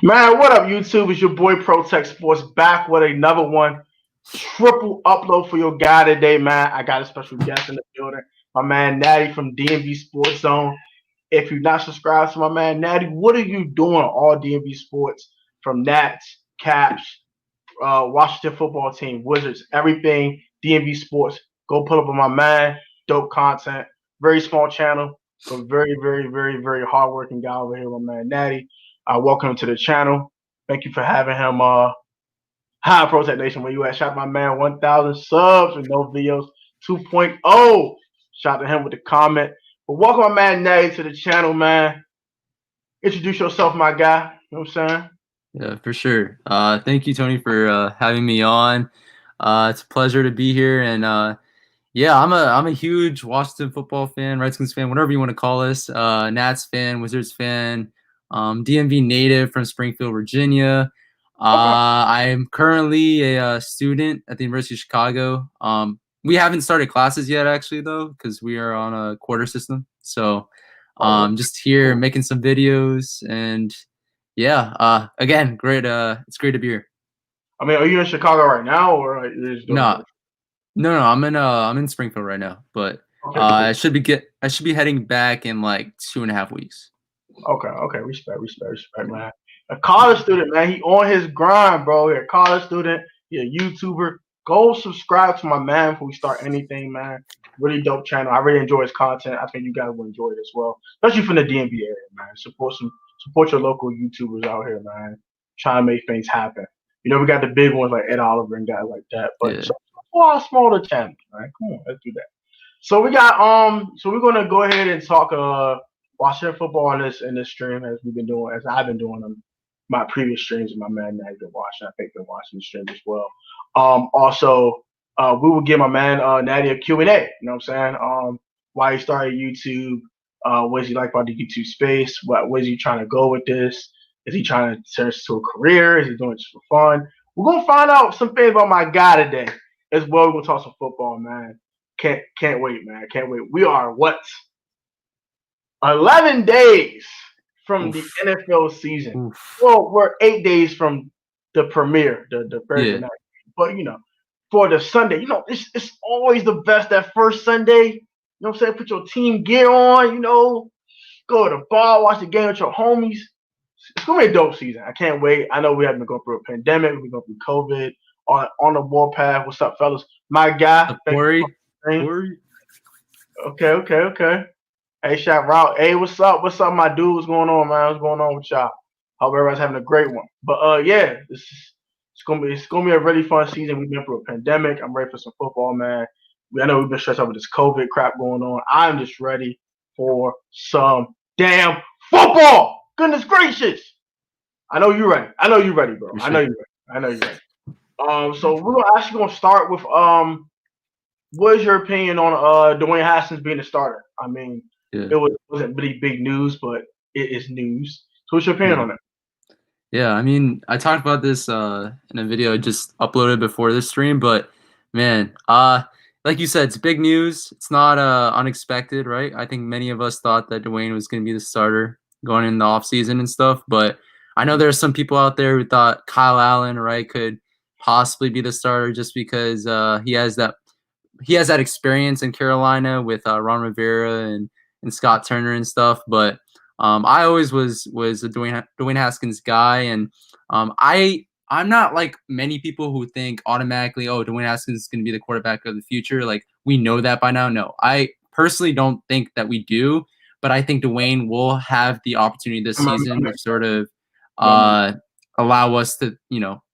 Man, what up, YouTube? It's your boy Protect Sports back with another one. Triple upload for your guy today, man. I got a special guest in the building. My man Natty from DMVSportsZone. If you're not subscribed to my man Natty, what are you doing? All DMV Sports from Nats, Caps, Washington football team, Wizards, everything. DMV Sports. Go pull up on my man. Dope content. Very small channel, but very, very, very, very hardworking guy over here, my man Natty. Welcome him to the channel. Thank you for having him. Hi, Protect Nation, where you at? Shout out to my man, 1,000 subs with no videos 2.0. Shout out to him with the comment. But welcome my man Natty to the channel, man. Introduce yourself, my guy. You know what I'm saying? Yeah, for sure. Thank you, Tony, for having me on. It's a pleasure to be here, and yeah, I'm a huge Washington football fan, Redskins fan, whatever you want to call us. Nats fan, Wizards fan, DMV native from Springfield, Virginia. Okay. I'm currently a student at the University of Chicago. We haven't started classes yet, actually, though, because we are on a quarter system. So, just here making some videos, and yeah, again, great. It's great to be here. I mean, are you in Chicago right now, or like, you're just doing No. I'm in Springfield right now, but okay, cool. I should be heading back in like 2.5 weeks. Okay. Respect, man. A college student, man. He on his grind, bro. He a college student. He a YouTuber. Go subscribe to my man before we start anything, man. Really dope channel. I really enjoy his content. I think you guys will enjoy it as well, especially from the DMV area, man. Support your local YouTubers out here, man. Trying to make things happen. You know, we got the big ones like Ed Oliver and guys like that, but smaller channels, man. Come on, let's do that. So we got so we're gonna go ahead and talk Washington football in this stream as we've been doing, as I've been doing on my previous streams, and my man Natty been watching. I think been watching the stream as well. Also, we will give my man Natty a Q&A. You know what I'm saying? Why he started YouTube? What does he like about the YouTube space? What is he trying to go with this? Is he trying to turn this to a career? Is he doing it just for fun? We're gonna find out some things about my guy today as well. We're gonna talk some football, man. Can't wait, man. Can't wait. We are what? 11 days from the NFL season. Well, we're 8 days from the premiere, the Thursday night. But you know, for the Sunday, you know, it's always the best that first Sunday. You know what I'm saying? Put your team gear on, you know, go to the bar, watch the game with your homies. It's gonna be a dope season. I can't wait. I know we have been going through a pandemic, we're going through COVID, on the warpath. What's up, fellas? My guy, Corey. Okay. Hey, shout out. Hey, what's up? What's up, my dude? What's going on, man? What's going on with y'all? Hope everybody's having a great one. But yeah, it's gonna be a really fun season. We've been through a pandemic. I'm ready for some football, man. I know we've been stressed out with this COVID crap going on. I'm just ready for some damn football. Goodness gracious. I know you're ready. I know you're ready, bro. I know you're ready. So we're actually gonna start with what is your opinion on Dwayne Haskins being a starter? I mean, it wasn't really big news, but it is news. So what's your opinion on it? Yeah, I mean, I talked about this in a video I just uploaded before this stream, but man, like you said, it's big news. It's not unexpected, right? I think many of us thought that Dwayne was going to be the starter going in the offseason and stuff, but I know there's some people out there who thought Kyle Allen, right, could possibly be the starter just because he has that experience in Carolina with Ron Rivera and Scott Turner and stuff. But I always was a Dwayne Haskins guy, and I'm not like many people who think automatically, oh, Dwayne Haskins is going to be the quarterback of the future. Like, we know that by now. No, I personally don't think that we do, but I think Dwayne will have the opportunity this season to sort of allow us to,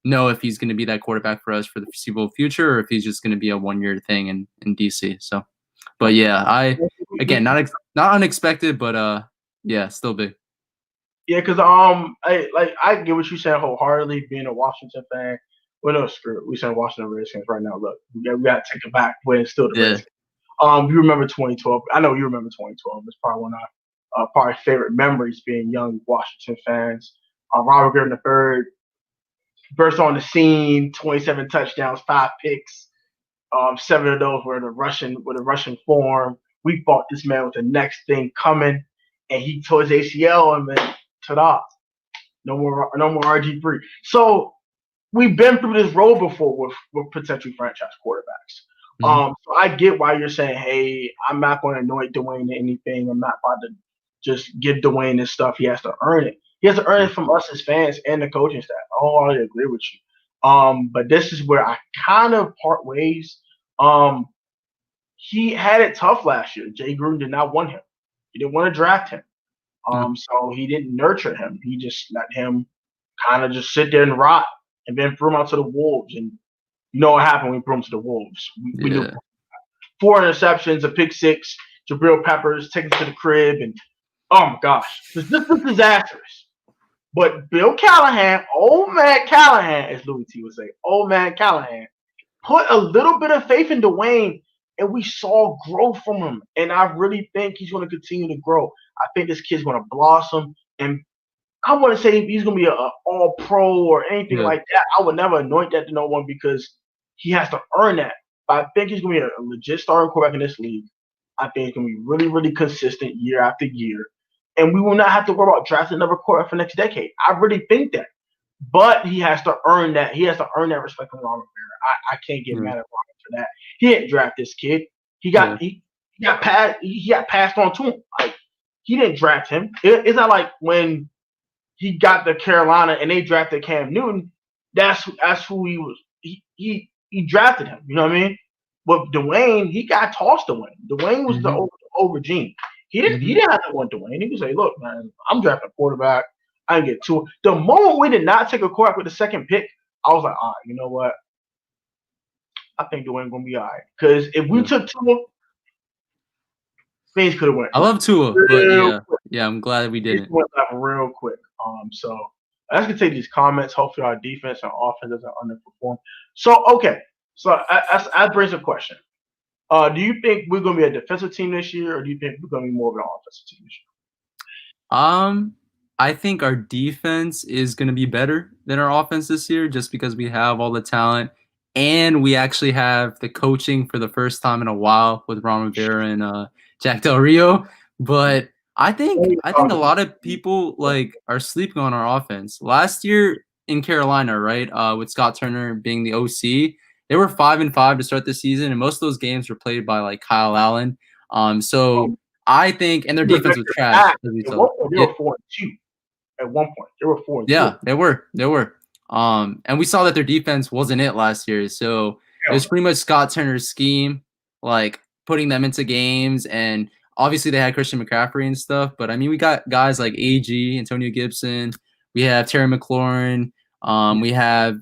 know if he's going to be that quarterback for us for the foreseeable future, or if he's just going to be a one-year thing in DC. So, but yeah, again, not unexpected, but yeah, still big. Yeah, because I get what you're saying wholeheartedly. Being a Washington fan, well, no, screw it. We saying Washington Redskins right now. Look, we got to take it back when it's still the Redskins. You remember 2012? I know you remember 2012. It's probably one of our probably favorite memories being young Washington fans. Robert Griffin III burst on the scene, 27 touchdowns, 5 picks. 7 of those were in a Russian form. We thought this man was the next thing coming, and he tore his ACL and then ta-da. No more RG3. So we've been through this road before with potential franchise quarterbacks. Mhm. So I get why you're saying, hey, I'm not going to anoint Dwayne anything. I'm not about to just give Dwayne this stuff. He has to earn it. He has to earn it from us as fans and the coaching staff. I wholly agree with you. But this is where I kind of part ways. He had it tough last year. Jay Gruden did not want him. He didn't want to draft him. So he didn't nurture him. He just let him kind of just sit there and rot, and then threw him out to the wolves. And you know what happened when we threw him to the wolves? We knew Yeah. 4 interceptions, a pick 6, Jabril Peppers taken to the crib, and oh my gosh, this was disastrous. But Bill Callahan, old man Callahan, as Louis T would say, old man Callahan, put a little bit of faith in Dwayne, and we saw growth from him. And I really think he's going to continue to grow. I think this kid's going to blossom. And I want to say he's going to be an all-pro or anything Yeah. like that. I would never anoint that to no one because he has to earn that. But I think he's going to be a legit starting quarterback in this league. I think he's going to be really, really consistent year after year. And we will not have to worry about drafting another quarterback for next decade. I really think that. But he has to earn that. He has to earn that respect from Ron Rivera. I can't get mad at Ron for that. He didn't draft this kid. He got passed on to him. Like, he didn't draft him. It's not like when he got to Carolina and they drafted Cam Newton. That's who he was. He drafted him. You know what I mean? But Dwayne, he got tossed to Dwayne. Dwayne was the over gene. He didn't have to want Dwayne. He could say, look, man, I'm drafting a quarterback. I can get to it. The moment we did not take a quarterback with the second pick, I was like, all right, you know what? I think Dwayne's gonna be all right. Because if we took Tua, things could have went. I love Tua, but yeah, I'm glad we didn't. It went like real quick. So let's get to these comments. Hopefully, our defense and offense doesn't underperform. So okay, so that brings a question. Do you think we're gonna be a defensive team this year, or do you think we're gonna be more of an offensive team this year? I think our defense is going to be better than our offense this year just because we have all the talent and we actually have the coaching for the first time in a while with Ron Rivera and Jack Del Rio. But I think a lot of people are sleeping on our offense. Last year in Carolina, right, with Scott Turner being the OC, they were 5-5 to start the season, and most of those games were played by Kyle Allen. So I think, and their defense was trash, as we saw. They were 4-2 at one point. They were 4-2. Yeah, they were. And we saw that their defense wasn't it last year. So it was pretty much Scott Turner's scheme, putting them into games. And obviously they had Christian McCaffrey and stuff. But I mean, we got guys like AG, Antonio Gibson. We have Terry McLaurin. We have,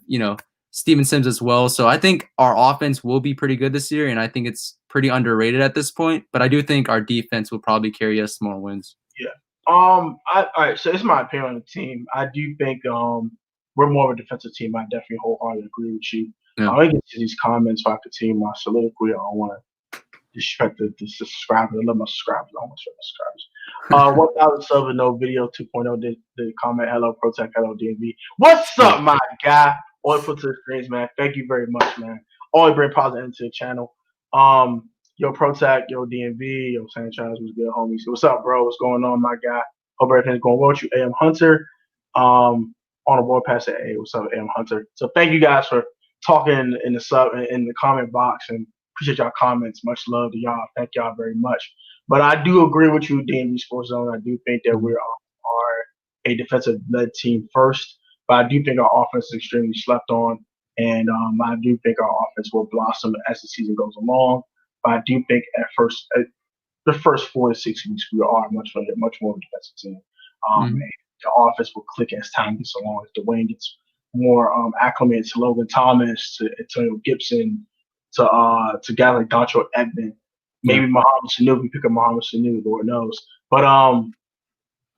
Steven Sims as well. So I think our offense will be pretty good this year. And I think it's pretty underrated at this point. But I do think our defense will probably carry us more wins. Yeah. All right. So it's my opinion on the team. I do think we're more of a defensive team. I definitely wholeheartedly agree with you. Yeah. I'm gonna get to these comments so I continue my soliloquy. I don't want to disrespect the subscribers. I love my subscribers. I almost my subscribers. 1,000 subs and no video 2.0 did comment. Hello, Protect. Hello, DMV. What's up, my guy? Always put to the screens, man. Thank you very much, man. Always bring positive into the channel. Yo, Protect, yo, DMV, yo, Sanchez was good, homies. What's up, bro? What's going on, my guy? Hope everything's going well with you. AM Hunter, on the board pass at A. What's up, AM Hunter? So thank you guys for talking in the comment box, and appreciate y'all comments. Much love to y'all. Thank y'all very much. But I do agree with you, DMVSportsZone. I do think that we are a defensive-led team first, but I do think our offense is extremely slept on, and I do think our offense will blossom as the season goes along. But I do think the first 4 to 6 weeks, we are much more of a defensive team. And the offense will click as time gets along, as Dwayne gets more acclimated to Logan Thomas, to Antonio Gibson, to guys like Dontrell Edmond, maybe Muhammad Sanu. We pick up Muhammad Sanu, Lord knows. But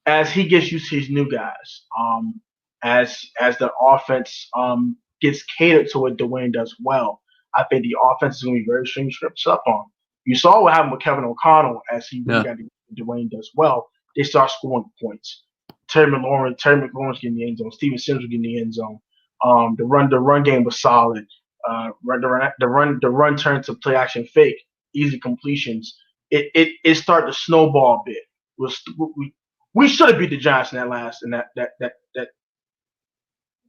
as he gets used to his new guys, as the offense gets catered to what Dwayne does well, I think the offense is going to be very extremely stripped up on. You saw what happened with Kevin O'Connell as he really got to Dwayne does well. They start scoring points. Terry McLaurin's getting the end zone. Steven Sims was getting the end zone. The run game was solid. The run turned to play action fake, easy completions. It started to snowball a bit. We should have beat the Giants in that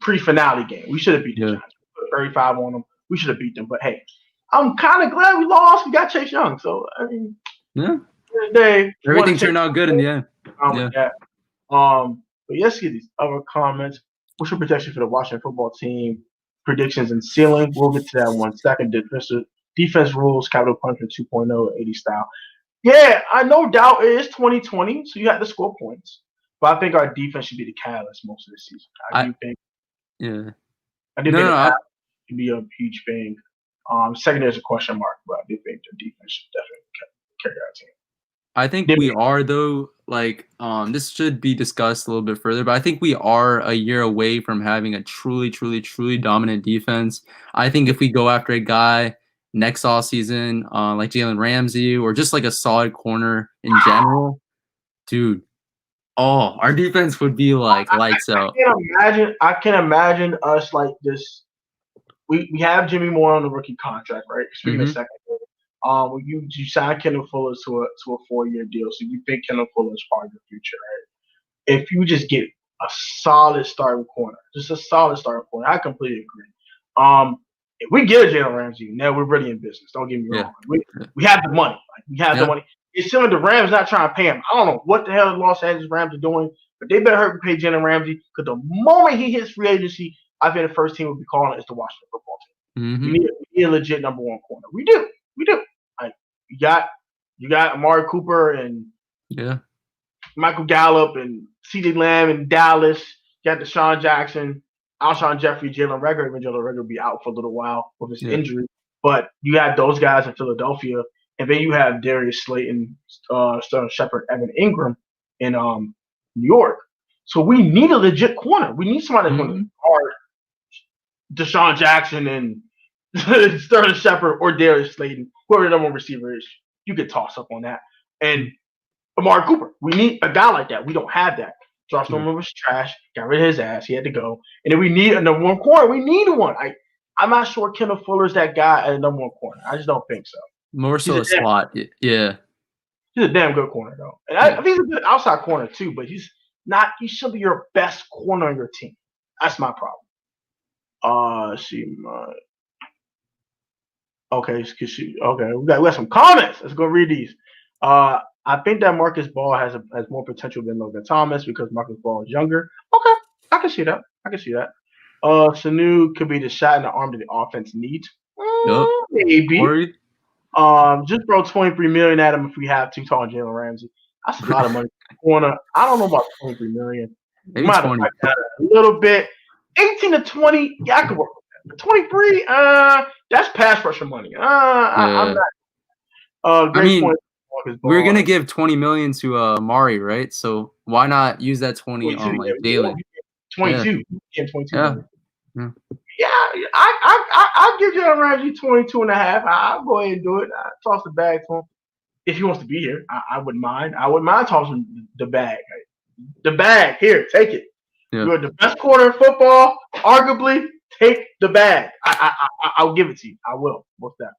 pre-finale game. We should have beat the Yeah. Giants. We put 35 on them. We should have beat them. But hey, I'm kind of glad we lost. We got Chase Young. So I mean, Yeah. Everything turned out good in the end. With that. But let's get these other comments. What's your protection for the Washington football team? Predictions and ceiling. We'll get to that one second. Defense rules, capital punishment 2.0, 80 style. Yeah, I no doubt it is 2020, so you have to score points. But I think our defense should be the catalyst most of the season. I do think the catalyst should be a huge thing. Second is a question mark, but I do think the defense should definitely carry our team. I think we are, though, like, this should be discussed a little bit further, but I think we are a year away from having a truly, truly, truly dominant defense. I think if we go after a guy next offseason, like Jalen Ramsey, or just like a solid corner in general, dude, our defense would be like lights out. I can imagine us like this. We have Jimmy Moore on the rookie contract, right? Speaking of second. You sign Kendall Fuller to a 4-year deal, so you think Kendall Fuller is part of the future, right? If you just get a solid starting corner, I completely agree. If we get a Jalen Ramsey, now we're really in business. Don't get me wrong. We have the money. We have the money. It's similar to Rams not trying to pay him. I don't know what the hell the Los Angeles Rams are doing, but they better hurry pay Jalen Ramsey because the moment he hits free agency, I think the first team will be calling is the Washington football team. We need a legit number one corner. We do. Like, you got Amari Cooper and Michael Gallup and CeeDee Lamb in Dallas. You got Deshaun Jackson, Alshon Jeffrey, Jalen Reagor. Even Jalen Reagor will be out for a little while with his injury. But you have those guys in Philadelphia, and then you have Darius Slayton, Sterling Shepard, Evan Ingram in New York. So we need a legit corner. We need somebody that's going to guard Deshaun Jackson and Sterling Shepard or Darius Slayton, whoever the number one receiver is. You could toss up on that. And Amari Cooper. We need a guy like that. We don't have that. Josh Norman was trash. Got rid of his ass. He had to go. And then we need a number one corner. We need one. I'm not sure Kendall Fuller's that guy at a number one corner. I just don't think so. More so a slot. Yeah. He's a damn good corner, though. And I think he's a good outside corner, too, but he's not – he should be your best corner on your team. That's my problem. Let's see. Okay, we got some comments. Let's go read these. I think that Marcus Ball has more potential than Logan Thomas because Marcus Ball is younger. Okay, I can see that. Sanu could be the shot in the arm that the offense needs. Maybe. Just throw $23 million at him if we have to. Talking Jalen Ramsey, that's a lot of money. Corner. I don't know about $23 million. Maybe 20. A little bit. 18 to 20. Yeah, I could work with that. 23. That's pass rusher money. I'm not. Great point. We're gonna give $20 million to Amari, right? So why not use that 20 on like Jalen? 22. Yeah, 22. Yeah, I'll give Jalen Ramsey 22.5. I'll go ahead and do it. I'll toss the bag to him if he wants to be here. I wouldn't mind. I wouldn't mind tossing the bag. The bag here, take it. You're the best corner in football. Arguably, take the bag. I'll give it to you. I will. What's that?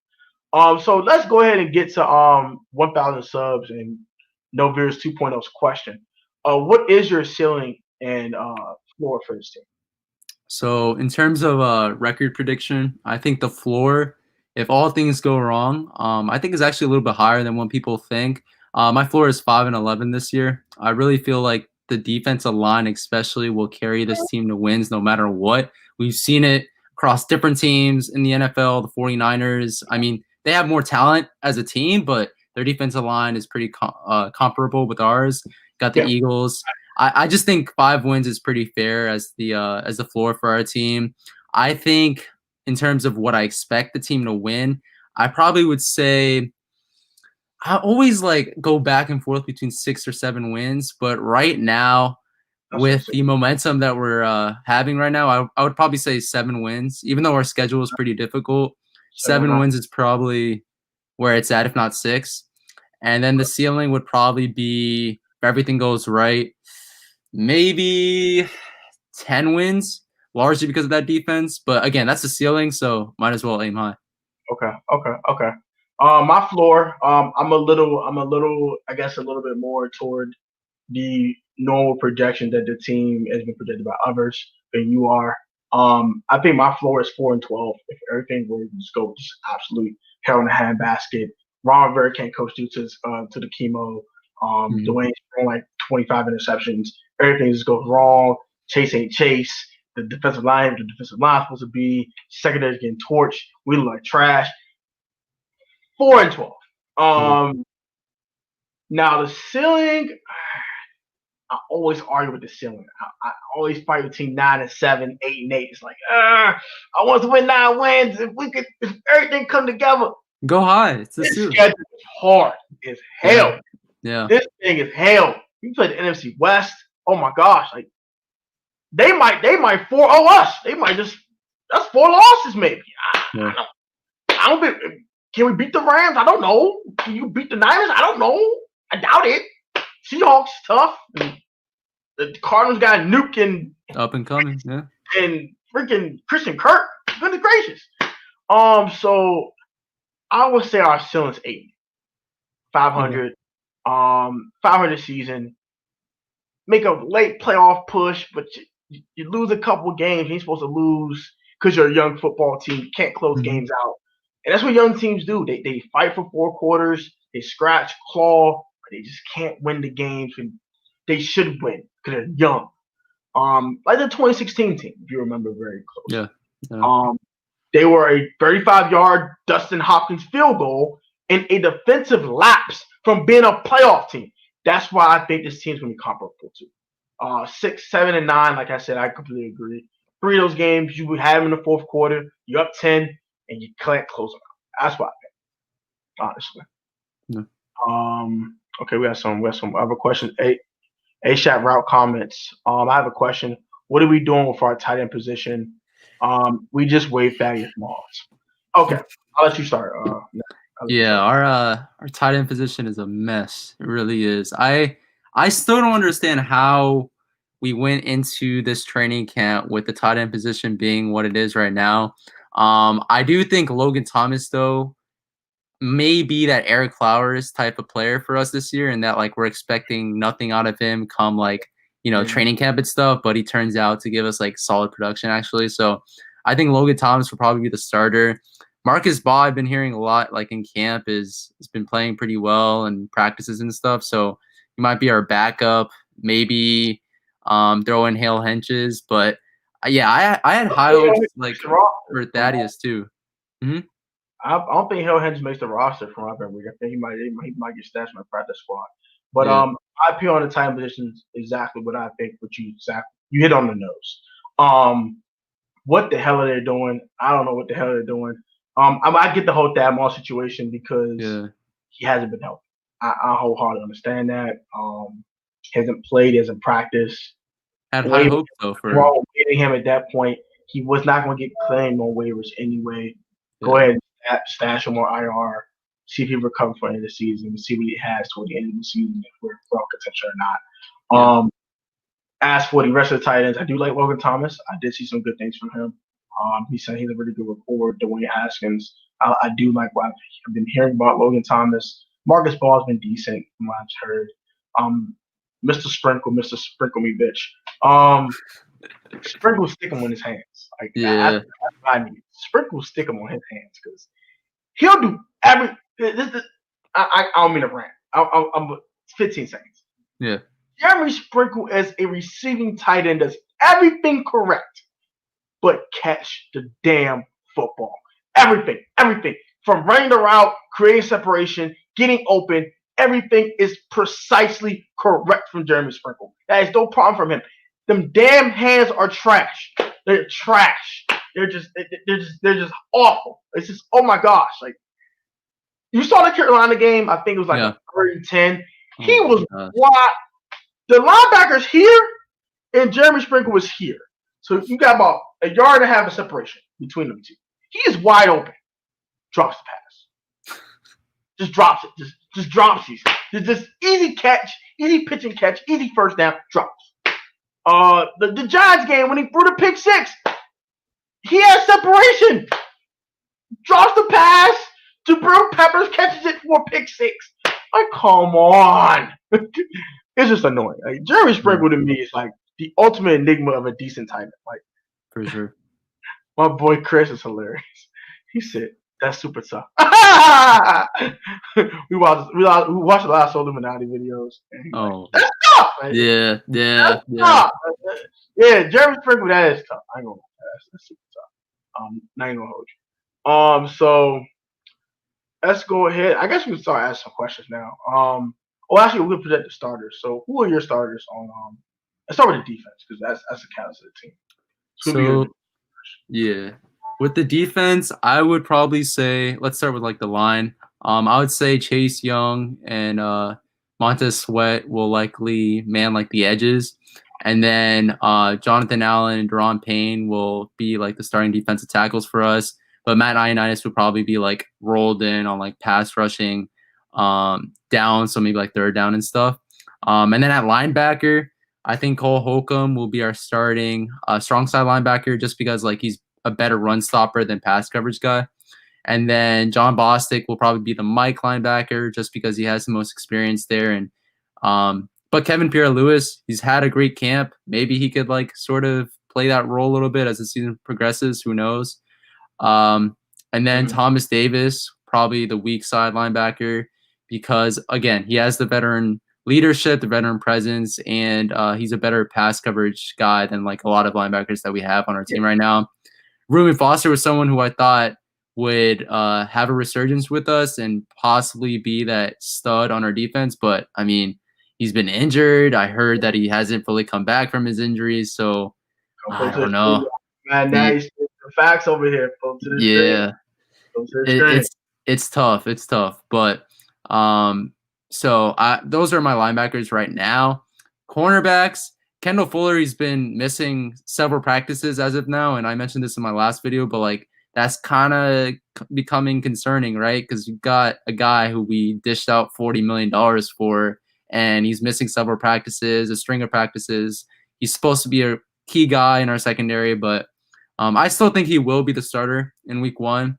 So let's go ahead and get to 1,000 subs and No Veers 2.0's question. What is your ceiling and floor for this team? So in terms of record prediction, I think the floor, if all things go wrong, I think is actually a little bit higher than what people think. My floor is 5-11 this year. I really feel like the defensive line especially will carry this team to wins no matter what. We've seen it across different teams in the NFL, the 49ers. I mean, they have more talent as a team, but their defensive line is pretty comparable with ours. Got the Eagles. I just think 5 wins is pretty fair as the floor for our team. I think in terms of what I expect the team to win, I probably would say I always like go back and forth between 6 or 7 wins, but right now with the momentum that we're having right now, I would probably say 7 wins, even though our schedule is pretty difficult. 7 wins is probably where it's at, if not 6. And then the ceiling would probably be, if everything goes right, maybe 10 wins, largely because of that defense. But again, that's the ceiling, so might as well aim high. Okay. My floor, I'm a little, I guess, a little bit more toward the normal projection that the team has been projected by others than you are. I think my floor is 4-12. If everything were to just go just absolute hell in a handbasket, Ron Rivera can't coach due to the chemo. Dwayne's throwing like 25 interceptions. Everything just goes wrong. Chase ain't Chase. The defensive line supposed to be. Secondary's getting torched. We look like trash. 4-12. Now the ceiling, I always argue with the ceiling. I always fight between 9-7, 8-8. It's like, I want to win 9 wins. If everything come together, go high. It's the schedule is hard. It's hell. Yeah. This thing is hell. You play the NFC West. Oh my gosh, like they might 4-0 us. They might that's 4 losses maybe. I don't think. Can we beat the Rams? I don't know. Can you beat the Niners? I don't know. I doubt it. Seahawks tough. The Cardinals got Nuke and up and coming, and freaking Christian Kirk. Goodness gracious. So I would say our ceiling's 8, 500. 500 season. Make a late playoff push, but you lose a couple games. You ain't supposed to lose because you're a young football team. You can't close games out. And that's what young teams do. They fight for 4 quarters. They scratch, claw, but they just can't win the games. And they should win because they're young. Like the 2016 team, if you remember very close. Yeah. They were a 35-yard Dustin Hopkins field goal and a defensive lapse from being a playoff team. That's why I think this team's going to be comparable to 6, 7, and 9. Like I said, I completely agree. 3 of those games, you would have them in the fourth quarter. You're up 10, and you can't close them out. That's what I think, honestly. Okay, we have some other questions. A-Shat route comments. I have a question. What are we doing for our tight end position? We just waived Thaddeus Moss. Okay, I'll let you start. Yeah, our tight end position is a mess. It really is. I still don't understand how we went into this training camp with the tight end position being what it is right now. I do think Logan Thomas, though, may be that Eric Flowers type of player for us this year, and that like we're expecting nothing out of him come like training camp and stuff, but he turns out to give us like solid production actually. So I think Logan Thomas will probably be the starter. Marcus Baugh, I've been hearing a lot, like in camp, has been playing pretty well and practices and stuff. So he might be our backup. Maybe throw in Hale Henches, but I had high hopes like for Thaddeus too. I don't think Hale Henches makes the roster from our week. I think he might get stashed in my practice squad. But I peel on the tight end position is exactly what I think. You hit on the nose. What the hell are they doing? I don't know what the hell they're doing. I get the whole Thad Moss situation because he hasn't been healthy. I wholeheartedly understand that. He hasn't played, he hasn't practiced. Had high hopes though for getting him at that point. He was not going to get claimed on waivers anyway. Go ahead and stash him on IR. See if he recovers for the end of the season. See what he has toward the end of the season if we're well contention or not. As for the rest of the tight ends, I do like Logan Thomas. I did see some good things from him. He said he's a really good rapport. Dwayne Haskins. I do like what I've been hearing about Logan Thomas. Marcus Ball has been decent from what I've heard. Mr. Sprinkle me, bitch. Sprinkle stick him on his hands. That's what I need. Sprinkle stick him on his hands because he'll do every. I don't mean to rant. I'm 15 seconds. Yeah. Jeremy Sprinkle as a receiving tight end does everything correct, but catch the damn football. Everything. From running the route, creating separation, getting open, everything is precisely correct from Jeremy Sprinkle. That is no problem from him. Them damn hands are trash. They're trash. They're just awful. It's just, oh my gosh. Like, you saw the Carolina game, I think it was like a 3-10. He was wide. The linebackers here and Jeremy Sprinkle was here. So you got about a yard and a half of separation between them two. He is wide open. Drops the pass. Just drops it. Just drops these. Just easy catch, easy pitch and catch, easy first down, drops. The Giants game when he threw the pick six, he has separation. Drops the pass to Brooke Peppers, catches it for a pick six. Like, come on. It's just annoying. Like, Jeremy Sprinkle to me is like the ultimate enigma of a decent tight end. Like, for sure. My boy Chris is hilarious. He said, "That's super tough." we watched a lot of Soul Illuminati videos, and he's like, Oh, "That's tough, man. yeah, That's yeah, yeah. tough." Yeah, Jeremy Sprinkle, that is tough. I ain't gonna lie, that's super tough. Not even gonna hold you. So let's go ahead. I guess we can start asking some questions now. Actually, we're gonna present the starters. So, who are your starters on? Let's start with the defense because that's the catalyst of the team. It's gonna be your. So yeah, with the defense, I would probably say let's start with like the line. I would say Chase Young and Montez Sweat will likely man like the edges, and then Jonathan Allen and Deron Payne will be like the starting defensive tackles for us. But Matt Ioannidis would probably be like rolled in on like pass rushing down, so maybe like third down and stuff. And then at linebacker, I think Cole Holcomb will be our starting strong side linebacker just because like he's a better run stopper than pass coverage guy. And then John Bostic will probably be the Mike linebacker just because he has the most experience there. And but Kevin Pierre-Louis, he's had a great camp. Maybe he could like sort of play that role a little bit as the season progresses. Who knows? And then Thomas Davis, probably the weak side linebacker because again, he has the veteran leadership, the veteran presence, and he's a better pass coverage guy than like a lot of linebackers that we have on our team right now. Reuben Foster was someone who I thought would have a resurgence with us and possibly be that stud on our defense, but I mean, he's been injured. I heard that he hasn't fully come back from his injuries, so I don't know. Man, now he's the facts over here, folks. Yeah, it's tough. It's tough, but so those are my linebackers right now. Cornerbacks, Kendall Fuller, he's been missing several practices as of now, and I mentioned this in my last video, but like that's kind of becoming concerning, right? Because you've got a guy who we dished out $40 million for, and he's missing several practices, a string of practices. He's supposed to be a key guy in our secondary, but I still think he will be the starter in week 1.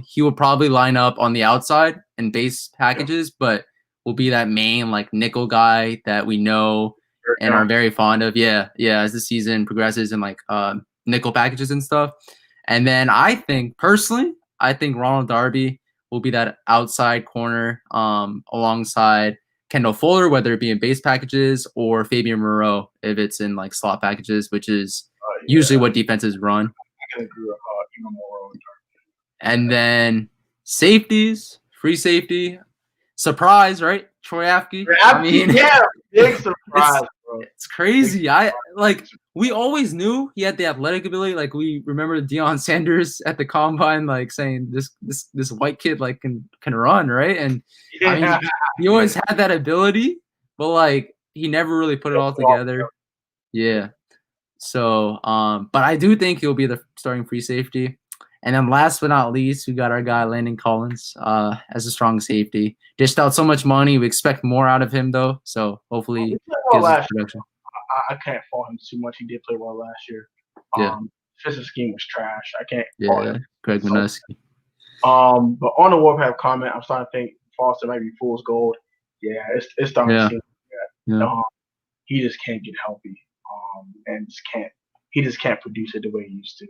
He will probably line up on the outside in base packages, but will be that main like nickel guy that we know and are very fond of. Yeah, as the season progresses and like nickel packages and stuff. And then I think personally, Ronald Darby will be that outside corner alongside Kendall Fuller, whether it be in base packages or Fabian Moreau if it's in like slot packages, which is usually what defenses run. I can agree with Moreau. And then safeties, free safety, surprise, right? Troy Apke. I mean, yeah, big surprise, bro. It's crazy. We always knew he had the athletic ability. Like we remember Deion Sanders at the combine, like saying this white kid like can run, right? And I mean, he always had that ability, but like he never really put it all together. Yeah. So, but I do think he'll be the starting free safety. And then last but not least, we got our guy Landon Collins as a strong safety. Dished out so much money. We expect more out of him though. So hopefully gives us production. I can't fault him too much. He did play well last year. Yeah. Defensive scheme was trash. I can't fault him. Craig Minuski. But on the Warpath comment, I'm starting to think Foster might be fool's gold. Yeah, it's starting to seem that he just can't get healthy. And he just can't produce it the way he used to.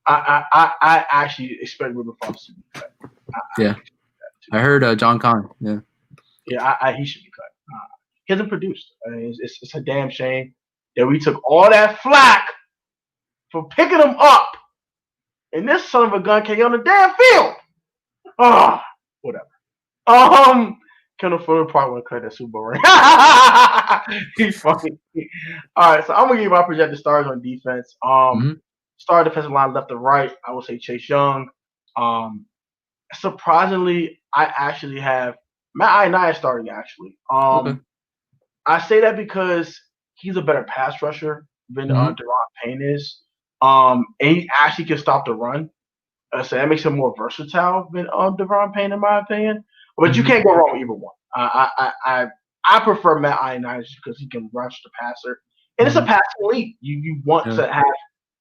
I actually expect Ruben Foster to be cut. I heard John Conn. Yeah, he should be cut. He hasn't produced. I mean, it's a damn shame that we took all that flack for picking him up, and this son of a gun can't get on the damn field. Whatever. Kendall Fuller probably want to cut that Super Bowl ring. He's funny. All right, so I'm gonna give you my projected stars on defense. Star defensive line left to right, I will say Chase Young. Surprisingly, I actually have Matt Ioannidis starting actually. I say that because he's a better pass rusher than Deron Payne is. And he actually can stop the run. So that makes him more versatile than Deron Payne, in my opinion. But you can't go wrong with either one. I prefer Matt Ioannidis because he can rush the passer. And it's a passing league. You want to have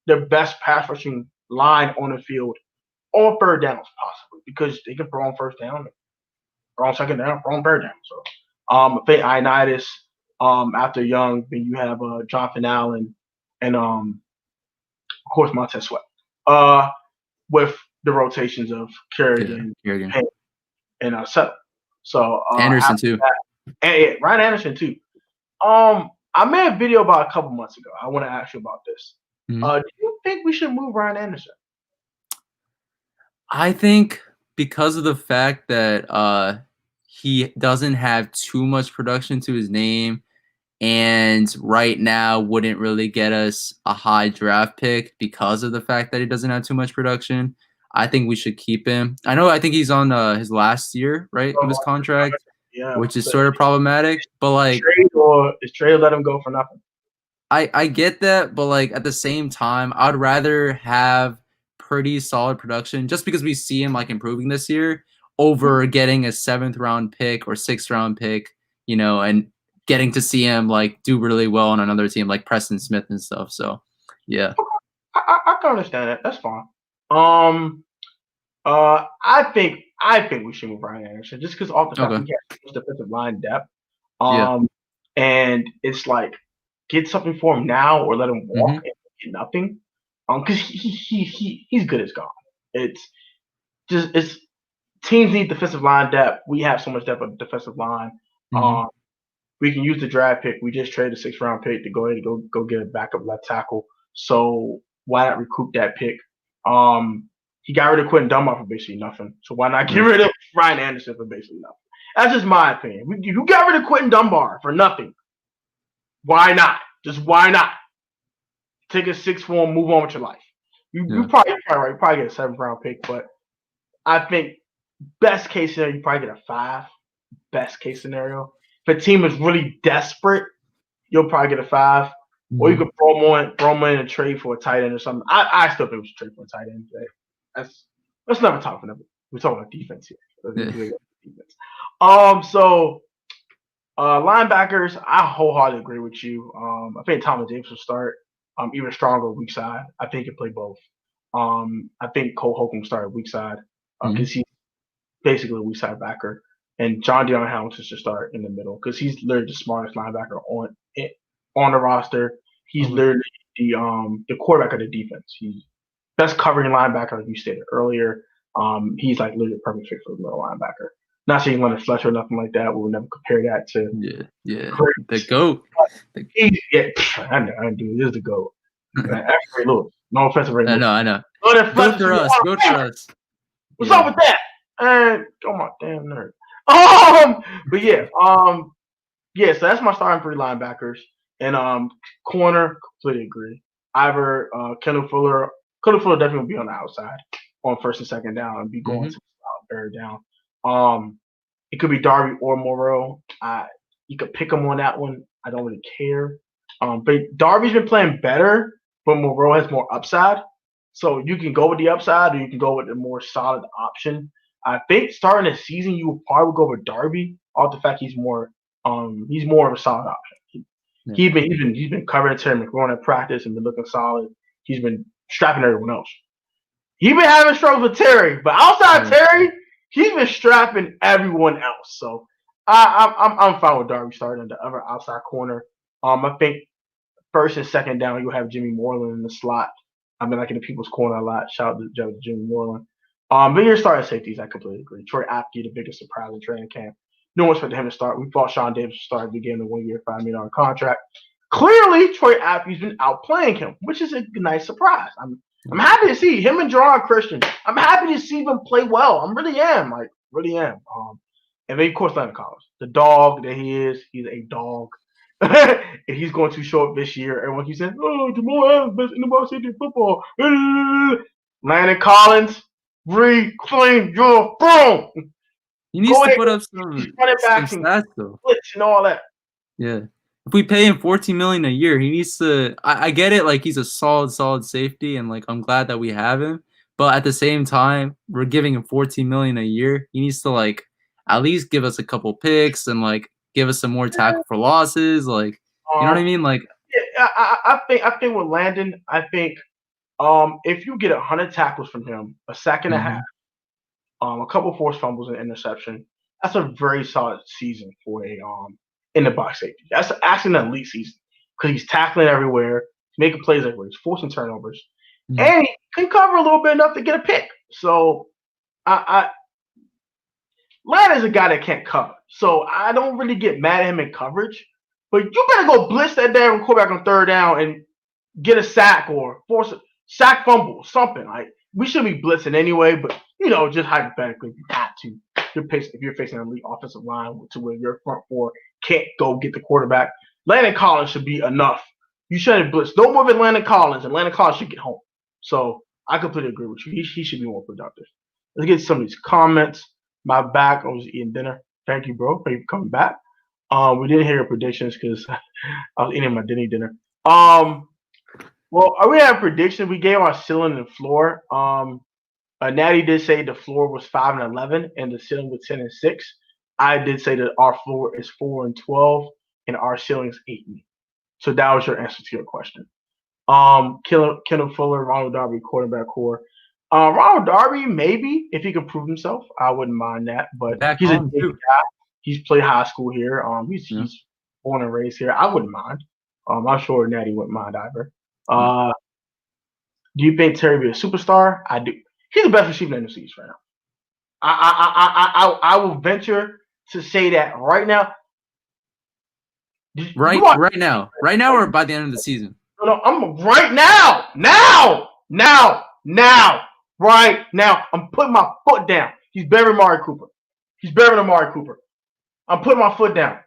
the best pass rushing line on the field on third downs, possibly, because they can throw on first down, throw on second down, throw on third down. So I think Ioannidis, after Young, then you have Jonathan Allen and of course Montez Sweat. with the rotations of Kerrigan, Kerrigan. Payne, and Settle. So Anderson too. That, and Ryan Anderson too. I made a video about a couple months ago. I want to ask you about this. Do you think we should move Ryan Anderson? I think because of the fact that he doesn't have too much production to his name, and right now wouldn't really get us a high draft pick because of the fact that he doesn't have too much production. I think we should keep him. I think he's on his last year, right, of his contract, which is sort of problematic. But like, is trade let him go for nothing? I get that, but like at the same time, I'd rather have pretty solid production just because we see him like improving this year over getting a 7th round pick or 6th round pick, and getting to see him like do really well on another team like Preston Smith and stuff. So yeah. I can understand that. That's fine. I think we should move Ryan Anderson just because off the fact we have defensive line depth. And it's like get something for him now or let him walk and get nothing. Because he's good as gone. It's teams need defensive line depth. We have so much depth on the defensive line. We can use the draft pick. We just traded a 6th round pick to go ahead and go get a backup left tackle. So why not recoup that pick? He got rid of Quentin Dunbar for basically nothing. So why not get rid of Ryan Anderson for basically nothing? That's just my opinion. You got rid of Quentin Dunbar for nothing. Why not? Just why not? Take a 6 for him, move on with your life. You probably right. You probably get a 7th round pick, but I think best case scenario, you probably get a 5. Best case scenario. If a team is really desperate, you'll probably get a 5. Or you could throw him in a trade for a tight end or something. I still think we should trade for a tight end today. Let's never talk about it. We're talking about defense here. So linebackers, I wholeheartedly agree with you. I think Thomas Davis will start. Even stronger weak side. I think he can play both. I think Cole Holcomb started weak side because he's basically a weak side backer. And John Deion Hamilton should start in the middle because he's literally the smartest linebacker on the roster. He's literally the quarterback of the defense. He's best covering linebacker, like you stated earlier. He's like literally a perfect fit for the middle linebacker. Not saying Leonard Fletcher or nothing like that. We would never compare that to the GOAT. I know, dude. This is the GOAT. Actually, Lewis. No offensive rating. I know. Go for us. Go for us. What's up with that? And oh my damn nerd. But so that's my starting 3 linebackers. And corner, completely agree. Either Kendall Fuller definitely will be on the outside on 1st and 2nd down and be going to the 3rd down. It could be Darby or Moreau. You could pick them on that one. I don't really care. But Darby's been playing better, but Moreau has more upside. So you can go with the upside or you can go with the more solid option. I think starting the season you will probably go with Darby, off the fact he's more of a solid option. He's been covering Terry McLaurin at practice and been looking solid. He's been strapping everyone else. He's been having struggles with Terry, but outside Terry, he's been strapping everyone else. So I'm fine with Darby starting the other outside corner. I think 1st and 2nd down you'll have Jimmy Moreland in the slot. I've been liking the people's corner a lot. Shout out to Jimmy Moreland. But your starting safeties, I completely agree. Troy Apke, the biggest surprise in training camp. No one expected him to start. We thought Sean Davis would start at the beginning of the 1-year, $5 million contract. Clearly, Troy Apke's been outplaying him, which is a nice surprise. I'm happy to see him and Jerron Christian. I'm happy to see them play well. I really am. And then, of course, Landon Collins. The dog that he is, he's a dog. And he's going to show up this year. Everyone keeps saying, Jamal Adams, best anybody safety in football. Landon Collins, reclaim your throne. He needs to put up some stats, though. And all that. Yeah. If we pay him $14 million a year, he needs to. I get it. Like he's a solid safety, and like I'm glad that we have him. But at the same time, we're giving him $14 million a year. He needs to like at least give us a couple picks and like give us some more tackle for losses. Like you know what I mean? Like I think with Landon, if you get 100 tackles from him, a sack and a half, a couple forced fumbles and interception, that's a very solid season for a in the box safety. That's actually an elite season because he's tackling everywhere, he's making plays everywhere, he's forcing turnovers. and he can cover a little bit enough to get a pick. So Atlanta's a guy that can't cover. So I don't really get mad at him in coverage. But you better go blitz that damn quarterback on third down and get a sack or force a sack fumble or something. Like, we should be blitzing anyway, but just hypothetically, you have to. If you're facing an elite offensive line to where your front four can't go get the quarterback, Landon Collins should be enough. You shouldn't blitz. No more than Landon Collins, and Landon Collins should get home. So I completely agree with you. He should be more productive. Let's get some of these comments. My back, I was eating dinner. Thank you, bro. Thank you for coming back. We didn't hear your predictions because I was eating my dinner. Well, we have predictions. We gave our ceiling and floor. Natty did say the floor was 5-11 and the ceiling was 10-6. I did say that our floor is 4-12 and our ceiling is 8. So that was your answer to your question. Kendall Fuller, Ronald Darby, quarterback core. Ronald Darby, maybe if he could prove himself, I wouldn't mind that. But he's a big guy. He's played high school here. He's born and raised here. I wouldn't mind. I'm sure Natty wouldn't mind either. Do you think Terry will be a superstar? I do. He's the best receiver in the East right now. I will venture to say that right now. Right now, or by the end of the season? No, I'm right now. Right now. I'm putting my foot down. He's better than Amari Cooper. I'm putting my foot down.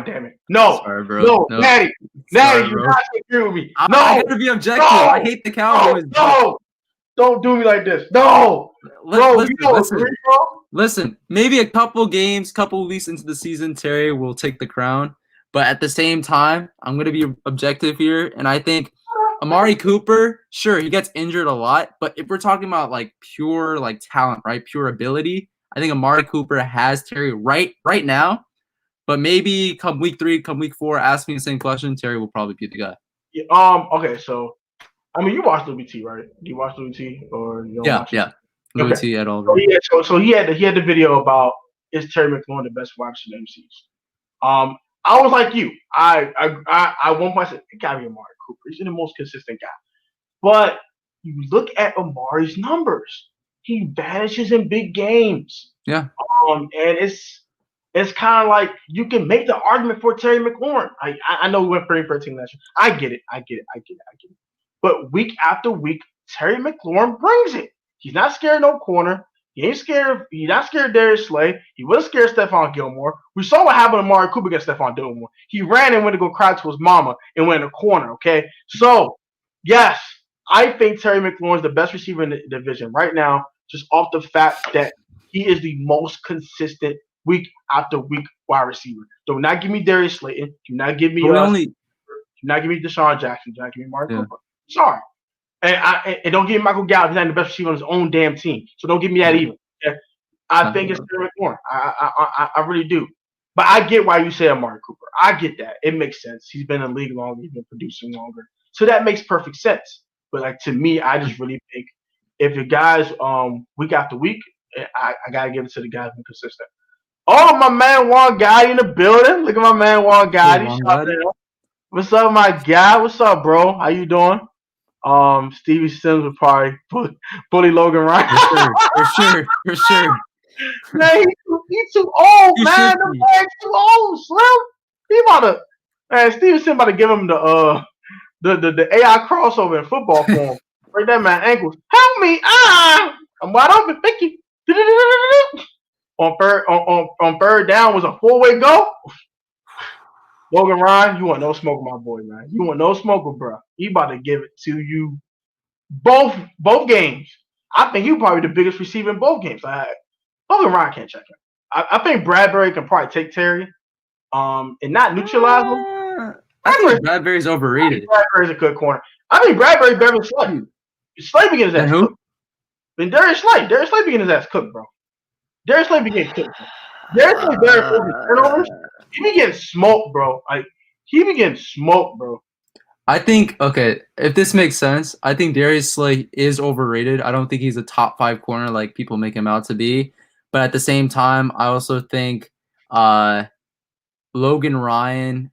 Damn it. No. Sorry, bro. No. Natty, you're not agree with me. I gotta be objective. I hate the Cowboys. No. Don't do me like this. No. Listen, maybe a couple weeks into the season, Terry will take the crown. But at the same time, I'm going to be objective here. And I think Amari Cooper, sure, he gets injured a lot. But if we're talking about pure talent, right, pure ability, I think Amari Cooper has Terry right now. But maybe come week 3, come week 4, ask me the same question, Terry will probably be the guy. Yeah, okay, so you watched Louis T, right? Do you watch Louis T or you don't watch it? Louis T at all. So he had the video about, is Terry McLaurin the best wide receiver in MCs? I was like you. I one point said it gotta be Amari Cooper. He's the most consistent guy. But you look at Amari's numbers. He vanishes in big games. Yeah. And it's kind of like you can make the argument for Terry McLaurin. I know we went 13 last year. I get it. But week after week, Terry McLaurin brings it. He's not scared of no corner. He's not scared of Darius Slay. He wasn't scared of Stephon Gilmore. We saw what happened to Amari Cooper against Stephon Gilmore. He ran and went to go cry to his mama and went in the corner, okay? So, yes, I think Terry McLaurin is the best receiver in the division right now, just off the fact that he is the most consistent week after week wide receiver. Do not give me Darius Slayton. Do not give me do not give me Deshaun Jackson. Do not give me Amari Cooper. Sorry. And don't give me Michael Gallup. He's not the best receiver on his own damn team. So don't give me that either. Okay? I think it's Terry McLaurin. I really do. But I get why you say Amari Cooper. I get that. It makes sense. He's been in the league longer. He's been producing longer. So that makes perfect sense. But to me, I just really think if the guys week after week, I gotta give it to the guys who are consistent. Oh, my man Juan Gotti in the building. Look at my man Juan Gotti. What's up, my guy? What's up, bro? How you doing? Stevie Sims would probably bully Logan Ryan. For sure. Man, he's too old, man. The man's too old, Slim. Stevie Sims about to give him the AI crossover in football form. Break that man ankles. Help me! I'm wide open. Thank you. On third down was a 4-way go. Logan Ryan, you want no smoke, my boy, man. You want no smoker, bro. He about to give it to you both games. I think he's probably the biggest receiver in both games. Logan Ryan can't check him. I think Bradbury can probably take Terry and not neutralize him. I think Bradbury's overrated. Bradbury's a good corner. I think Bradbury's better than Slay. Slay be getting his ass cooked. Then Darius Slay be getting his ass cooked, bro. Darius Slay be getting cooked, bro. Darius Slay better for turnovers. He be getting smoked, bro. I think, if this makes sense, I think Darius Slay is overrated. I don't think he's a top 5 corner like people make him out to be. But at the same time, I also think Logan Ryan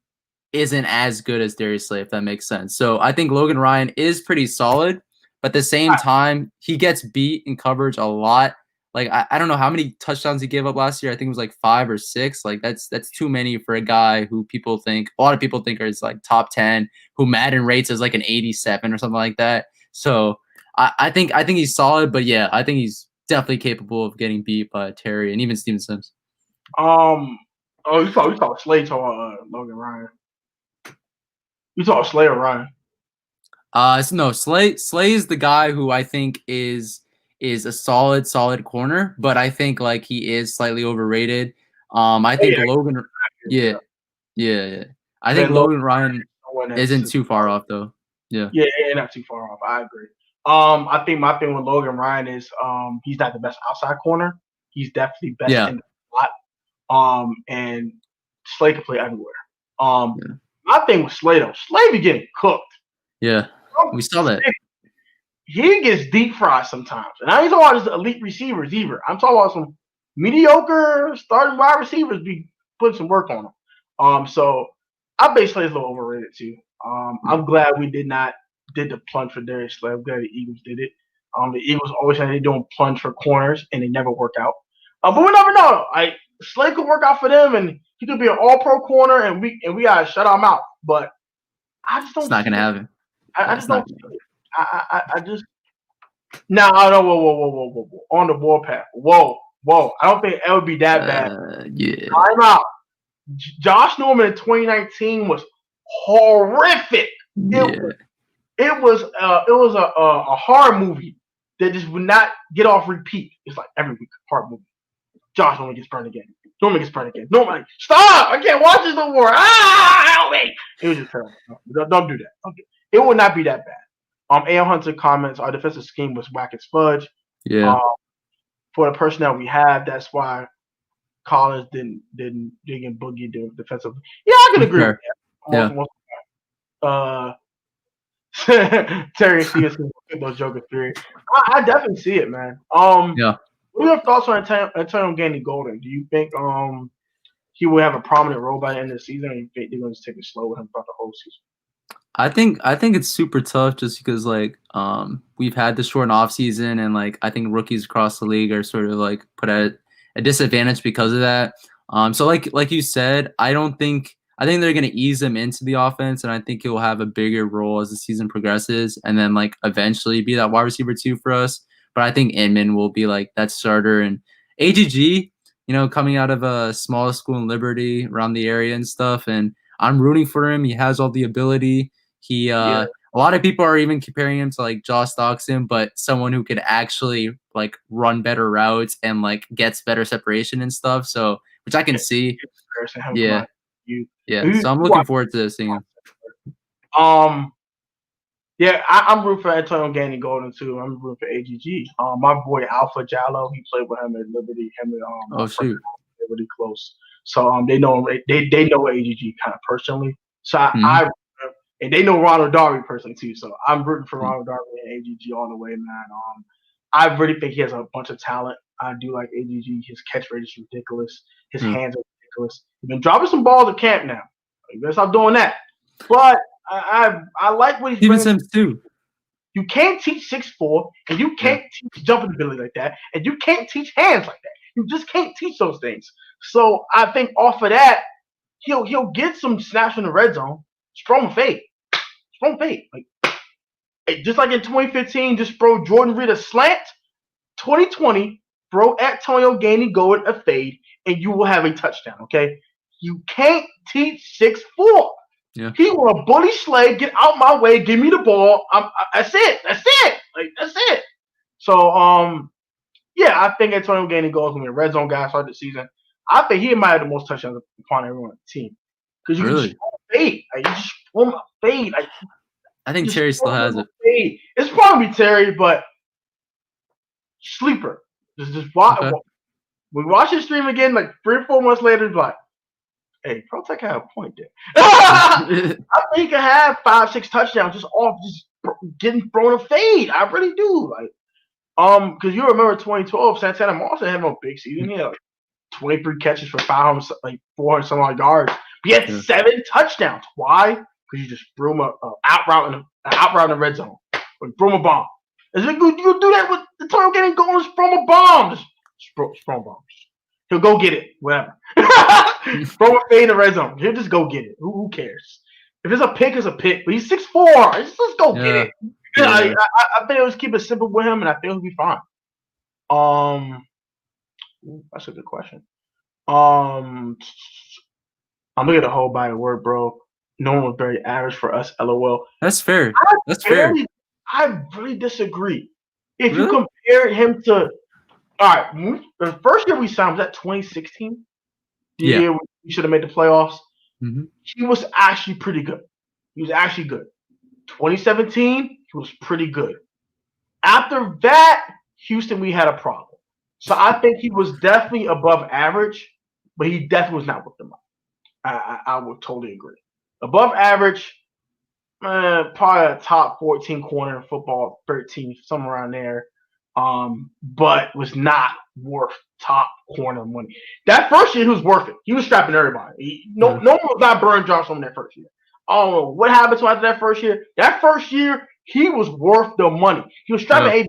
isn't as good as Darius Slay, if that makes sense. So I think Logan Ryan is pretty solid, but at the same time, he gets beat in coverage a lot. Like I don't know how many touchdowns he gave up last year. I think it was like 5 or 6. Like that's too many for a guy who a lot of people think is like top 10, who Madden rates as like an 87 or something like that. So I think he's solid, but yeah, I think he's definitely capable of getting beat by Terry and even Steven Sims. Oh, you talk Slay or Logan Ryan. You talk Slay or Ryan? No, Slay is the guy who I think is a solid corner, but I think like he is slightly overrated. I think Logan, yeah. I think Logan Ryan isn't too far off though. Yeah, not too far off. I agree. I think my thing with Logan Ryan is he's not the best outside corner. He's definitely best in the slot. And Slay can play everywhere. My thing with Slay though, Slay be getting cooked. Yeah, we saw that. He gets deep fried sometimes. And I ain't talking about just elite receivers either. I'm talking about some mediocre starting wide receivers be putting some work on him. So I bet Slay's a little overrated too. I'm glad we did the plunge for Darius Slay. I'm glad the Eagles did it. The Eagles always say they're doing plunge for corners and they never work out. But we never know. Slay could work out for them and he could be an all-pro corner and we gotta shut him out. But I just don't. It's not gonna happen. I just don't. I just now. Whoa. On the warpath. Whoa. I don't think it would be that bad. Yeah. Time out. Josh Norman in 2019 was horrific. It was a horror movie that just would not get off repeat. It's like every week horror movie. Josh Norman gets burned again. Norman gets burned again. Norman, stop! I can't watch this no more. Help me! It was just terrible. Don't do that. Okay. It would not be that bad. A.M. Hunter comments, our defensive scheme was whack as fudge. Yeah. For the personnel we have, that's why Collins didn't boogie the defensive. Yeah, I can agree with that. Terry C is those Joker theory. I definitely see it, man. Yeah. What are your thoughts on Antonio Gandy Golden? Do you think he will have a prominent role by the end of the season, or do you think they're going to take it slow with him throughout the whole season? I think it's super tough just because like we've had the short off season and like I think rookies across the league are sort of like put at a disadvantage because of that. So like you said, I think they're gonna ease him into the offense and I think he'll have a bigger role as the season progresses and then like eventually be that wide receiver 2 for us. But I think Inman will be like that starter and AGG, coming out of a small school in Liberty around the area and stuff, and I'm rooting for him. He has all the ability. A lot of people are even comparing him to like Josh Doxson, but someone who could actually like run better routes and like gets better separation and stuff. So, which I can see. Yeah. So I'm looking forward to seeing him. Yeah, I'm rooting for Antonio Gandy Golden too. I'm rooting for AGG. My boy Alpha Jallo, he played with him at Liberty. Shoot, they're really close. So they know AGG kind of personally. So and they know Ronald Darby personally too. So I'm rooting for Ronald Darby and AGG all the way, man. I really think he has a bunch of talent. I do like AGG. His catch rate is ridiculous. His hands are ridiculous. He's been dropping some balls at camp now. You better stop doing that. But I like what he's doing. Even Sims too. You can't teach 6'4", and you can't teach jumping ability like that, and you can't teach hands like that. You just can't teach those things. So I think off of that, he'll get some snaps in the red zone. Strong fade. Like just like in 2015, just throw Jordan Reed a slant. 2020, throw Antonio Gandy Golden a fade, and you will have a touchdown. Okay, you can't teach 6'4". Yeah. He want to bully Slay, get out my way, give me the ball. That's it. Like that's it. So I think Antonio Gandy Golden gonna be a red zone guy start the season. I think he might have the most touchdowns upon everyone on the team because you just fade. Like, you just throw him a fade. Like, I think Terry still has it. Fade. It's probably Terry, but sleeper. Just watch. Okay. We watch his stream again like 3 or 4 months later. It's like, hey, ProTech had a point there. I think he can have 5-6 touchdowns just getting thrown a fade. I really do. Like, because you remember 2012, Santana Moss had a big season. He had like 23 catches for 400 some odd yards. But he had 7 touchdowns. Why? Because you just threw him out route in the red zone. Or threw him a bomb. Is it good? You do that with the time getting going from a bomb. Sprung bombs. He'll go get it. Whatever. Throw a fade in the red zone. He'll just go get it. Who cares? If it's a pick, it's a pick. But he's 6'4". Just go get it. Yeah. I think let's keep it simple with him, and I think he'll be fine. That's a good question. I'm looking at the whole body of work, bro. No one was very average for us. LOL. That's fair. I really disagree. If you compare him to, all right, the first year we signed was that 2016. The year we should have made the playoffs. Mm-hmm. He was actually pretty good. 2017, he was pretty good. After that, Houston, we had a problem. So I think he was definitely above average, but he definitely was not with them. I would totally agree. Above average, probably a top 14 corner in football, 13, somewhere around there. But was not worth top corner money. That first year, he was worth it. He was strapping everybody. No one was not burning drops on that first year. I don't know what happened to him after that first year. That first year, he was worth the money. He was strapping AB.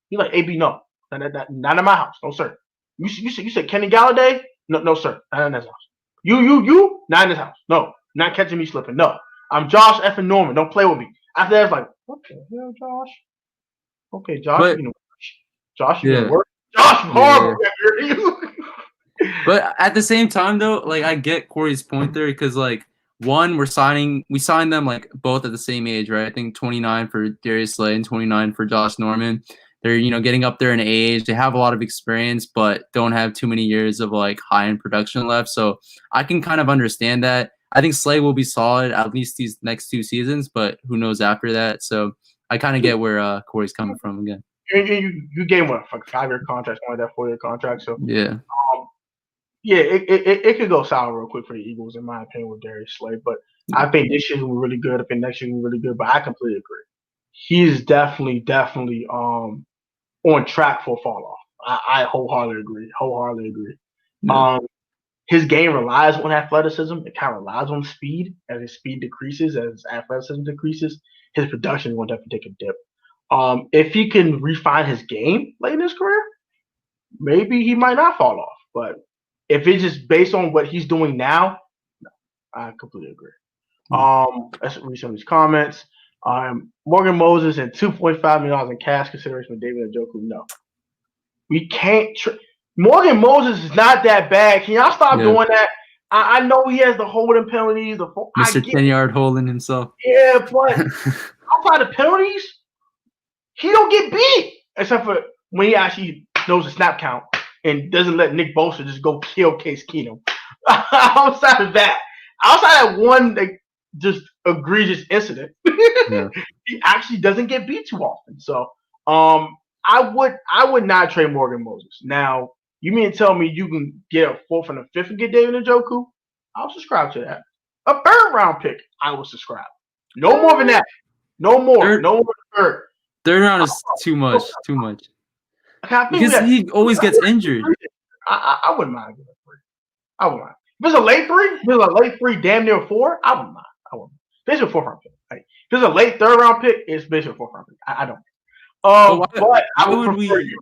He like, AB, no. Not in my house. No, sir. You said Kenny Galladay? No, sir. Not in his house. You? Not in his house. No. Not catching me slipping. No. I'm Josh effing Norman. Don't play with me. After that, it's like, okay, Josh. Okay, Josh. But, Josh, you work. Josh, horrible. But at the same time, though, like I get Corey's point there because, like, one, we signed them like both at the same age, right? I think 29 for Darius Slay and 29 for Josh Norman. They're, getting up there in age. They have a lot of experience, but don't have too many years of like high-end production left. So I can kind of understand that. I think Slay will be solid at least these next 2 seasons, but who knows after that? So I kind of get where Corey's coming from again. You gave him a 5-year contract, only that 4-year contract. So yeah. It could go sour real quick for the Eagles, in my opinion, with Darius Slay. But I think this year will be really good. I think next year will be really good. But I completely agree. He's definitely on track for a fall off. I wholeheartedly agree. Yeah. His game relies on athleticism. It kind of relies on speed. As his speed decreases, as his athleticism decreases, his production will definitely take a dip. If he can refine his game late in his career, maybe he might not fall off. But if it's just based on what he's doing now, no, I completely agree. Let's read some of these comments. Morgan Moses and $2.5 million in cash consideration for David Njoku. No, we can't. Morgan Moses is not that bad. Can y'all stop doing that? I know he has the holding penalties. Mr. 10-yard holding himself. Yeah, but outside of penalties, he don't get beat except for when he actually knows the snap count and doesn't let Nick Bosa just go kill Case Keenum. outside of one just egregious incident, he actually doesn't get beat too often. So I would not trade Morgan Moses. Now, you mean to tell me you can get a 4th and a 5th and get David Njoku? I'll subscribe to that. A 3rd round pick, I will subscribe. No more than that. No more. No more than 3rd. 3rd round is too much. Because he always gets injured. I wouldn't mind getting a 3. I wouldn't mind. If it's a late 3, damn near 4, I wouldn't mind. Basically a 4th round pick. Like, if it's a late 3rd round pick, it's basically a 4th round pick. I don't. But I would prefer you.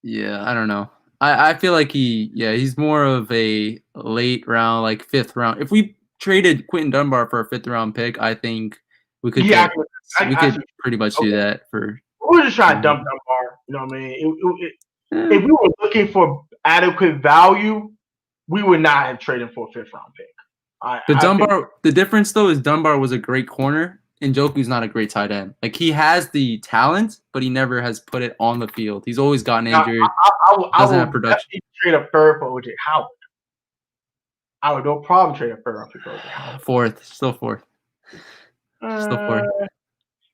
Yeah, I don't know. I feel like he's more of a late round, like 5th round. If we traded Quentin Dunbar for a 5th round pick, I think we could. We could pretty much do that for. We were just trying to dump Dunbar. You know what I mean? If we were looking for adequate value, we would not have traded for a 5th round pick. The difference though is Dunbar was a great corner. Njoku's not a great tight end. Like, he has the talent, but he never has put it on the field. He's always gotten injured. I would have production. Trade a 3rd for OJ Howard. I would no problem trade a 3rd round pick for OJ Howard. 4th, still 4th. Still 4th.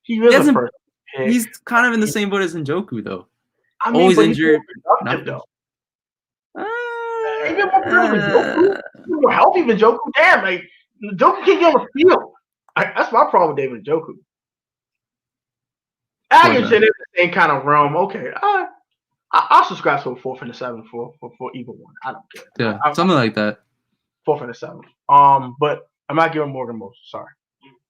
He's kind of in the same boat as Njoku though. I mean, always injured. Though. Even more healthy than Njoku. Damn, like Njoku can't get on the field. That's my problem with David Njoku. I can say they're the same kind of realm. Okay, I'll subscribe to a 4th and a 7th for either one. I don't care. Yeah, something like that. 4th and a 7th. But I'm not giving Morgan Moses. Sorry.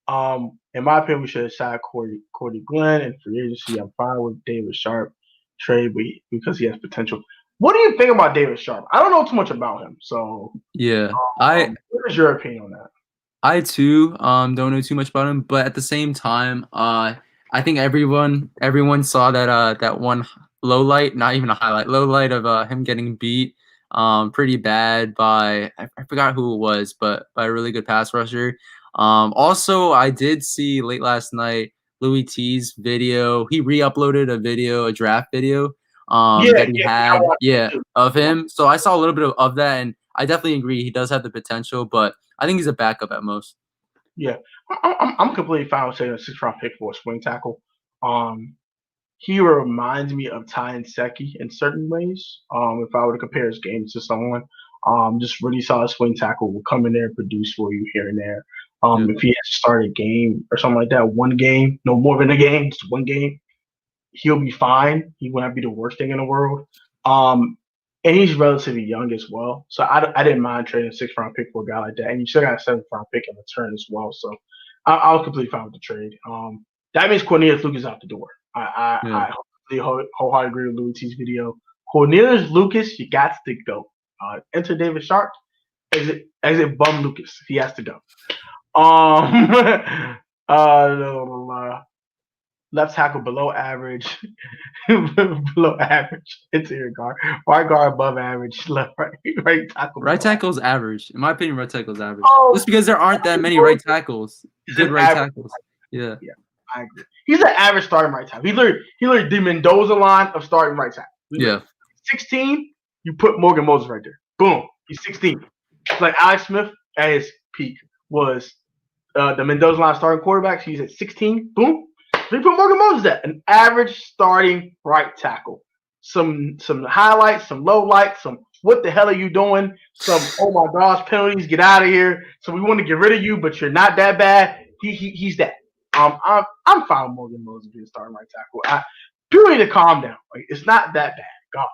In my opinion, we should have signed Cordy Glenn in free agency. I'm fine with David Sharp trade because he has potential. What do you think about David Sharp? I don't know too much about him, so Yeah, what is your opinion on that? I too don't know too much about him, but at the same time, I think everyone saw that one low light, not even a highlight, low light of him getting beat pretty bad by I forgot who it was, but by a really good pass rusher. Also, I did see late last night Louis T's video. He re-uploaded a video, a draft video that he had, of him. So I saw a little bit of that, and I definitely agree he does have the potential, but I think he's a backup at most. Yeah, I'm completely fine with saying a 6th-round pick for a swing tackle. He reminds me of Ty Nsekhe in certain ways. If I were to compare his games to someone, just really solid swing tackle will come in there and produce for you here and there. If he has to start a game or something like that, one game, no more than a game, just one game, he'll be fine. He will not be the worst thing in the world. And he's relatively young as well. So I didn't mind trading a 6th-round pick for a guy like that. And you still got a 7th-round pick in return as well. So I was completely fine with the trade. That means Cornelius Lucas out the door. I wholeheartedly agree with Louis T's video. Cornelius Lucas, you got to go. Enter David Sharp. Exit Bum Lucas. He has to go. Left tackle below average, below average. Interior guard, right guard above average, left right tackle. Right tackle's average, in my opinion. Right tackle's average. Just because there aren't that many right tackles, good right tackles. Yeah, I agree. He's an average starting right tackle. He literally the Mendoza line of starting right tackle. Yeah. 16, you put Morgan Moses right there. Boom, he's 16. It's like Alex Smith at his peak was the Mendoza line starting quarterback. He's at 16. Boom. So you put Morgan Moses at an average starting right tackle. Some highlights, some low lights, some what the hell are you doing? Some oh my gosh penalties, get out of here. So we want to get rid of you, but you're not that bad. He's that. I'm fine with Morgan Moses being starting right tackle. People need to calm down. Like it's not that bad. Gosh,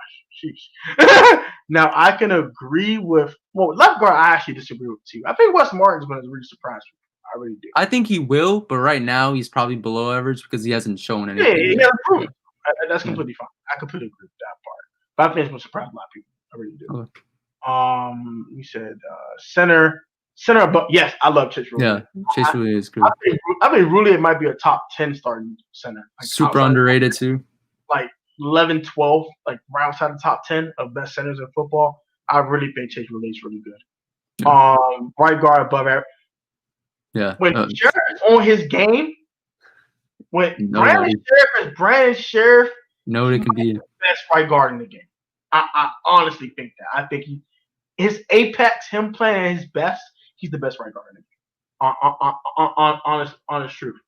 sheesh. Now I can agree with left guard. I actually disagree with too. I think Wes Martin's going to really surprise me. I really do. I think he will, but right now he's probably below average because he hasn't shown anything. Yeah. That's completely fine. I completely agree with that part. But I think it's going to surprise a lot of people. I really do. Okay. You said center, but yes, I love Chase Roullier. Yeah, Chase Roullier is good. I think Roullier might be a top 10 starting center. Like super underrated too. Like 11, 12, like right outside the top 10 of best centers in football. I really think Chase Roullier is really good. Yeah. Right guard above average. Yeah. When Sheriff is on his game, when Brandon Sheriff, nobody can be the best right guard in the game. I honestly think that. I think his apex, him playing at his best, he's the best right guard in the game. Honest truth.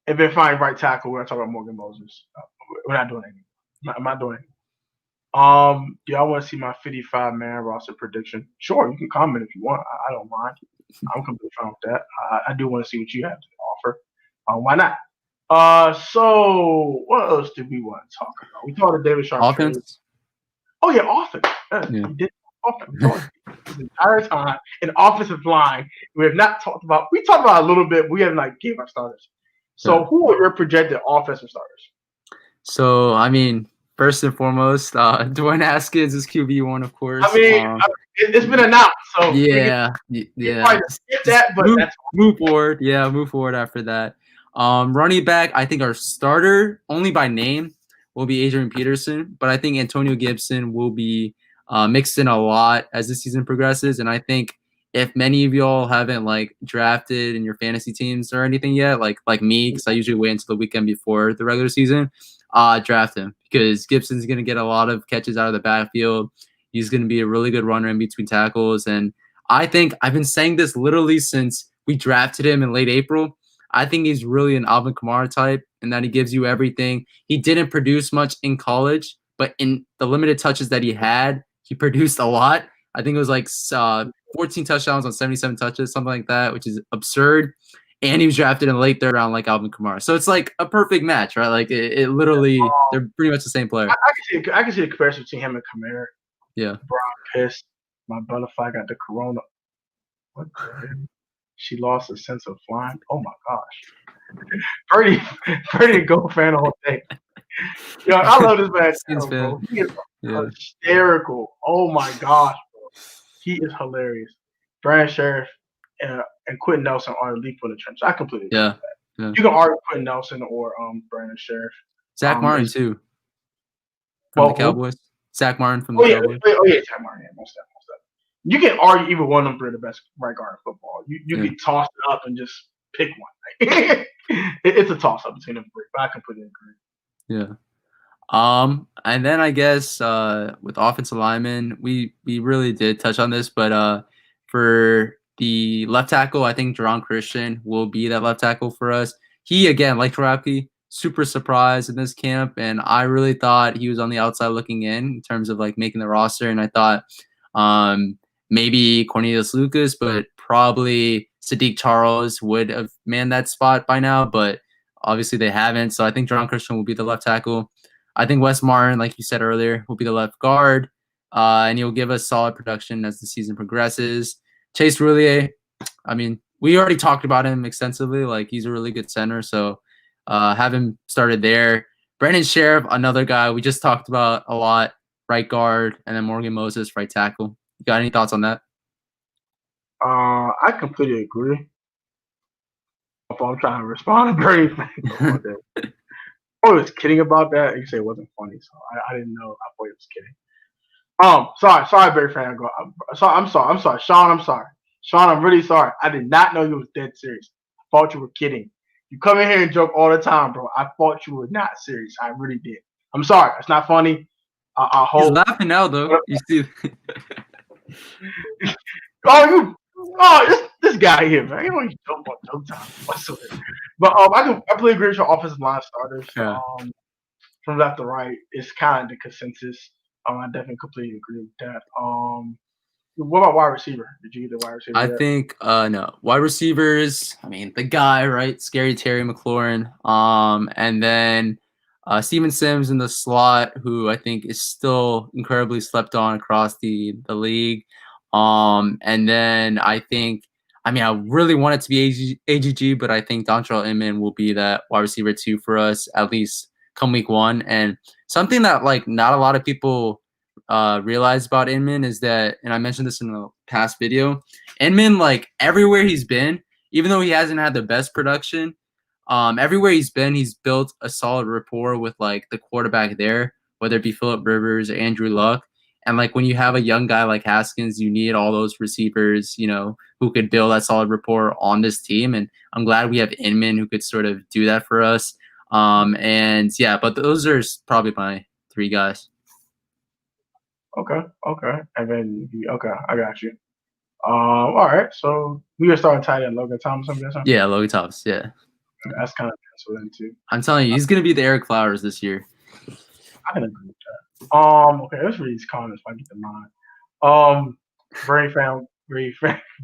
If they find right tackle, we're gonna talk about Morgan Moses. We're not doing anything. I'm not doing anything. Y'all want to see my 55-man roster prediction? Sure, you can comment if you want. I don't mind. I'm completely fine with that. I do want to see what you have to offer. Why not? So what else did we want to talk about? We talked about David Sharp. Offense. Trade. Oh yeah, offense. We did offense the entire time. An offensive line. We have not talked about. We talked about a little bit. But we haven't gave our starters. So who are your projected offensive starters? So I mean. First and foremost, Dwayne Haskins is QB1, of course. I mean, it's been announced, so yeah. Get that, but move forward. Yeah, move forward after that. Running back, I think our starter, only by name, will be Adrian Peterson, but I think Antonio Gibson will be mixed in a lot as the season progresses, and I think if many of y'all haven't drafted in your fantasy teams or anything yet, like me, because I usually wait until the weekend before the regular season. Draft him because Gibson's going to get a lot of catches out of the backfield. He's going to be a really good runner in between tackles. And I think I've been saying this literally since we drafted him in late April. I think he's really an Alvin Kamara type and that he gives you everything. He didn't produce much in college, but in the limited touches that he had, he produced a lot. I think it was 14 touchdowns on 77 touches, something like that, which is absurd. And he was drafted in the late 3rd round like Alvin Kamara. So it's like a perfect match, right? Like it literally, they're pretty much the same player. I can see the comparison between him and Kamara. Yeah. Bro, I'm pissed. My butterfly got the corona. What the She lost a sense of flying. Oh my gosh. Pretty go fan all day. Yo, I love this man, Skins fan. bro. He is Yeah. hysterical. Oh my gosh, bro. He is hilarious. Brandon Sheriff and Quentin Nelson are elite for the trench. I completely agree with that. Yeah. You can argue Quentin Nelson or Brandon Sheriff. Zach Martin too. From Well, the Cowboys. Zach Martin from Oh the yeah, Cowboys. Zach Martin. Yeah, most definitely. You can argue either one of them for the best right guard in football. You can toss it up and just pick one. It's a toss up between them three, but I completely agree. Yeah. And then I guess with offensive linemen, we really did touch on this, but for the left tackle, I think Jerron Christian will be that left tackle for us. He again, like Tarapke, super surprised in this camp, and I really thought he was on the outside looking in terms of like making the roster, and I thought maybe Cornelius Lucas, but probably Sadiq Charles would have manned that spot by now, but obviously they haven't. So I think Jerron Christian will be the left tackle. I think Wes Martin, like you said earlier, will be the left guard, and he'll give us solid production as the season progresses. Chase Roulier, I mean, we already talked about him extensively. Like, he's a really good center, so have him started there. Brandon Sheriff, another guy we just talked about a lot, right guard, and then Morgan Moses, right tackle. You got any thoughts on that? I completely agree. I'm trying to respond to Bernie. I was kidding about that. You say it wasn't funny, so I didn't know. I thought he was kidding. Sorry, Barry fan. I'm sorry, Sean. I'm sorry, Sean. I'm really sorry. I did not know you was dead serious. I thought you were kidding. You come in here and joke all the time, bro. I thought you were not serious. I really did. I'm sorry. It's not funny. I hope. He's laughing now, though. You see? This guy here, man. He don't even joke about joke time whatsoever. But I completely agree with your offensive line starters. Yeah. From left to right, it's kind of the consensus. I definitely completely agree with that. What about wide receiver? Did you get the wide receiver? I think no. Wide receivers, I mean, the guy, right? Scary Terry McLaurin. And then Steven Sims in the slot, who I think is still incredibly slept on across the league. And then I think, I mean, I really want it to be AGG, but I think Dontrell Inman will be that wide receiver 2 for us, at least come week 1. And something that like not a lot of people realize about Inman is that, and I mentioned this in the past video, Inman, like everywhere he's been, even though he hasn't had the best production, everywhere he's been, he's built a solid rapport with like the quarterback there, whether it be Phillip Rivers or Andrew Luck. And like when you have a young guy like Haskins, you need all those receivers, you know, who could build that solid rapport on this team. And I'm glad we have Inman who could sort of do that for us. And yeah, but those are probably my 3 guys. Okay. And then I got you. All right. So we are starting tight end Logan Thomas, I'm guessing. Yeah, Logan Thomas. Yeah. That's kind of penciled in too. I'm telling you, he's gonna be the Eric Flowers this year. I can agree with that. Okay, let's read these comments if I get to mine.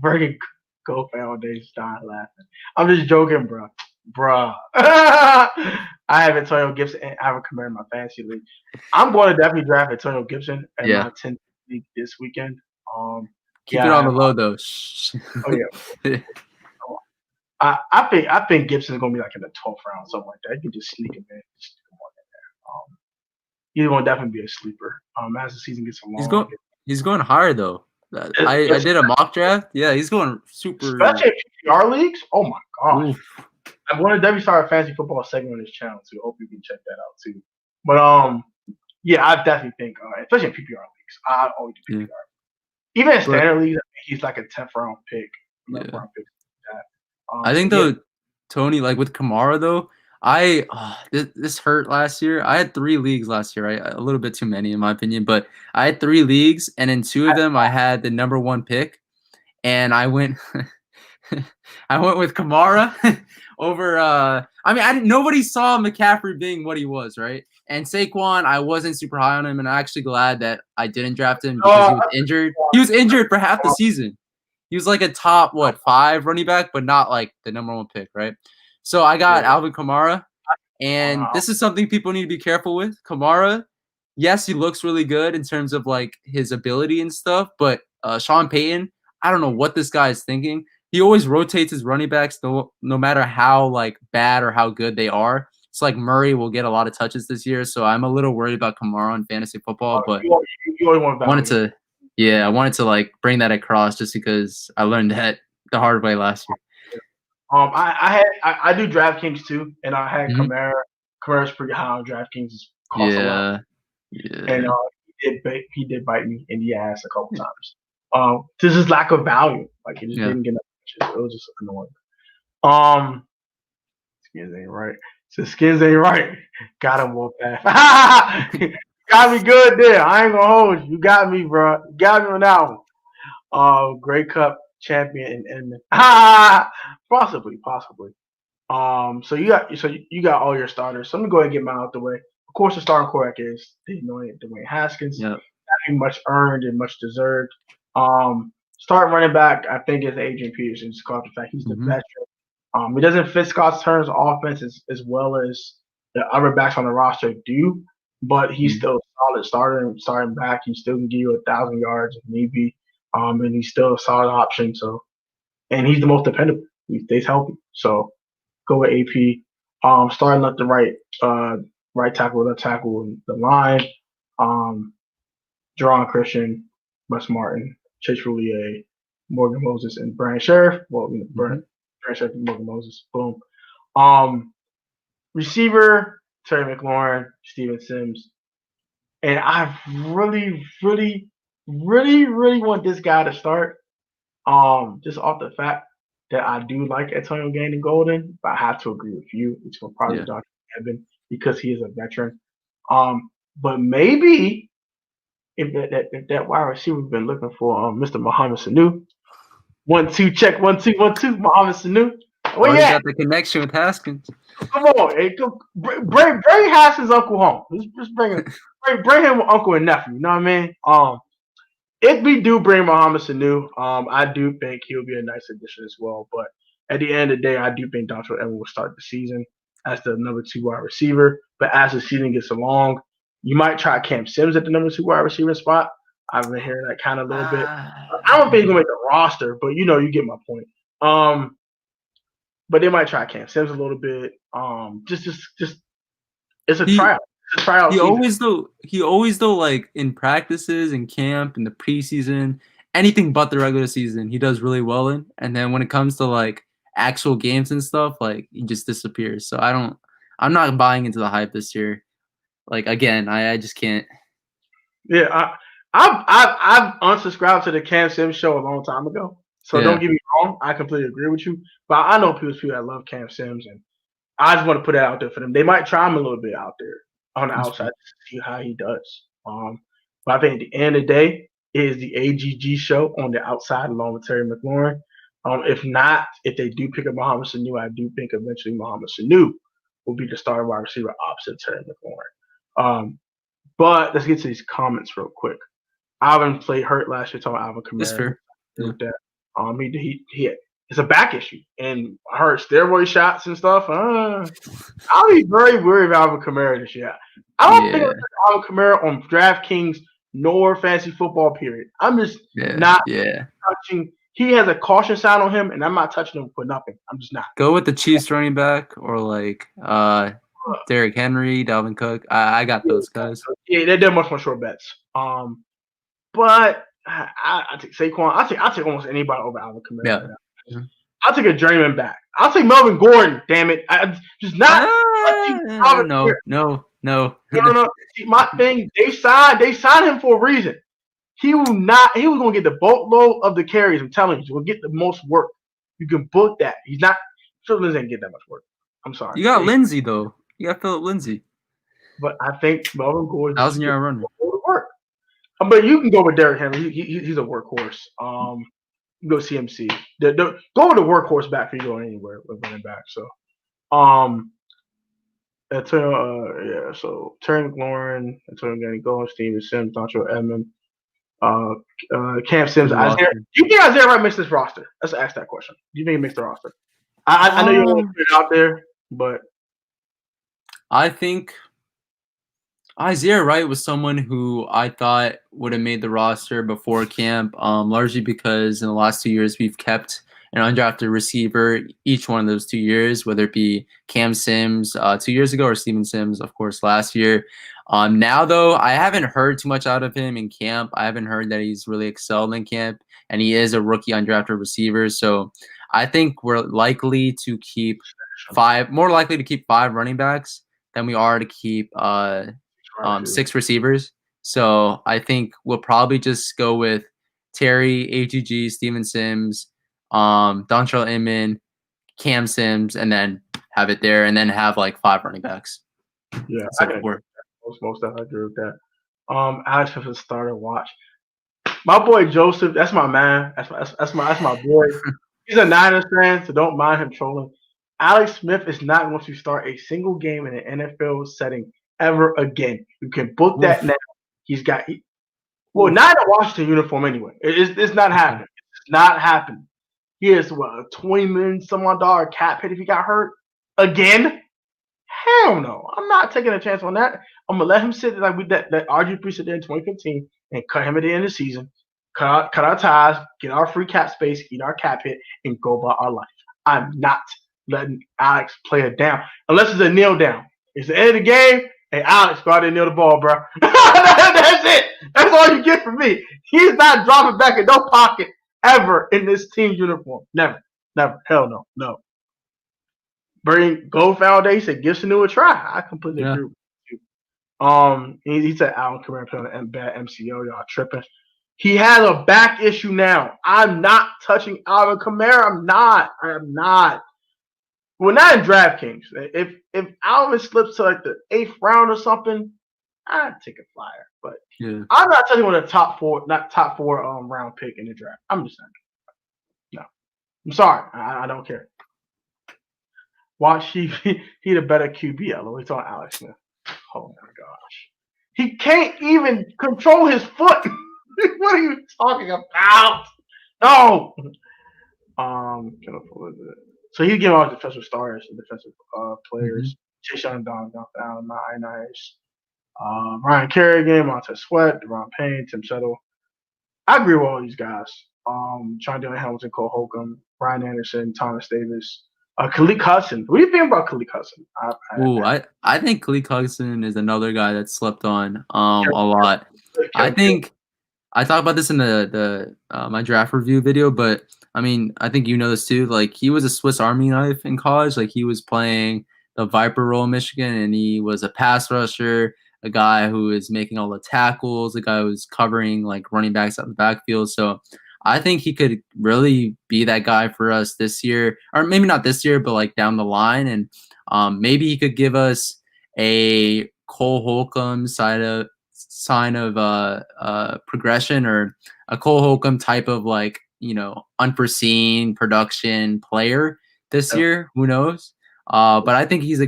Bernie go fan all day, dying laughing. I'm just joking, bruh. I have Antonio Gibson and Alvin Kamara in my fantasy league. I'm going to definitely draft Antonio Gibson in my 10th league this weekend. Keep it on the low though. Oh yeah. I think Gibson's gonna be like in the 12th round, something like that. You can just sneak him in. He's gonna definitely be a sleeper. As the season gets along. He's going higher though. I did a mock draft. Yeah, he's going super. Especially in PPR leagues. Oh my gosh. Oof. I'm going to definitely start a fantasy football segment on this channel too. Hope you can check that out too. But yeah, I definitely think, especially in PPR leagues, I always do PPR. Even in standard leagues, he's like a 10th round pick. I think though, Tony, like with Kamara though, this hurt last year. I had 3 leagues last year, right? A little bit too many in my opinion, but I had 3 leagues, and in 2 of them I had the number 1 pick, and I went with Kamara over. I mean, nobody saw McCaffrey being what he was, right? And Saquon, I wasn't super high on him, and I'm actually glad that I didn't draft him because he was injured. He was injured for half the season. He was like a top 5 running back, but not like the number 1 pick, right? So I got Alvin Kamara, and this is something people need to be careful with. Kamara, yes, he looks really good in terms of like his ability and stuff, but Sean Payton, I don't know what this guy is thinking. he always rotates his running backs no matter how like bad or how good they are. It's like Murray will get a lot of touches this year, so I'm a little worried about Kamara in fantasy football, but You always want I wanted value. to I wanted to like bring that across just because I learned that the hard way last year. I do DraftKings too, and I had Mhm. Kamara. Kamara's pretty high on DraftKings. It costs a lot, Yeah. and Yeah. he did bite me in the ass a couple times. This is lack of value. Like he just Yeah. didn't get enough. It was just annoying. Um, skins ain't right. So skins ain't right. Got him, Wolfpack. Got me good there. I ain't gonna hold you. You got me, bro. You got me on that one. Grey Cup champion and possibly. So you got all your starters. So I'm gonna go ahead and get mine out the way. Of course, the starting quarterback is the annoying Dwayne Haskins. Yeah. Nothing much earned and much deserved. Starting running back, I think is Adrian Peterson. Just called the fact he's the Mm-hmm. veteran. He doesn't fit Scott Turner's offense as well as the other backs on the roster do, but he's still a solid starting back. He still can give you 1,000 yards if need be, and he's still a solid option. So, and he's the most dependable. He stays healthy. So, go with AP. Starting left to right tackle, left tackle, and the line. Jerron Christian, Wes Martin, Chase Roulier, Morgan Moses, and Brian Sheriff. Well, Brian Sheriff and Morgan Moses. Boom. Receiver, Terry McLaurin, Steven Sims. And I really, really, really, really want this guy to start. Just off the fact that I do like Antonio Gannon Golden, but I have to agree with you. It's going to probably Dr. Evan because he is a veteran. But maybe if that wide receiver we've been looking for, Mr. Mohamed Sanu. 1-2 check, 1-2, 1-2, Mohamed Sanu. Where you Already at? got the connection with Haskins. Come on, hey, bring Haskins' uncle home. Just bring him uncle and nephew. You know what I mean? If we do bring Mohamed Sanu, I do think he'll be a nice addition as well. But at the end of the day, I do think Dontrell Evans will start the season as the number 2 wide receiver. But as the season gets along, you might try Cam Sims at the number 2 wide receiver spot. I've been hearing that kind of a little bit. I don't think he's gonna make the roster, but you get my point. But they might try Cam Sims a little bit. Just it's a tryout. It's a tryout season. He always though like in practices and camp in the preseason, anything but the regular season, he does really well in. And then when it comes to like actual games and stuff, like he just disappears. So I'm not buying into the hype this year. Like again, I just can't. Yeah, I've unsubscribed to the Cam Sims show a long time ago. So don't get me wrong, I completely agree with you. But I know people that love Cam Sims, and I just want to put that out there for them. They might try him a little bit out there on the outside to see how he does. But I think at the end of the day, it is the AGG show on the outside along with Terry McLaurin. If they do pick up Mohamed Sanu, I do think eventually Mohamed Sanu will be the starting wide receiver opposite Terry McLaurin. But let's get to these comments real quick. Alvin played hurt last year, talking about Alvin Kamara. That's fair. With that. He it's a back issue, and I heard steroid shots and stuff. I'll be very worried about Alvin Kamara this year. I don't think Alvin Kamara on DraftKings nor fantasy football. Period. I'm just not touching. He has a caution sign on him, and I'm not touching him for nothing. I'm just not. Go with the Chiefs running back or like Derrick Henry, Dalvin Cook. I got those guys. Yeah, they're much more short bets. But I take Saquon. I take almost anybody over Alvin Kamara. Yeah. I'll take a journeyman back. I'll take Melvin Gordon. Damn it! I just not. No. See, my thing. They signed him for a reason. He was gonna get the boatload of the carries. I'm telling you, he's gonna get the most work. You can book that. He's not. Philip ain't get that much work. I'm sorry. You got Lindsey though. You got Philip Lindsey. But I think Melvin Gordon 1,000-yard runner. Work. But you can go with Derrick Henry. He's a workhorse. You go CMC. Go with the workhorse back for you going anywhere with running back. So, so Terry McLaurin, Antonio Gannon Golden, Steven Sims, Dontrell Edmond, Cam Sims, Isaiah. Do you think Isaiah Wright makes this roster? Let's ask that question. Do you think he makes the roster? I know you don't want to put it out there, but I think Isaiah Wright was someone who I thought would have made the roster before camp, largely because in the last 2 years we've kept an undrafted receiver each one of those 2 years, whether it be Cam Sims 2 years ago or Steven Sims, of course, last year. Now, though, I haven't heard too much out of him in camp. I haven't heard that he's really excelled in camp, and he is a rookie undrafted receiver. So I think we're likely to keep more likely to keep 5 running backs than we are to keep 6 receivers. So I think we'll probably just go with Terry, AGG, Steven Sims, Dontrell Inman, Cam Sims, and then have it there, and then have like 5 running backs. Yeah, I can agree with that. Most of I agree with that. Alex Smith is a starter. Watch my boy Joseph. That's my man. That's my boy. He's a Niners fan, so don't mind him trolling. Alex Smith is not going to start a single game in an NFL setting ever again. You can book that now. He's got not in a Washington uniform anyway. It's not happening. It's not happening. He has a $20 million some odd dollar cap hit if he got hurt again. Hell no. I'm not taking a chance on that. I'm gonna let him sit like that RG3 sit there in 2015 and cut him at the end of the season. Cut our ties, get our free cap space, eat our cap hit, and go about our life. I'm not letting Alex play it down unless it's a kneel down. It's the end of the game. Hey, Alex, go out there and kneel the ball, bro. That's it. That's all you get from me. He's not dropping back in no pocket ever in this team uniform. Never. Hell no. Bring Gold Foundation, give Sanu a try. I completely agree with you. He said Alvin Kamara playing on bad MCO. Y'all tripping. He has a back issue now. I'm not touching Alvin Kamara. I am not. Well, not in DraftKings. If Alvin slips to like the 8th round or something, I'd take a flyer. But I'm not touching with a top 4 round pick in the draft. I'm just saying. No. I'm sorry. I don't care. Watch he the better QB. It's on Alex Smith. Oh my gosh. He can't even control his foot. What are you talking about? No. So he's giving out defensive starters and defensive players. Chashawn Down, Nice. Ryan Kerrigan, Montez Sweat, Deron Payne, Tim Settle. I agree with all these guys. Sean Dillon Hamilton, Cole Holcomb, Brian Anderson, Thomas Davis. Khalid Hudson. What do you think about Khalid Hudson? I think Khalid Hudson is another guy that slept on a lot. I think I talked about this in the my draft review video, but I mean, I think you know this too. Like, he was a Swiss Army knife in college. Like, he was playing the Viper role in Michigan, and he was a pass rusher, a guy who is making all the tackles, a guy who's covering like running backs out the backfield. So I think he could really be that guy for us this year, or maybe not this year, but like down the line. And maybe he could give us a Cole Holcomb sign of progression, or a Cole Holcomb type of like, unforeseen production player this year. Who knows? But I think he's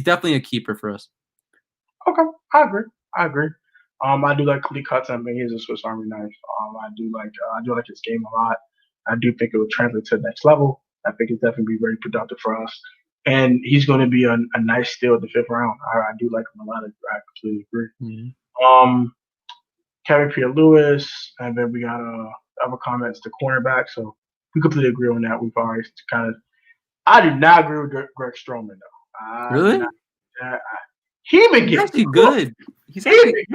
definitely a keeper for us. Okay, I agree. I do like Khalid Hudson. I mean, he's a Swiss Army knife. I do like his game a lot. I do think it would translate to the next level. I think it's definitely be very productive for us. And he's going to be a nice steal at the 5th round. I do like him a lot. I completely agree. Kevin Pierre-Louis, and then we got other comments to cornerback. So we completely agree on that. We've already I do not agree with Greg Stroman, though. Really? He's actually good. He's actually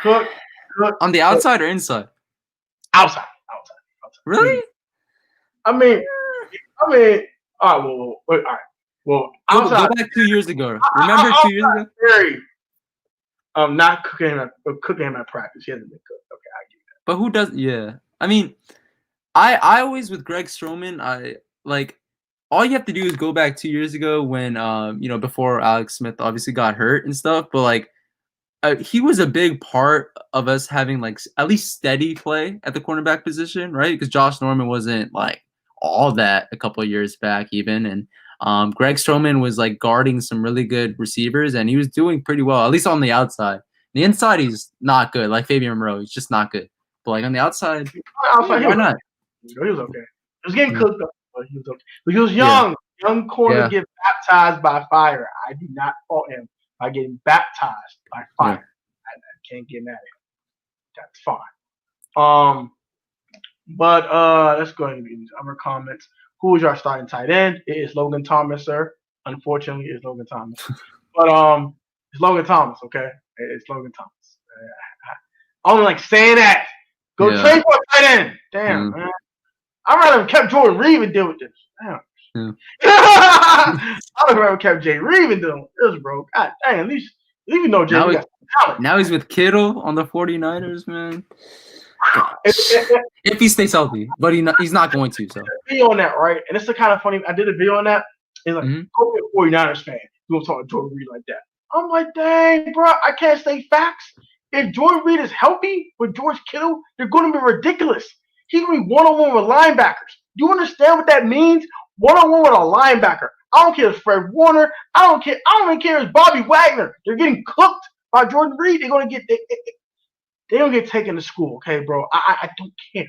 cook. On the outside or inside? Outside. Really? I mean, all right. Well, all right. Well, outside. Go back 2 years ago. Remember 2 years ago? Not cooking him at practice. He hasn't been cooked. Okay, I get that. But who does? Yeah. I mean, I always, with Greg Stroman, I like, all you have to do is go back 2 years ago when before Alex Smith obviously got hurt and stuff. But like, he was a big part of us having like at least steady play at the cornerback position, right? Because Josh Norman wasn't like all that a couple of years back even, and Greg Stroman was like guarding some really good receivers, and he was doing pretty well, at least on the outside. The inside, he's not good, like Fabian Moreau. He's just not good. But like on the outside, why not? He was okay. He was getting cooked up, but he was okay. But he was young. Young corner get baptized by fire. I do not fault him by getting baptized by fire. I can't get mad at him. That's fine. But let's go ahead and read these other comments. Who is your starting tight end? It is Logan Thomas, sir. Unfortunately, it's Logan Thomas. But it's Logan Thomas, okay? It's Logan Thomas. I only like saying that. Go trade for a tight end. Damn, man. I'd rather have kept Jordan Reed and deal with this. Damn. I'd rather kept Jay Reed and deal with this, bro. God dang, at least you know Jay Reed got talent. Now he's with Kittle on the 49ers, man. If he stays healthy, but he's not going to. So video on that, right? And it's the kind of funny. I did a video on that. It's like, go be a 49ers fan. You don't talk to Jordan Reed like that. I'm like, dang, bro, I can't say facts. If Jordan Reed is healthy with George Kittle, they're going to be ridiculous. He's going to be one-on-one with linebackers. Do you understand what that means? One-on-one with a linebacker. I don't care if it's Fred Warner. I don't even care if it's Bobby Wagner. They're getting cooked by Jordan Reed. They're going to get they don't get taken to school, okay, bro? I don't care.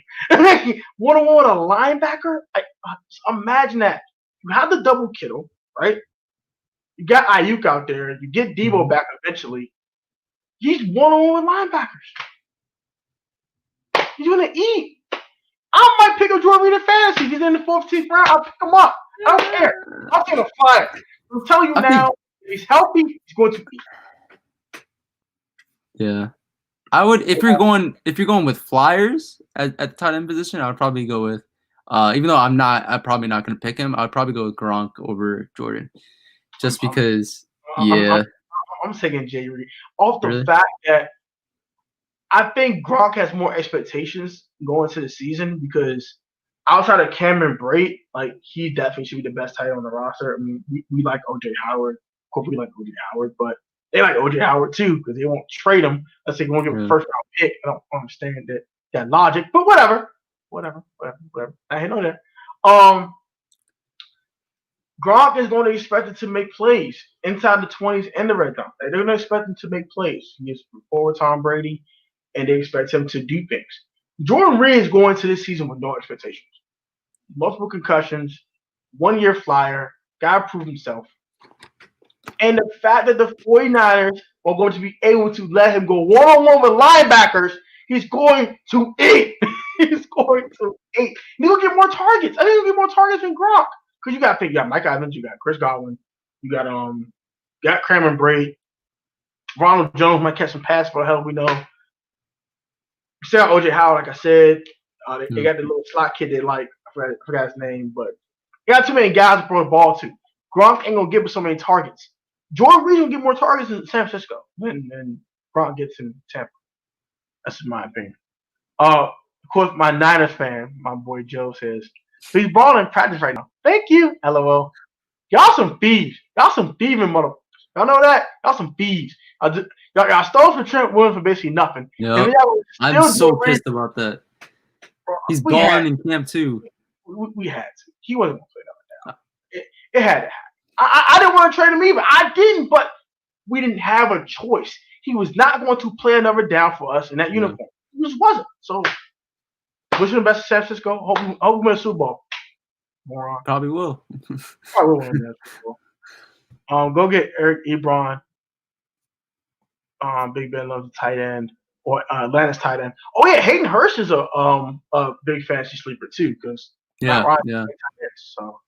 One-on-one with a linebacker? Imagine that. You have the double Kittle, right? You got Ayuk out there. You get Debo back eventually. He's one-on-one with linebackers. He's going to eat. I might pick up Jordan Reed in fantasy. He's in the 14th round. I'll pick him up. I don't care. I'll take a flyer. I'm telling you now, if he's healthy, he's going to eat. Yeah. I would if you're going with flyers at the tight end position, I would probably go with even though I'm probably not gonna pick him, I would probably go with Gronk over Jordan. Just because I'm taking Jay Reed. Off the fact that I think Gronk has more expectations going into the season because outside of Cameron Brate, like he definitely should be the best tight end on the roster. I mean, we like OJ Howard. Of course, we like OJ Howard, but they like OJ Howard too because they won't trade him unless they won't give him a first round pick. I don't understand that logic, but whatever. I ain't know that. Gronk is going to expect him to make plays inside the 20s and the red zone. They're going to expect him to make plays. He's forward Tom Brady, and they expect him to do things. Jordan Reed is going to this season with no expectations. Multiple concussions, 1 year flyer, got to prove himself. And the fact that the 49ers are going to be able to let him go one-on-one with linebackers, he's going to eat. He's going to eat. He'll get more targets. I think he'll get more targets than Gronk. Because you got to think, you got Mike Evans, you got Chris Godwin, you got Cameron Brate, Ronald Jones might catch some pass for the hell we know. You still got OJ Howard, like I said. They got the little slot kid they like. I forgot his name, but they got too many guys to throw the ball to. Gronk ain't gonna give us so many targets. Jordan Reed will get more targets in San Francisco than Gronk gets in Tampa. That's my opinion. Of course, my Niners fan, my boy Joe, says he's balling in practice right now. Thank you, LOL. Y'all some thieves. Y'all some thieving motherfuckers. Y'all know that? Y'all some thieves. Y'all stole from Trent Williams for basically nothing. Yep. I'm so pissed about that. Bro, he's balling in camp too. We had to. He wasn't going to play that like that. It had to happen. I didn't want to trade him either. I didn't, but we didn't have a choice. He was not going to play another down for us in that uniform. He just wasn't. So, wishing the best to San Francisco. Hope we win a Super Bowl. Moron. Probably will. Probably will win that Super Bowl. Go get Eric Ebron. Big Ben loves a tight end. Or Atlanta's tight end. Oh, yeah. Hayden Hurst is a big fantasy sleeper, too. Because So,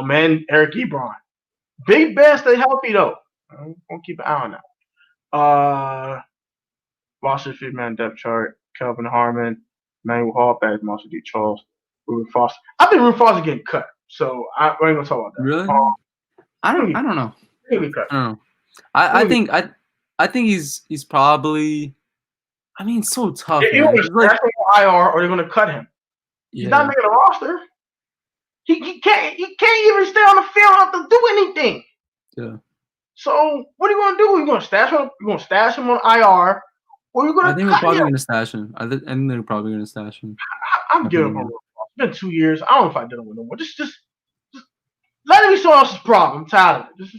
man, Eric Ebron. Big Ben stay healthy, though. I'm going to keep an eye on that. Washington Freeman depth chart. Kelvin Harmon. Manuel Hall. Back Marshall D. Charles. Ruben Foster. I think Ruben Foster getting cut. So, we ain't going to talk about that. Really? I don't know. He'll get cut. I think he's probably. I mean, it's so tough. They're either like, IR or they're going to cut him. He's not making a roster. He can't even stay on the field enough to do anything. Yeah. So what are you going to do? You're going to stash him. You're going to stash him on IR, or you're going to. I think we're probably going to stash him. I think they're probably going to stash him. I'm giving him a. It's been 2 years. I don't know if I did him with no more. Just let it be someone else's problem. I'm tired of it. Just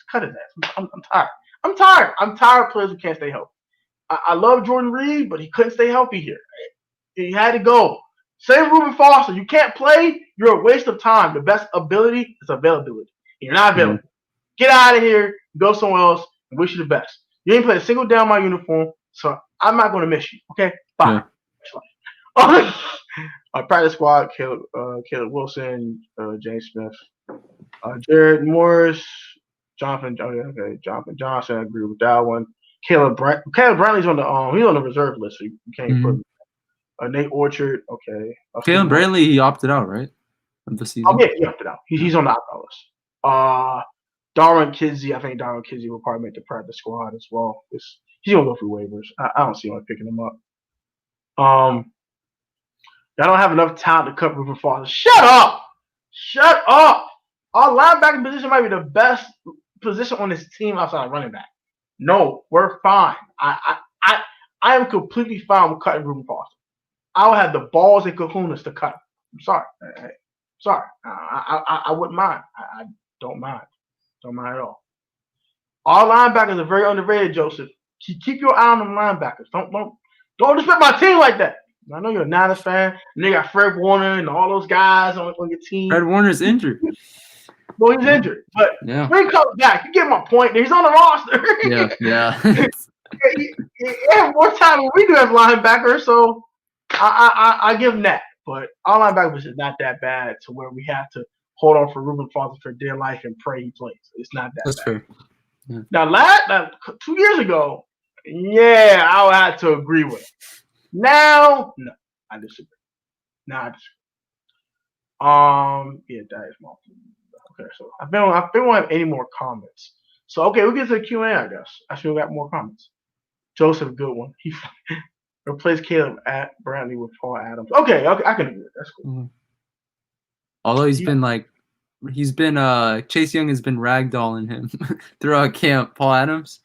cut his ass. I'm tired. I'm tired of players who can't stay healthy. I love Jordan Reed, but he couldn't stay healthy here. He had to go. Same Ruben Foster. You can't play. You're a waste of time. The best ability is availability. You're not available. Get out of here. Go somewhere else. And wish you the best. You ain't played a single down my uniform, so I'm not going to miss you. Okay? Bye. Practice squad: Caleb Wilson, James Smith, Jared Morris, Jonathan. Jonathan Johnson. I agree with that one. Caleb Brantley's on the he's on the reserve list, so you can't put him. Nate Orchard. Okay. Caleb Brantley, he opted out, right? Of the season. Oh yeah, he opted out. He's on the opt-out list. Darwin Kidsey. I think Darwin Kidsey will probably make the practice squad as well. He's gonna go through waivers. I don't see him picking him up. Y'all don't have enough talent to cut Reuben Foster. Shut up! Shut up! Our linebacker position might be the best position on this team outside of running back. No, we're fine. I am completely fine with cutting Reuben Foster. I will have the balls and kahunas to cut him. I'm sorry. Sorry. I wouldn't mind. I don't mind. Don't mind at all. Our linebackers are very underrated, Joseph. Keep your eye on them linebackers. Don't disrespect my team like that. I know you're a Niners fan, and they got Fred Warner and all those guys on your team. Fred Warner's injured. Well, he's injured, but when he comes back, you get my point. He's on the roster. Yeah. He has more time than we do as linebackers, so I give him that. But our linebacker is not that bad to where we have to hold on for Reuben Foster for dear life and pray he plays. It's not that That's bad. fair. Yeah. Now, 2 years ago, yeah, I would have to agree with him. Now, no, I disagree. Yeah, that is my opinion. Okay, so I don't have any more comments. So okay, we'll get to the Q&A, I guess. I still got more comments. Joseph, good one. He replaced Caleb Brantley with Paul Adams. Okay, I can agree. That's cool. Mm-hmm. Although Chase Young has been ragdolling him throughout camp. Paul Adams,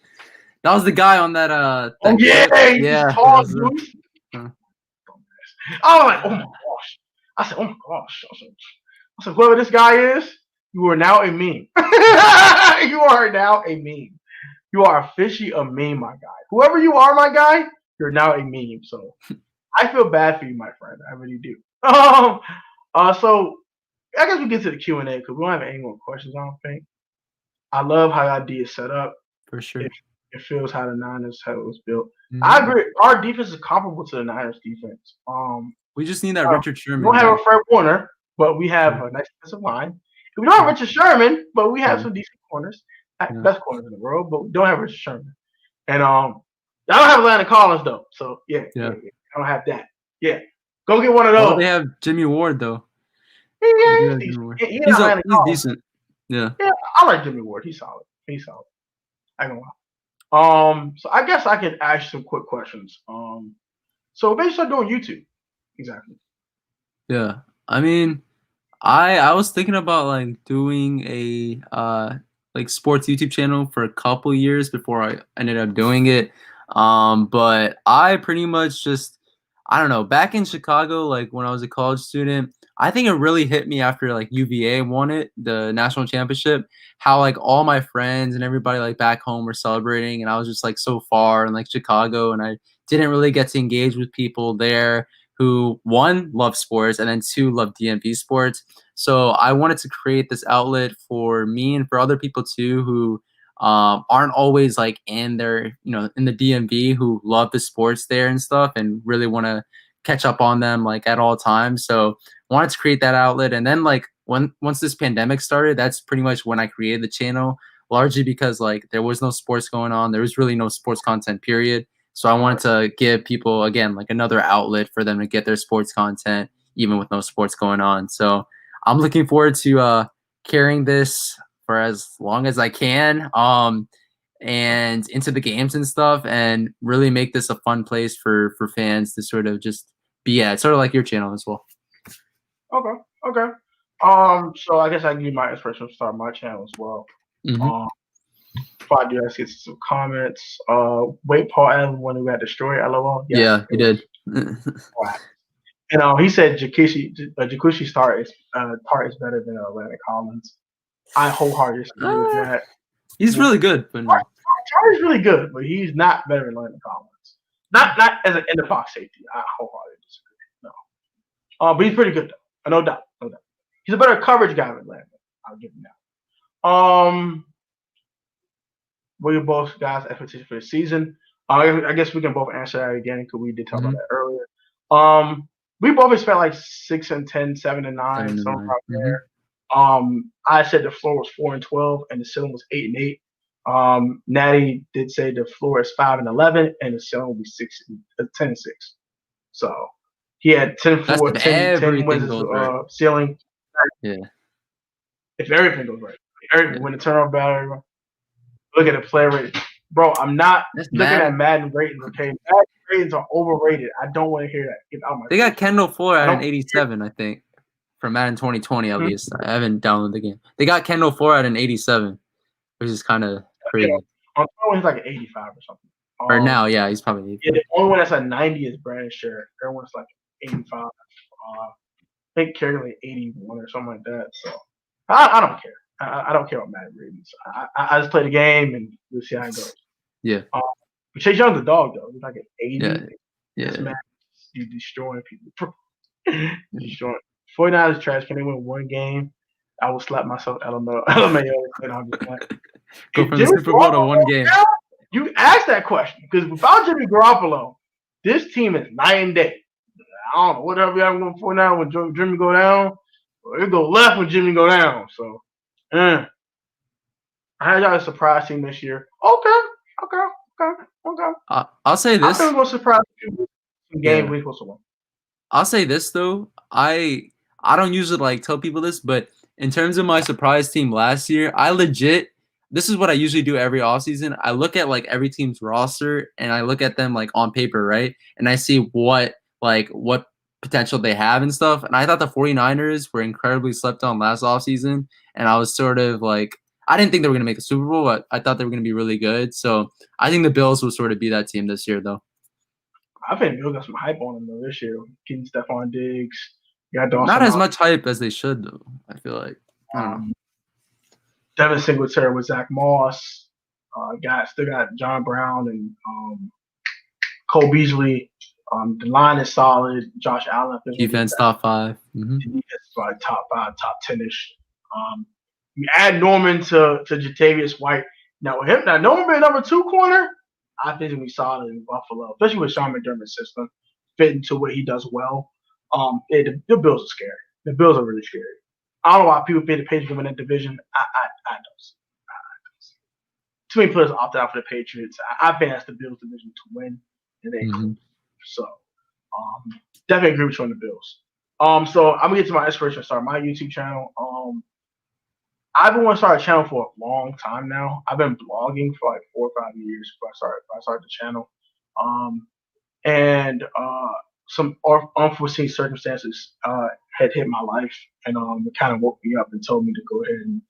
that was the guy on that. He's tall, dude. I was like, oh my gosh. I said, oh my gosh. I said, whoever this guy is, you are now a meme. You are now a meme. You are officially a meme, my guy. Whoever you are, my guy, you're now a meme. So I feel bad for you, my friend. I really do. So I guess we get to the Q&A because we don't have any more questions, I don't think. I love how our D is set up. For sure. It feels how the Niners, how it was built. Mm-hmm. I agree. Our defense is comparable to the Niners defense. We just need that Richard Sherman. We don't have a Fred Warner, but we have a nice defensive line. We don't have Richard Sherman, but we have some decent corners. Best corners in the world, but we don't have Richard Sherman. And I don't have Landon Collins, though. So, yeah. I don't have that. Yeah. Go get one of those. They have Jimmy Ward, though. Yeah, he's decent. Yeah. Yeah, I like Jimmy Ward. He's solid. I don't know. So I guess I could ask you some quick questions. So maybe start doing YouTube. Exactly. Yeah. I mean, I was thinking about like doing a like sports YouTube channel for a couple years before I ended up doing it. But I pretty much just, I don't know, back in Chicago, like when I was a college student, I think it really hit me after like UVA won it, the national championship, how like all my friends and everybody like back home were celebrating, and I was just like so far in like Chicago, and I didn't really get to engage with people there who, one, love sports, and then two, love DMV sports. So I wanted to create this outlet for me and for other people too who aren't always like in their, in the DMV, who love the sports there and stuff and really want to catch up on them like at all times. So I wanted to create that outlet. And then like once this pandemic started, that's pretty much when I created the channel, largely because like there was no sports going on. There was really no sports content, period. So I wanted to give people, again, like another outlet for them to get their sports content, even with no sports going on. So I'm looking forward to carrying this for as long as I can, and into the games and stuff, and really make this a fun place for fans to sort of just be at, sort of like your channel as well. Okay. So I guess I can give my inspiration to start my channel as well. Mm-hmm. Before I do, let's get some comments. Wait, Paul Allen when we got destroyed. LOL. Yeah, he did. And he said Jacuzzi's part is better than Landon Collins. I wholeheartedly agree with that. He's really good, but Charlie's really good, but he's not better than Landon Collins. Not as an in the box safety. I wholeheartedly disagree. No. But he's pretty good though. No doubt. He's a better coverage guy than Landon. I'll give him that. What are your both guys' expectations for the season? I guess we can both answer that again because we did talk about that earlier. We both expect like 6-10, 7-9, 7 and somewhere 9. out there. I said the floor was 4-12 and the ceiling was 8-8. Natty did say the floor is 5-11 and the ceiling will be 10-6. So he had 10 That's floor, if 10 everything wins goes right. ceiling. Yeah. If everything goes right, everything win the turnover battle. Look at the player rating, bro. I'm not looking at Madden ratings. Okay, Madden ratings are overrated. I don't want to hear that. Get out my They got Kendall Fuller at an don't 87, I think, for Madden 2020 at Hmm? least. I haven't downloaded the game. They got Kendall Fuller at an 87, which is kind of crazy. On Twitter, he's like an 85 or something. Or now, yeah, he's probably 85. Yeah, the only one that's at 90 is Brandon Sherritt. Everyone's like 85. I think Kerry like 81 or something like that. So I don't care. I don't care about Madden ratings. I just play the game and we'll see how it goes. Yeah. Chase Young's a dog though. He's like an 80. Yeah. This man, he's destroying people. Destroying. 49ers is trash. Can they win one game? I will slap myself. I don't know. Go from the Super Bowl to one game. You asked that question because without Jimmy Garoppolo, this team is night and day. I don't know whatever y'all going for now when Jimmy go down, or it go left when Jimmy go down. So, I had y'all a surprise team this year. Okay. I'll say this. I think we're gonna surprise you some games we're supposed to win. I'll say this though. I don't usually like tell people this, but in terms of my surprise team last year, this is what I usually do every offseason. I look at like every team's roster and I look at them like on paper, right? And I see what potential they have and stuff. And I thought the 49ers were incredibly slept on last offseason. And I was sort of like, I didn't think they were going to make a Super Bowl, but I thought they were going to be really good. So I think the Bills will sort of be that team this year, though. I think Bills got some hype on them though this year. Getting Stephon Diggs. Not as much hype as they should, though. I feel like. I don't know. Devin Singletary with Zach Moss. Still got John Brown and Cole Beasley. The line is solid. Josh Allen. Defense top 5. Defense like top 5, top 10-ish. You add Norman to Jatavius White. Now with him, Norman being number 2 corner, I think he'll be solid in Buffalo, especially with Sean McDermott's system, fit into what he does well. The Bills are scary. The Bills are really scary. I don't know why people think the Patriots win that division. I don't. Too many players opted out for the Patriots. I think that's the Bills' division to win, and they so definitely agree with you on the Bills. So I'm gonna get to my inspiration. Start my YouTube channel. I've been wanting to start a channel for a long time now. I've been blogging for like 4 or 5 years before I started the channel. And some unforeseen circumstances had hit my life, and it kind of woke me up and told me to go ahead and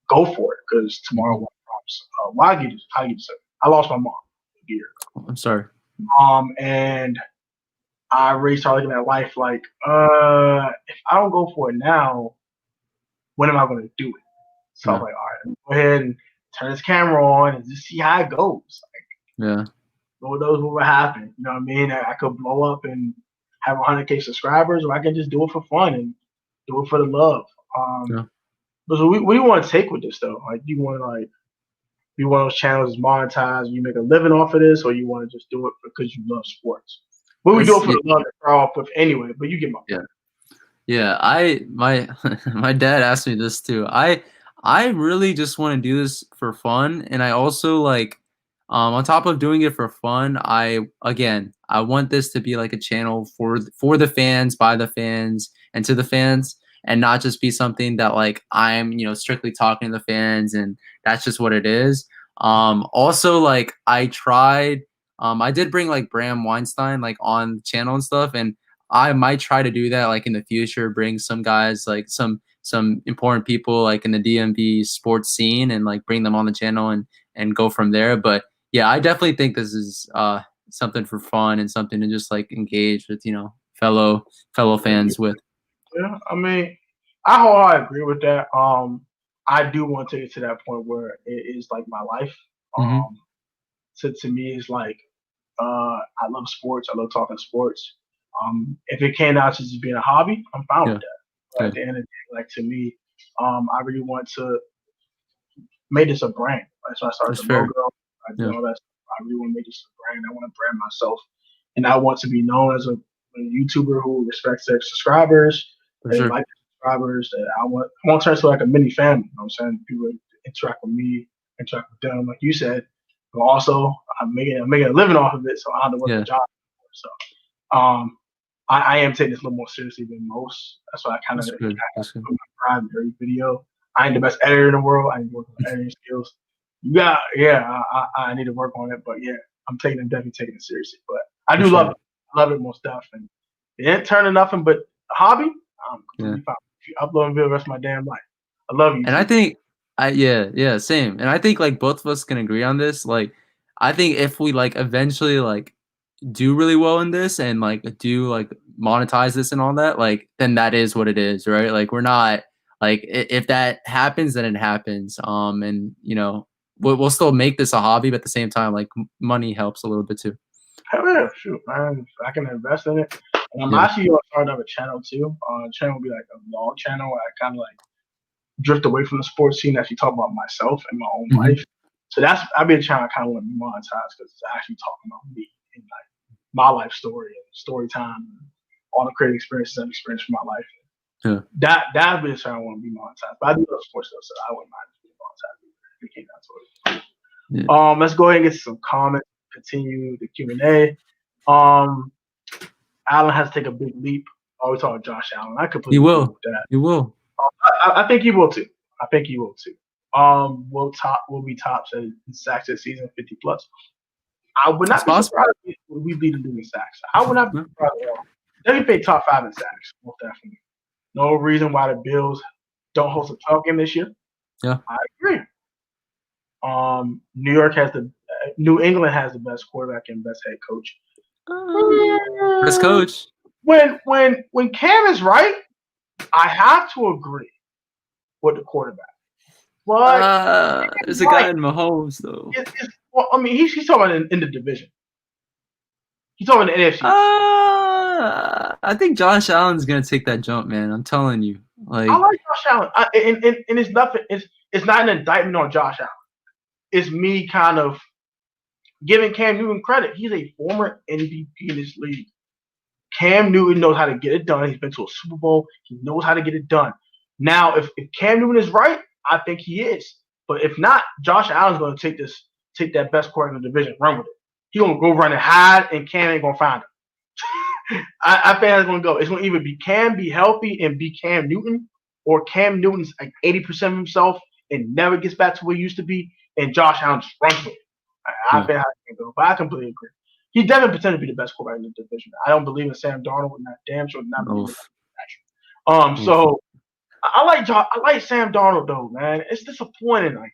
go for it because tomorrow won't promise. I lost my mom a year ago. I'm sorry. And I really started looking at life like, if I don't go for it now, when am I going to do it? So I was like, all right, go ahead and turn this camera on and just see how it goes. Lord knows what would happen. You know what I mean? I could blow up and have 100K subscribers, or I can just do it for fun and do it for the love. But so what do you want to take with this though? Like, you want to be one of those channels is monetized, you make a living off of this, or you want to just do it because you love sports? What we do it for the love to start off with anyway, but you get my point. Yeah, my dad asked me this too. I really just want to do this for fun, and I also like on top of doing it for fun, I want this to be like a channel for the fans, by the fans, and to the fans, and not just be something that like I'm strictly talking to the fans and that's just what it is. Also like I tried I did bring like Bram Weinstein like on the channel and stuff, and I might try to do that like in the future, bring some guys like some important people like in the DMV sports scene and like bring them on the channel and go from there. But yeah, I definitely think this is something for fun and something to just like engage with fellow fans with. Yeah, I mean, I wholly agree with that. I do want to take it to that point where it is like my life. To me, it's like I love sports. I love talking sports. If it came out to just being a hobby, I'm fine with that. But at the end of the day, like to me, I really want to make this a brand. So I started the logo. I do all that stuff. I really want to make this a brand. I want to brand myself, and I want to be known as a YouTuber who respects their subscribers. For They sure. like subscribers. That I want to turn to like a mini family. You know what I'm saying? People interact with me, interact with them, like you said. But also, I'm making a living off of it, so I don't know what the job is. So, I am taking this a little more seriously than most. That's why I kind of put my pride in every video. I ain't the best editor in the world. I need to work on editing skills. I need to work on it. But yeah, I'm definitely taking it seriously. But I do love it. I love it most stuff. And it didn't turn to nothing but a hobby. I'm completely fine. If you upload a video the rest of my damn life. I love you. And I think same. And I think like both of us can agree on this. Like, I think if we like eventually like do really well in this and like do like monetize this and all that, like then that is what it is, right? Like we're not like if that happens, then it happens. And you know we'll still make this a hobby, but at the same time, like money helps a little bit too. Hell yeah, shoot, man! I can invest in it. And I'm actually gonna start another channel too. The channel will be like a vlog channel where I kind of like drift away from the sports scene, actually talk about myself and my own life. So I'll be a channel I kind of want to be monetized because it's actually talking about me and like my life story and story time and all the crazy experiences I've experienced from my life. Yeah. That'd be a channel I want to be monetized. But I do love sports though, so I wouldn't mind being monetized. We came down to it. Yeah. Let's go ahead and get to some comments. Continue the Q&A. Allen has to take a big leap. Oh, we're talking Josh Allen. I completely agree with that. He will. I think he will too. Will be tops in sacks this season, 50 plus. I would not be surprised if we beat him doing sacks. I would not be surprised at all. They pay top 5 in sacks, most definitely. No reason why the Bills don't host a playoff game this year. Yeah, I agree. New England has the best quarterback and best head coach. Best coach. When Cam is right, I have to agree with the quarterback. But there's a guy in Mahomes though. He's talking about in the division. He's talking about the NFC. I think Josh Allen's gonna take that jump, man. I'm telling you. Like I like Josh Allen, and it's nothing. It's not an indictment on Josh Allen. It's me kind of giving Cam Newton credit. He's a former MVP in this league. Cam Newton knows how to get it done. He's been to a Super Bowl. He knows how to get it done. Now, if Cam Newton is right, I think he is. But if not, Josh Allen's going to take that best quarterback in the division, run with it. He's going to go run and hide, and Cam ain't going to find him. I think that's going to go. It's going to either be Cam be healthy and be Cam Newton, or Cam Newton's like 80% of himself and never gets back to where he used to be, and Josh Allen just runs with it. I think how it can go. But I completely agree. He definitely pretended to be the best quarterback in the division. I don't believe in Sam Darnold, and that damn sure not believe in that. So I like Sam Darnold though, man. It's disappointing. Like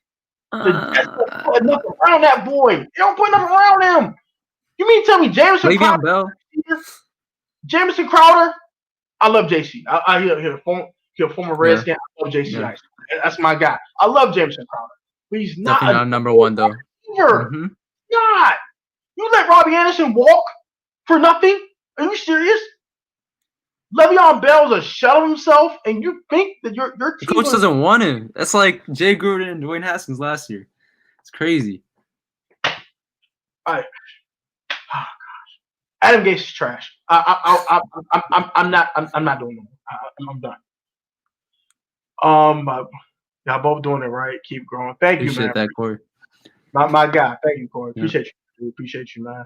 put nothing around that boy. They don't put nothing around him. You mean tell me Jamison Crowder? I love JC. He's a former Redskin. I love JC. Yeah. That's my guy. I love Jamison Crowder. But he's definitely not number one though. God, you let Robbie Anderson walk for nothing? Are you serious? Le'Veon Bell's a shell of himself, and you think that your team the coach doesn't want him. That's like Jay Gruden and Dwayne Haskins last year. It's crazy. All right. Oh gosh, Adam Gase is trash. I'm not doing it. I'm done. Y'all both doing it right. Keep growing. Thank you, man. Appreciate that, Corey. My guy. Thank you, Corey. Appreciate you. Appreciate you, man.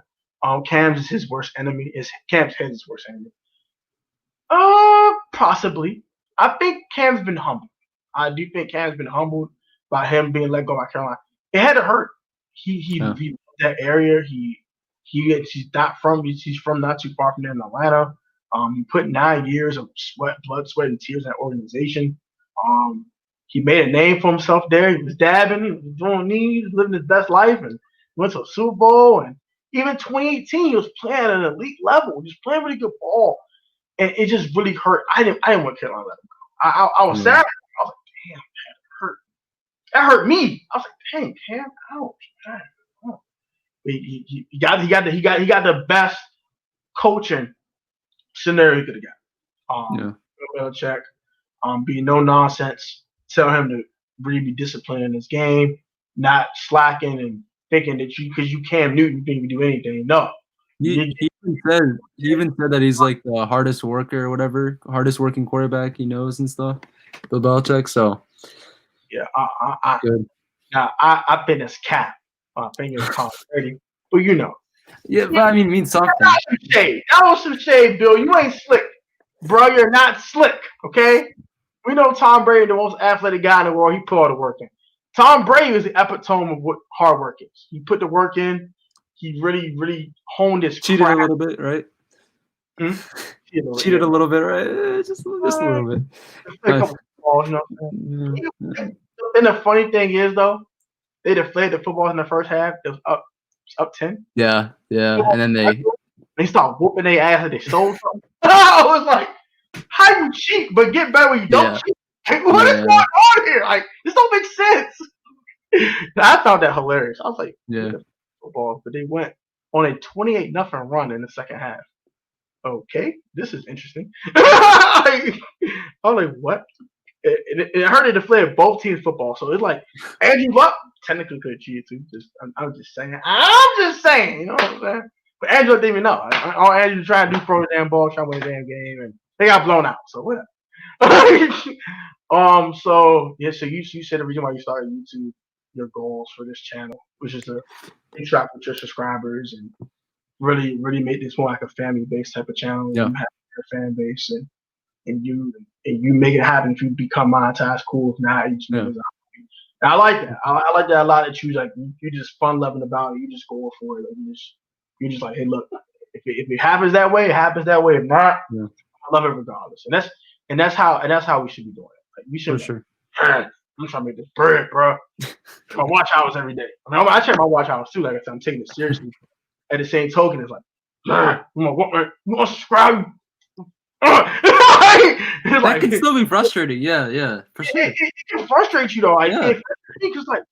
Cam's is his worst enemy. Cam's his worst enemy. Possibly. I think Cam's been humbled. I do think Cam's been humbled by him being let go by Carolina. It had to hurt. He that area. He's from not too far from there in Atlanta. He put 9 years of blood, sweat, and tears in that organization. He made a name for himself there. He was dabbing, he was doing knees, living his best life, and went to a Super Bowl. And even 2018, he was playing at an elite level. He was playing really good ball. And it just really hurt. I didn't want Carolina to let him go. I was sad. I was like, damn, man, it hurt. That hurt me. I was like, dang, Cam, ouch, man. Oh. He got the best coaching scenario he could have got. Check. Be no nonsense. Tell him to really be disciplined in his game, not slacking and thinking that because you Cam Newton, you think you can do anything. No. He He even said that he's like the hardest worker or whatever, hardest working quarterback he knows and stuff. Bill Belichick. So Yeah, good. I been his cap. My fingers Tom Brady, but you know. Yeah, but I mean, it means something. That was some shade. That was some shade, Bill. You ain't slick, bro. You're not slick. Okay. We know Tom Brady, the most athletic guy in the world. He put all the work in. Tom Brady is the epitome of what hard work is. He put the work in. He really, really honed his Cheated craft. a little bit, right? Cheated a little bit, right? Just a little bit. A couple balls, you know what I'm saying? And the funny thing is, though, they deflated the footballs in the first half. It was up 10. Yeah. And then they start whooping their ass and they stole something. I was like, how you cheat, but get better when you don't cheat? Like, what is going on here? Like, this don't make sense. I found that hilarious. I was like, football, but they went on a 28-0 run in the second half. Okay, this is interesting. I was like, what? It hurt to deflate both teams' football. So it's like Andrew Luck technically could have cheated too. I'm just saying. You know what I'm saying? But Andrew didn't even know. All Andrew trying to do throw the damn ball, trying to win the damn game, and they got blown out. So whatever. So yeah. So you said the reason why you started YouTube, your goals for this channel, which is to interact with your subscribers and really make this more like a family based type of channel. Yeah. You have your fan base and you make it happen. If you become monetized, cool. If not, YouTube is I like that. I like that a lot. That you like you just fun loving about it. You just go for it. Like, you just like, hey, look, if it happens that way, it happens that way. If not, I love it regardless. And that's how we should be doing it. Like we should. For sure. I'm trying to make this bread, bro. My watch hours every day. I mean, I check my watch hours too. Like I said, I'm taking it seriously. At the same token, it's like, you want to subscribe? That can still be frustrating. Yeah, for sure. It can frustrate you though. Like, because like,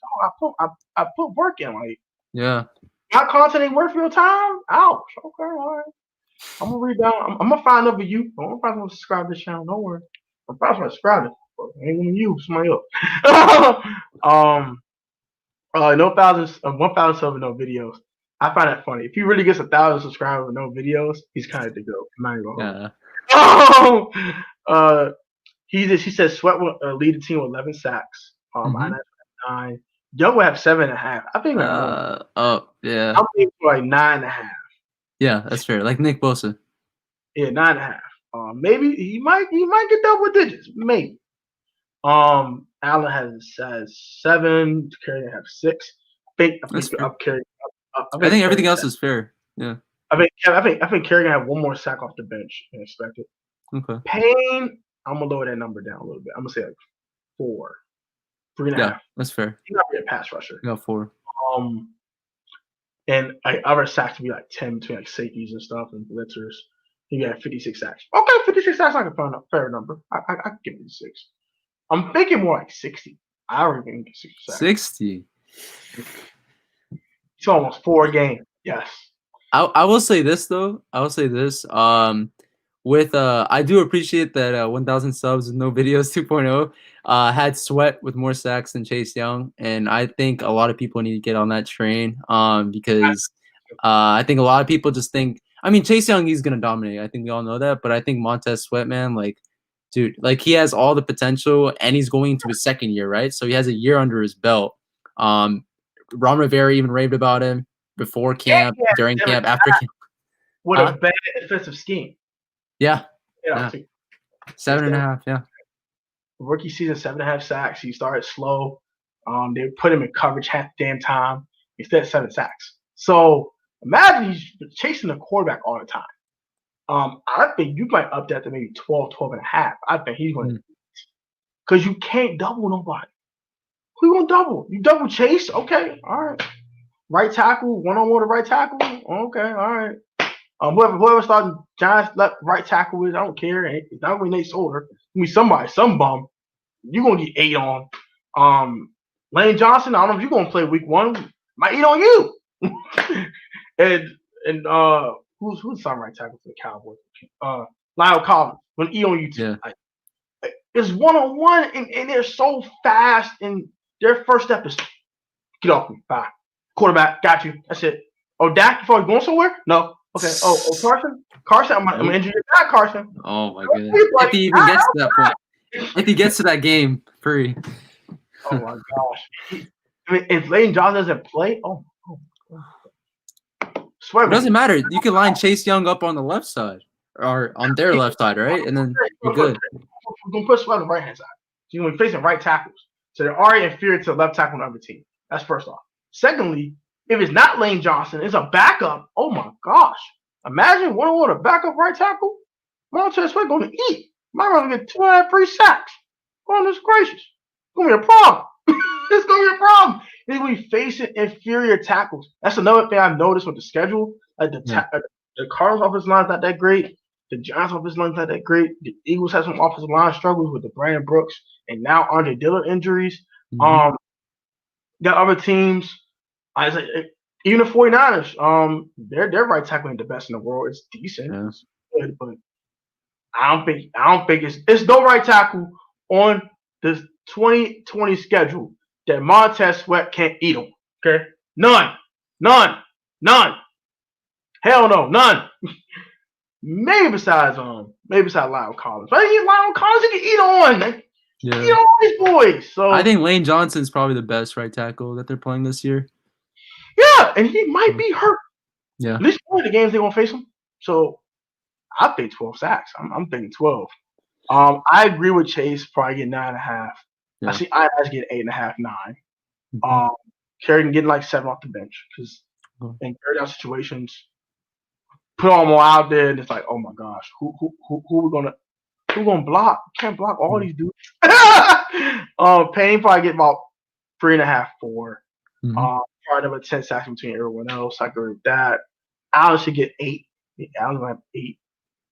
I put work in. Like, my content ain't worth your time. Ouch. Okay, all right. I'm gonna read down. I'm gonna find another you. I'm gonna find someone to subscribe to this channel. Don't worry. I'm probably gonna subscribe to it. Ain't gonna you, somebody else. No 1,000 subs, no videos. I find that funny. If he really gets 1,000 subscribers with no videos, he's kind of the goat. He says Sweat will lead the team with 11 sacks. I 9. Young will have 7.5. I think I'm thinking like 9.5. Yeah, that's fair. Like Nick Bosa. Yeah, 9.5. Maybe he might get double digits. Maybe. Allen has 7. Kerrigan has 6. I think everything else is fair. Yeah. I think Kerrigan had one more sack off the bench than expected. Okay. Payne, I'm gonna lower that number down a little bit. I'm gonna say like 4, 3.5. Yeah, that's fair. He's not really a pass rusher. Yeah, 4. And other sacks to be like 10 between like safeties and stuff and blitzers. He got 56 sacks. Okay, 56 sacks, I can find a fair number. I can give him 6. I'm thinking more like 60. I already think 60 sacks. 60. It's almost 4 games. Yes. I will say this though. I do appreciate that 1,000 subs with no videos 2.0 had Sweat with more sacks than Chase Young, and I think a lot of people need to get on that train because I think a lot of people just think. I mean, Chase Young, he's gonna dominate. I think we all know that, but I think Montez Sweat, man, like, dude, like he has all the potential, and he's going into his second year, right? So he has a year under his belt. Ron Rivera even raved about him before camp, during camp, after camp. What a bad defensive scheme. Yeah. 7.5. Yeah. Rookie season, 7.5 sacks. He started slow. They put him in coverage half the damn time. Instead of 7 sacks. So imagine he's chasing the quarterback all the time. I think you might up that to maybe 12.5. I think he's going to, because you can't double nobody. Who you gonna double? You double Chase? Okay, all right. Right tackle, 1-on-1 to right tackle. Okay, all right. Whoever started Giants left right tackle is, I don't care. It's not really Nate Solder. I mean, somebody, some bum. You're gonna get 8 on. Lane Johnson, I don't know if you're gonna play week 1. Might eat on you. and who's some right tackle for the Cowboys? Lyle Collins. Gonna eat on you too. Yeah. It's 1-on-1 and they're so fast, and their first step is get off me. Bye. Quarterback, got you. That's it. Oh, Dak, you thought you going somewhere? No. Okay. Oh, Carson. Carson, I'm gonna injure your back, Carson. Oh my goodness! If he even gets to that point, if he gets to that game free. Oh my gosh! I mean, if Lane Johnson doesn't play, swear. It doesn't matter. You can line Chase Young up on the left side or on their left side, right? And then you're good. We're gonna put Sweat on the right hand side. So you're gonna be facing right tackles. So they're already inferior to the left tackle on the other team. That's first off. Secondly, if it's not Lane Johnson, it's a backup. Oh my gosh! Imagine one a backup right tackle. Montez Sweat gonna eat. Might gonna get 2.5 free sacks. Goodness gracious, it's gonna be a problem. It's gonna be a problem. He's gonna be facing inferior tackles. That's another thing I've noticed with the schedule. Like the Cardinals offensive line's not that great. The Giants offensive line's not that great. The Eagles have some offensive line struggles with the Brandon Brooks and now Andre Dillard injuries. Mm-hmm. Got other teams. Even the 49ers, their right tackle ain't the best in the world. It's decent. Yeah. It's good, but I don't think it's no right tackle on this 2020 schedule that Montez Sweat can't eat them. Okay? None. Hell no, none. Maybe besides Lyle Collins. But Lyle Collins he can eat on. Man. Yeah. Eat on these boys. So I think Lane Johnson's probably the best right tackle that they're playing this year. Yeah, and he might be hurt. Yeah. At least one of the games they're gonna face him. So I think 12 sacks. I'm thinking 12. I agree with Chase. Probably get 9.5. Yeah. I see I get 8.5, 9. Mm-hmm. Kerrigan getting like 7 off the bench because in third down situations, put them all out there, and it's like, oh my gosh, who we gonna block? Can't block all these dudes. Payne probably get about 3.5, 4. Probably number 10 sacks between everyone else. I agree with that. Allen should get 8. Allen gonna have 8.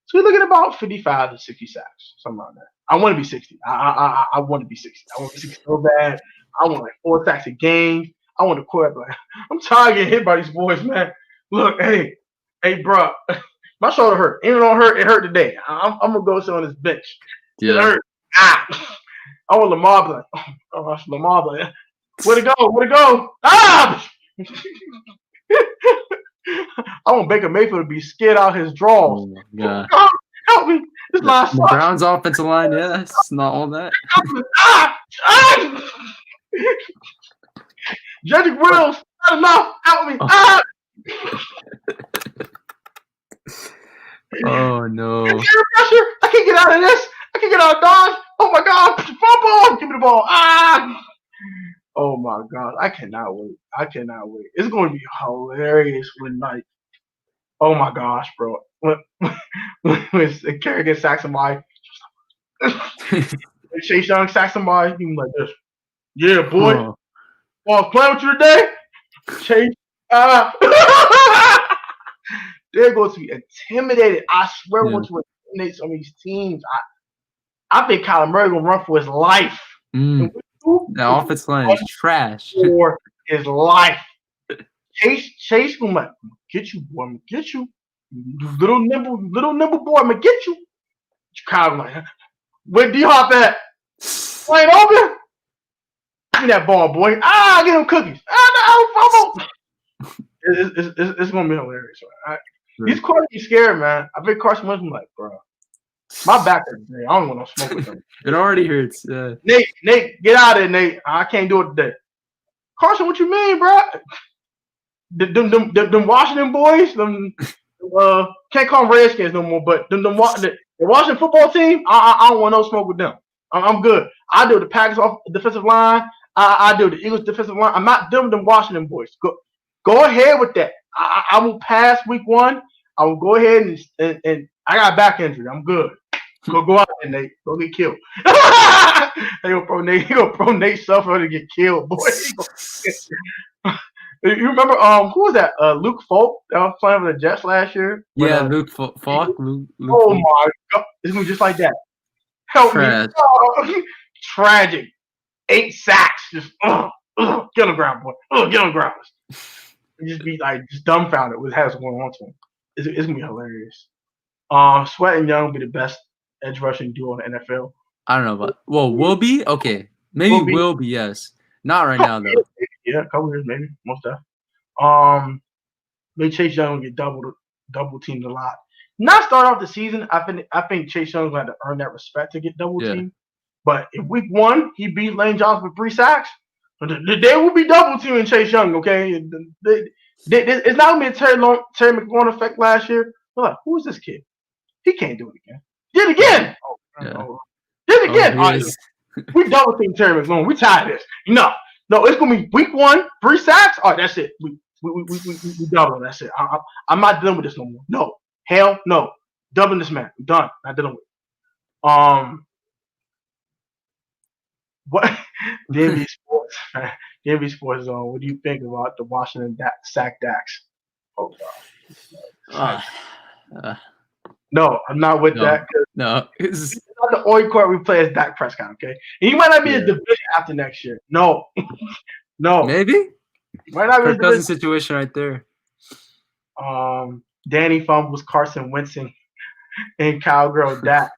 So we're looking at about 55 to 60 sacks, something like that. I want to be 60. I want to be 60. I want to be 60 so bad. I want like 4 sacks a game. I want to quit. Like, I'm tired of getting hit by these boys, man. Look, hey, bro, my shoulder hurt. Even though it hurt, it hurt today. I'm gonna go sit on this bench. Yeah. It hurt. I want Lamar like, oh, Lamar like, where'd it go? Ah! I want Baker Mayfield to be scared out his draws. Oh my God. Oh, help me. This line the Browns offensive line, yes, not all that. Jedrick Wills, not enough. Help me. Oh no. I can't get out of this. I can't get out of dodge. Oh my God. Fumble. Give me the ball. Oh my God. I cannot wait. It's going to be hilarious when oh my gosh, bro. When Kerrigan sacks somebody, Chase Young sacks somebody, he was like this. Yeah, boy. Well, playing with you today, Chase. They're going to be intimidated. I swear, we're going to intimidate some of these teams. I think Kyler Murray going to run for his life. The offensive line is trash. For his life. Chase going to get you, boy. I'm going to get you. Little nimble boy. I'm going to get you. Kyler like, where D-Hop at? Playing open? Give me that ball, boy. Get him cookies. It's going to be hilarious. Right? These quarterbacks be scared, man. I bet Carson Wentz was like, bro, my back hurts today. I don't want no smoke with them. It already hurts. Nate, get out of there, Nate. I can't do it today. Carson, what you mean, bro? Them Washington boys, can't call them Redskins no more, but the Washington football team, I don't want no smoke with them. I'm good. I do the Packers off defensive line. I do the Eagles defensive line. I'm not them Washington boys. Go ahead with that. I will pass week 1. I will go ahead and I got a back injury. I'm good. Go out there, Nate. Go get killed. They gonna throw Nate Suffer to get killed, boy. You remember who was that? Luke Falk that was playing for the Jets last year? Yeah, Luke Falk. Oh my God. It's gonna be just like that. Help me. Tragic. 8 sacks. Just get on the ground, boy. Get on the ground. Just be like just dumbfounded with what's going on to him. It's gonna be hilarious. Sweat and Young will be the best edge rushing duo in the NFL. I don't know, but will be okay. Maybe will be yes. Not right now though. Yeah, a couple years maybe, most definitely. Maybe Chase Young will get doubled double teamed a lot. Not start off the season. I think Chase Young's going to earn that respect to get double teamed. But if week 1 he beat Lane Johnson with 3 sacks, they will be double teaming Chase Young. Okay, it's not going to be a Terry McLaurin effect last year. They're like, who is this kid? He can't do it again. Did it again. Did it again. All right, we double team Terry McLaurin. We tired of this. No, it's going to be week 1, 3 sacks. All right, that's it. We double. That's it. I'm not dealing with this no more. No, hell no. Doubling this man. I'm done. Not dealing with it. What DMV Sports, DMV Sports Zone? What do you think about the Washington sack Dax? Oh God. No, I'm not with that. No, it's not the only court we play as Dak Prescott. Okay, and he might not be a division after next year. No, maybe. Might not be Kirk Cousins situation right there. Danny fumbles, Carson Winston, and cowgirl Dak.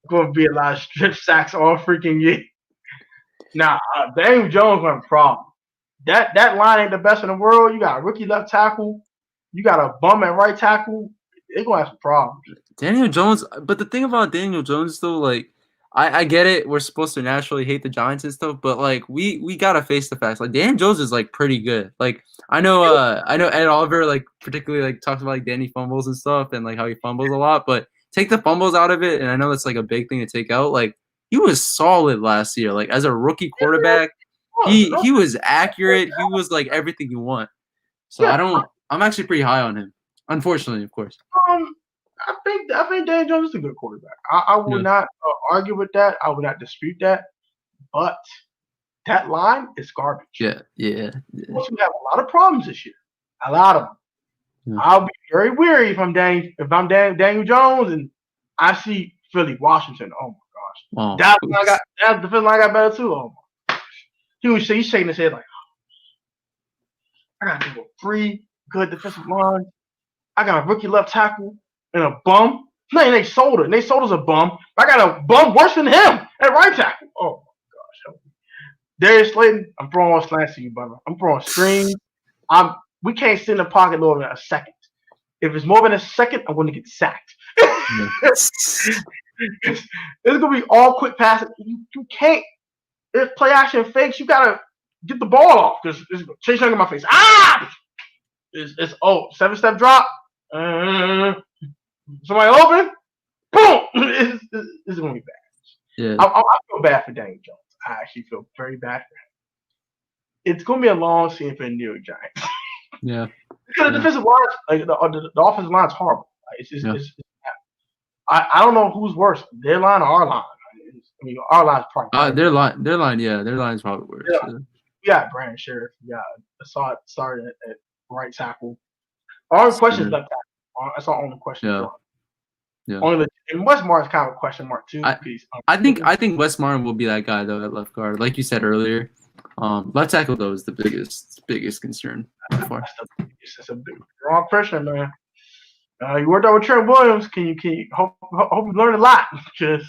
Going to be a lot of strip sacks all freaking year. Now, Daniel Jones got a problem. That line ain't the best in the world. You got a rookie left tackle. You got a bum at right tackle. They're going to have some problems. Daniel Jones, but the thing about Daniel Jones, though, like, I get it. We're supposed to naturally hate the Giants and stuff, but, like, we got to face the facts. Like, Daniel Jones is, like, pretty good. Like, I know Ed Oliver, like, particularly, like, talks about, like, Danny fumbles and stuff and, like, how he fumbles a lot, but take the fumbles out of it, and I know it's, like, a big thing to take out. Like, he was solid last year. Like, as a rookie quarterback, he was accurate. He was, like, everything you want. So I'm actually pretty high on him. Unfortunately, of course. I think Daniel Jones is a good quarterback. I would not argue with that. I would not dispute that. But that line is garbage. Yeah. We have a lot of problems this year. A lot of them. Yeah. I'll be very weary if I'm Daniel Jones and I see Philly, Washington. Oh my gosh. That's the feeling I got better too. Oh my gosh. He's shaking his head like, I got to deal with 3 good defensive lines. I got a rookie left tackle and a bum. No, Nate Solder. Nate Solder's a bum. I got a bum worse than him at right tackle. Oh my gosh. Darius Slayton, I'm throwing slants to you, brother. I'm throwing screens. We can't sit in the pocket more than a second. If it's more than a second, I'm going to get sacked. It's going to be all quick passes. You can't. If play action fakes, you got to get the ball off because it's Chase Young in my face. It's 7-step drop. Somebody open. Boom. It's going to be bad. Yeah. I feel bad for Daniel Jones. I actually feel very bad for him. It's going to be a long season for the New York Giants. Yeah. Because the defensive line, like the offensive line is horrible. I don't know who's worse, their line or our line. I mean, our line's probably their line is probably worse. Yeah. We got Brandon Sheriff. We got Assad started at right tackle. Our question is left tackle. That's our only question. Yeah. And Wes Martin's kind of a question mark too. I think Wes Martin will be that guy though at left guard, like you said earlier. Left tackle though is the biggest concern so far. It's a big wrong person, man. You worked out with Trent Williams. Can you hope you learn a lot? Because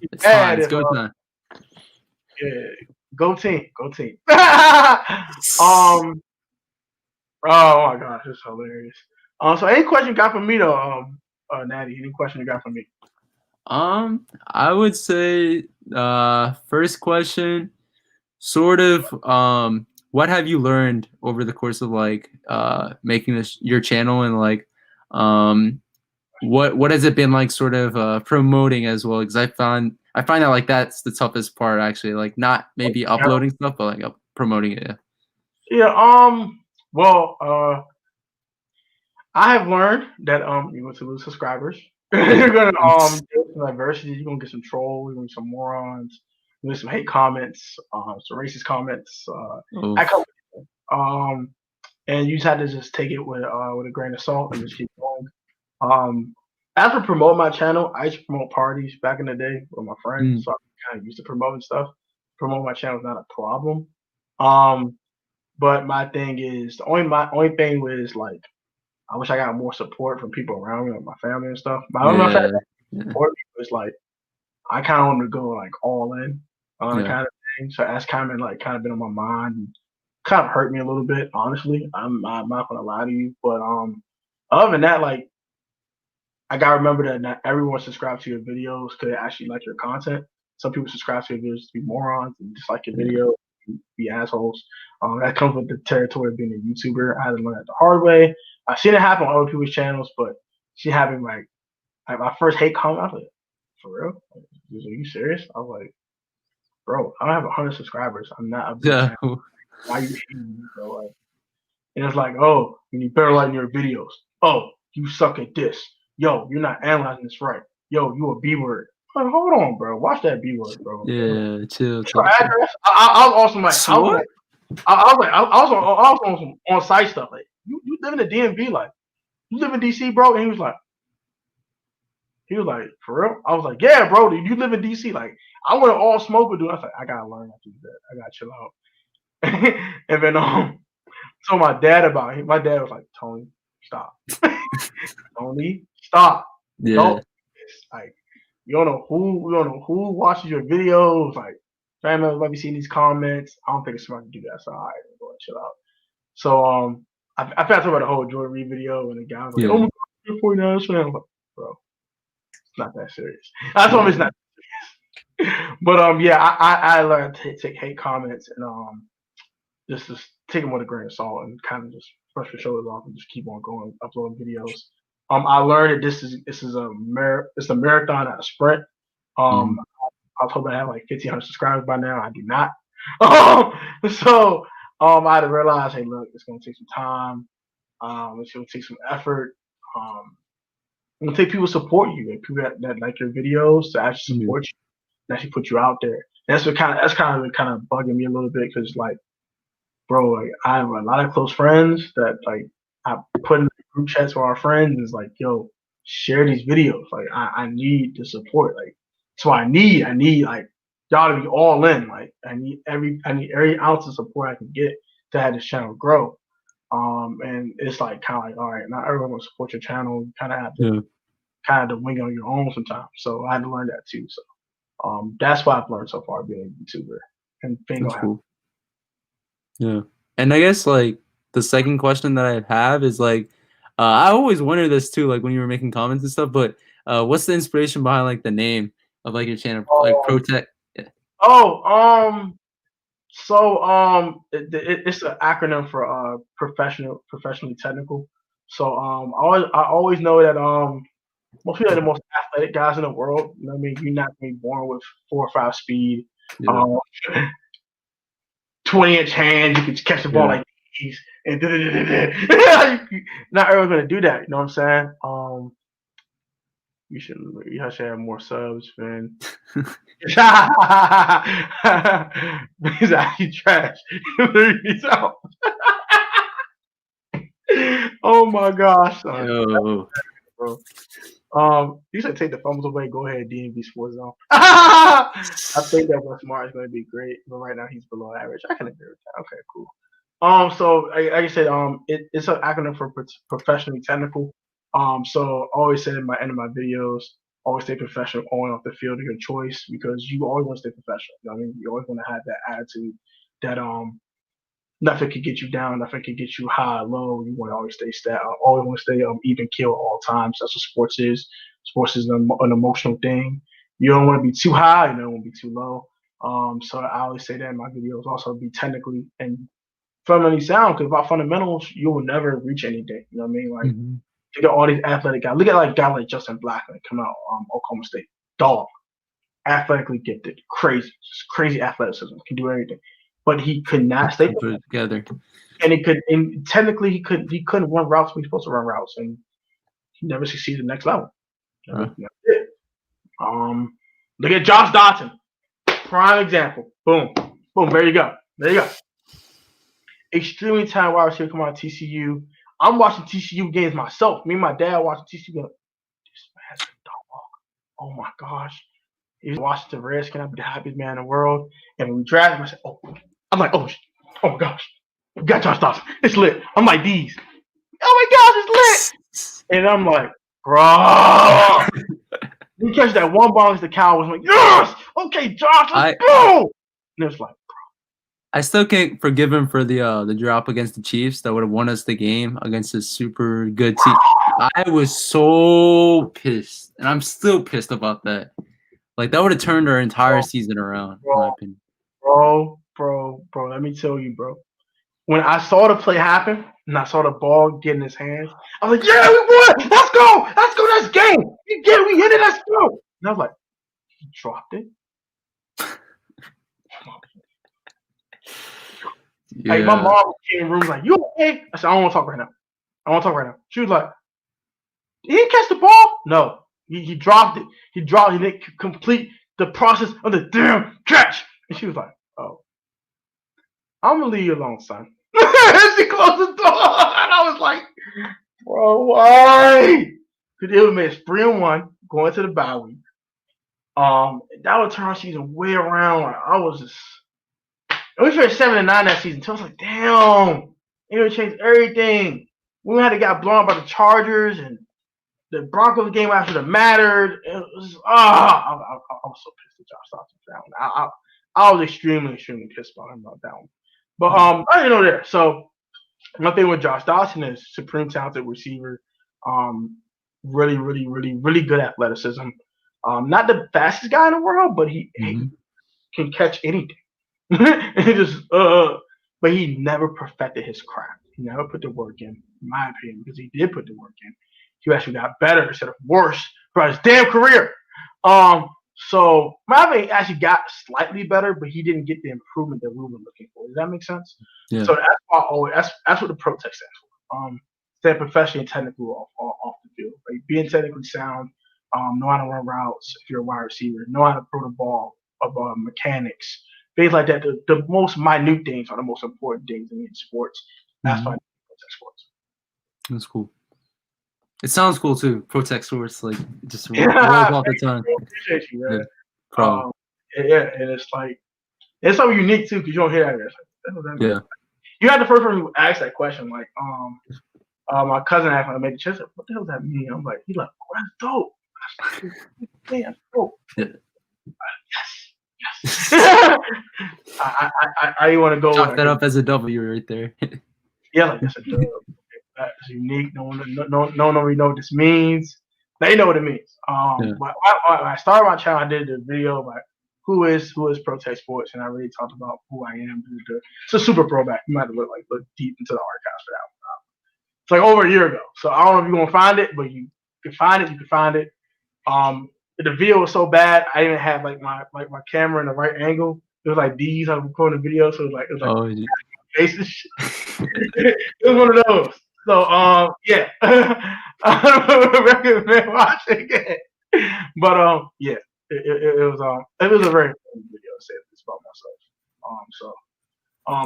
it's fine. It's go time. Yeah, go team. Oh my gosh, it's hilarious. So any question you got for me though, Natty? Any question you got for me? I would say first question, sort of what have you learned over the course of like making your channel, and like what has it been like sort of promoting as well? Because I find that like that's the toughest part actually, like not maybe uploading stuff, but like promoting it. Well, I have learned that you're going to lose subscribers. You're going to get some adversity. You're going to get some trolls. You're going to get some morons. You're going to get some hate comments, some racist comments. And you just have to just take it with a grain of salt and just keep going. As for promoting my channel, I used to promote parties back in the day with my friends, so I kind of used to promoting stuff. Promoting my channel is not a problem. But my thing is my only thing was like I wish I got more support from people around me, like my family and stuff. But I don't know if that support was like I kind of wanted to go like all in kind of thing. So that's kind of been on my mind and kind of hurt me a little bit, honestly. I'm not gonna lie to you, but Other than that, like, I gotta remember that not everyone subscribes to your videos because they actually like your content. Some people subscribe to your videos to be morons and just like your Yeah. video, be assholes. That comes with the territory of being a YouTuber. I had to learn that the hard way. I've seen it happen on other people's channels, but she having like my first hate comment. I was like, for real? Like, are you serious? I was like, bro, I don't have 100 subscribers. I'm not a big Yeah. channel. Why are you hating me, bro? Like, and it's like, oh, you need better light in your videos. Oh, you suck at this. Yo, you're not analyzing this right. Yo, you a B word. Like, hold on, bro. Watch that B word, bro. Yeah. Chill. Your address. I was also like, What? I was on site stuff. Like, you live in the DMV, like, you live in DC, bro. And he was like, for real? I was like, yeah, bro. You live in DC. Like, I want to all smoke with you. I was like, I gotta learn how to do that. I gotta chill out. And then told my dad about it. My dad was like, Tony, stop. Tony, stop. Yeah. Don't. It's like, you don't know who watches your videos. Like, family members might be seeing these comments. I don't think it's smart to do that. So I go and chill out. So I found out about the whole Joy Reid video, and the guy was like, Yeah. oh my god, you're 49 fan. I'm like, bro, it's not that serious. I told him it's not serious. But yeah, I learned to take hate comments and just take them with a grain of salt and kind of just brush your shoulders off and just keep on going, uploading videos. I learned that this is it's a marathon, not a sprint. Mhm. I was hoping I had like 1,500 subscribers by now. I do not. So I had to realize, hey, look, it's gonna take some time. It's gonna take some effort. It's gonna take people to support you, and people that like your videos to actually support you and actually put you out there. That's kind of bugging me a little bit because like, bro, like I have a lot of close friends that like I put in the group chats with our friends is like, yo, share these videos. Like I need the support. Like so I need like y'all to be all in. Like I need every ounce of support I can get to have this channel grow. And it's like kind of like, all right, not everyone will support your channel. You kind of have to wing it on your own sometimes. So I had to learn that too. So that's what I've learned so far being a YouTuber and being That's cool. Yeah. And I guess like the second question that I have is like, I always wonder this too, like when you were making comments and stuff, but what's the inspiration behind like the name of like your channel, like Protect? Yeah. It's an acronym for professionally technical. So I always know that most people are the most athletic guys in the world. You know what I mean? You're not gonna be born with 4 or 5 speed. Yeah. 20-inch hands, you can catch the ball like these, and not everyone's gonna do that. You know what I'm saying? You should have more subs, man. He's actually trash. Oh my gosh, son. Yo. Bro. You should take the fumbles away. Go ahead, DMVSportsZone. I think that Wes Smart is going to be great, but right now he's below average. I can agree with that. Okay, cool. So like I said, it's an acronym for professionally technical. So I always say in my end of my videos, always stay professional on off the field of your choice because you always want to stay professional. You know what I mean? You always want to have that attitude that nothing can get you down, nothing can get you high, low. You want to always stay always want to stay even keel at all times. That's what sports is. Sports is an emotional thing. You don't want to be too high, you don't want to be too low. So I always say that in my videos. Also, be technically and fundamentally sound because without fundamentals, you will never reach anything. You know what I mean? Like look at all these athletic guys. Look at like a guy like Justin Blackman come out Oklahoma State. Dog, athletically gifted, crazy athleticism, can do everything. But he could not stay put it together. And technically he couldn't run routes when he's supposed to run routes, and he never succeeded the next level. Look at Josh Dotson, prime example. Boom, boom. There you go. Extremely talented wide receiver come out of TCU. I'm watching TCU games myself. Me and my dad watching TCU games. This man's a dog. Oh my gosh. He's Washington Redskin. I'd be the happiest man in the world. And when we drafted him, I said, I'm like, oh my gosh. We got Josh Dawson. It's lit. I'm like, these. Oh my gosh, it's lit. And I'm like, bro. We catch that one ball against the Cowboys. I'm like, yes. Okay, Josh, let's go. And it's like, I still can't forgive him for the drop against the Chiefs that would have won us the game against a super good team. I was so pissed, and I'm still pissed about that. Like that would have turned our entire season around, in my opinion. Bro. Let me tell you, bro. When I saw the play happen and I saw the ball get in his hands, I was like, "Yeah, we won! Let's go! That's game. We hit it. Let's go!" And I was like, "He dropped it." Yeah. Like my mom came in the room like, "You okay?" I said, "I don't want to talk right now." She was like, "He didn't catch the ball." No, he dropped it. He didn't complete the process of the damn catch. And she was like, "Oh, I'm gonna leave you alone, son." She closed the door, and I was like, "Bro, why?" Because it would make 3-1 going to the bye week. That would turn our season way around. Like I was just, and we finished 7-9 that season. So I was like, "Damn, it would change everything." We had to get blown up by the Chargers, and the Broncos game after that mattered. It was I was so pissed at Josh Dawson for that one. I was extremely pissed about him about that one. But I didn't know there. So my thing with Josh Dawson is supreme talented receiver. Really good athleticism. Not the fastest guy in the world, but he can catch anything. But he never perfected his craft. He never put the work in my opinion, because he did put the work in. He actually got better instead of worse throughout his damn career. So Marvin actually got slightly better, but he didn't get the improvement that we were looking for. Does that make sense? Yeah. So that's why that's what the pro tech stands for. Staying professionally and technically off the field. Like being technically sound, know how to run routes if you're a wide receiver, know how to throw the ball, of mechanics, things like that. The most minute things are the most important things in sports. That's why pro tech sports. That's cool. It sounds cool too. Pro tech sports, like just rolls off the tongue. I appreciate you, man. Yeah, and it's like it's so unique too because you don't hear that. Yeah. You had the first one who asked that question, like my cousin asked when I made the chest. What the hell does that mean? I'm like, he's like, oh, that's dope. That's dope. Yeah. Yes. I want to go. Chalk that up as a W right there. Yeah, like that's a dub. That's unique. No one really know what this means. They know what it means. When I started my channel, I did a video about who is Pro Tech Sports, and I really talked about who I am. It's a super throwback. You might have to look deep into the archives for that one. It's like over a year ago, so I don't know if you're gonna find it, but you can find it. You can find it. The video was so bad, I didn't have like my camera in the right angle. It was like these. I was recording the video, so it was like faces. It was one of those. So yeah, I recommend watching it. But yeah, it was a very important video to say this about myself.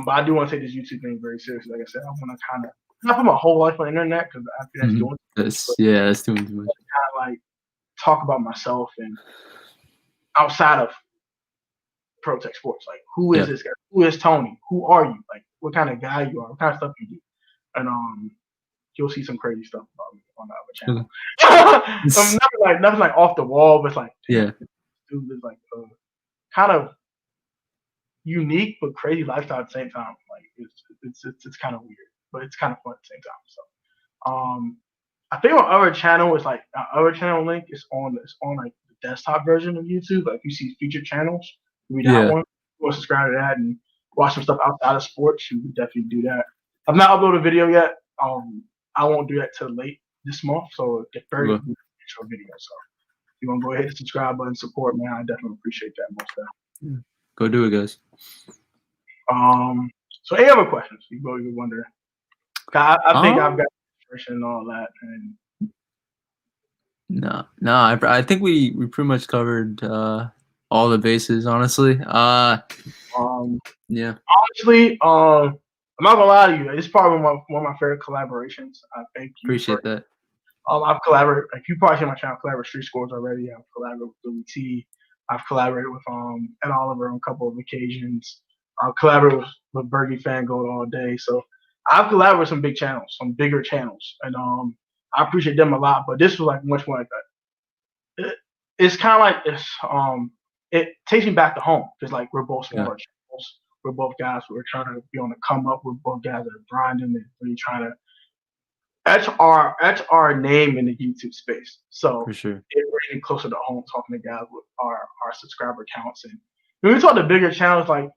But I do want to take this YouTube thing very seriously. Like I said, I want to kind of not put my whole life on the internet because I think that's doing that's doing too much. Kind of like talk about myself and outside of Pro Tech Sports, like who is this guy? Who is Tony? Who are you? Like what kind of guy you are? What kind of stuff you do? And you'll see some crazy stuff about me on the other channel. Nothing like off the wall, but it's like dude is like kind of unique but crazy lifestyle at the same time. Like it's kind of weird, but it's kind of fun at the same time. So I think our other channel is like our other channel link is on like the desktop version of YouTube. Like if you see featured channels, read that one. Go subscribe to that and watch some stuff outside of sports. You can definitely do that. I've not uploaded a video yet. I won't do that till late this month, so it's very intro video. So if you want to go ahead and subscribe button, support, man, I definitely appreciate that most of that. Go do it, guys. So any other questions? You wonder. I think I've got and all that. And no, I think we pretty much covered all the bases, honestly. Yeah. Honestly, I'm not gonna lie to you. It's probably one of my favorite collaborations. I thank you. Appreciate that. I've collaborated. Like you probably seen my channel, collaborate Street Scores already. I've collaborated with Louis T. I've collaborated with Ed Oliver on a couple of occasions. I've collaborated with Bergie Fangold all day. So I've collaborated with some big channels, some bigger channels, and I appreciate them a lot. But this was like much more like that. It's kind of like this. It takes me back to home because like we're both smaller channels. We're both guys who are trying to be on the come up. We're both guys that are grinding and really trying to That's our name in the YouTube space. So For sure. it's really closer to home talking to guys with our subscriber counts. And when we talk to bigger channels, like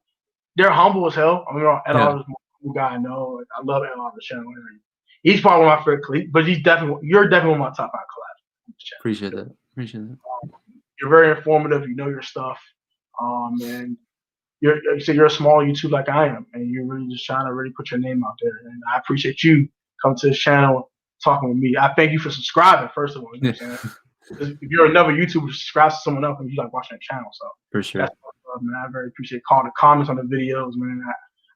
they're humble as hell. I mean, Ed Yeah. Oliver's the most humble guy I know. Like, I love Ed Oliver's channel. He's probably one of my favorite colleagues, but you're definitely one of my top 5 collabs. Appreciate that. You're very informative. You know your stuff. And you're a small YouTube like I am, and you're really just trying to really put your name out there. And I appreciate you coming to this channel talking with me. I thank you for subscribing, first of all. You know what I'm saying? If you're another YouTuber, subscribe to someone else and you like watching that channel. So For sure. that's what's up, man. I very appreciate calling the comments on the videos, man.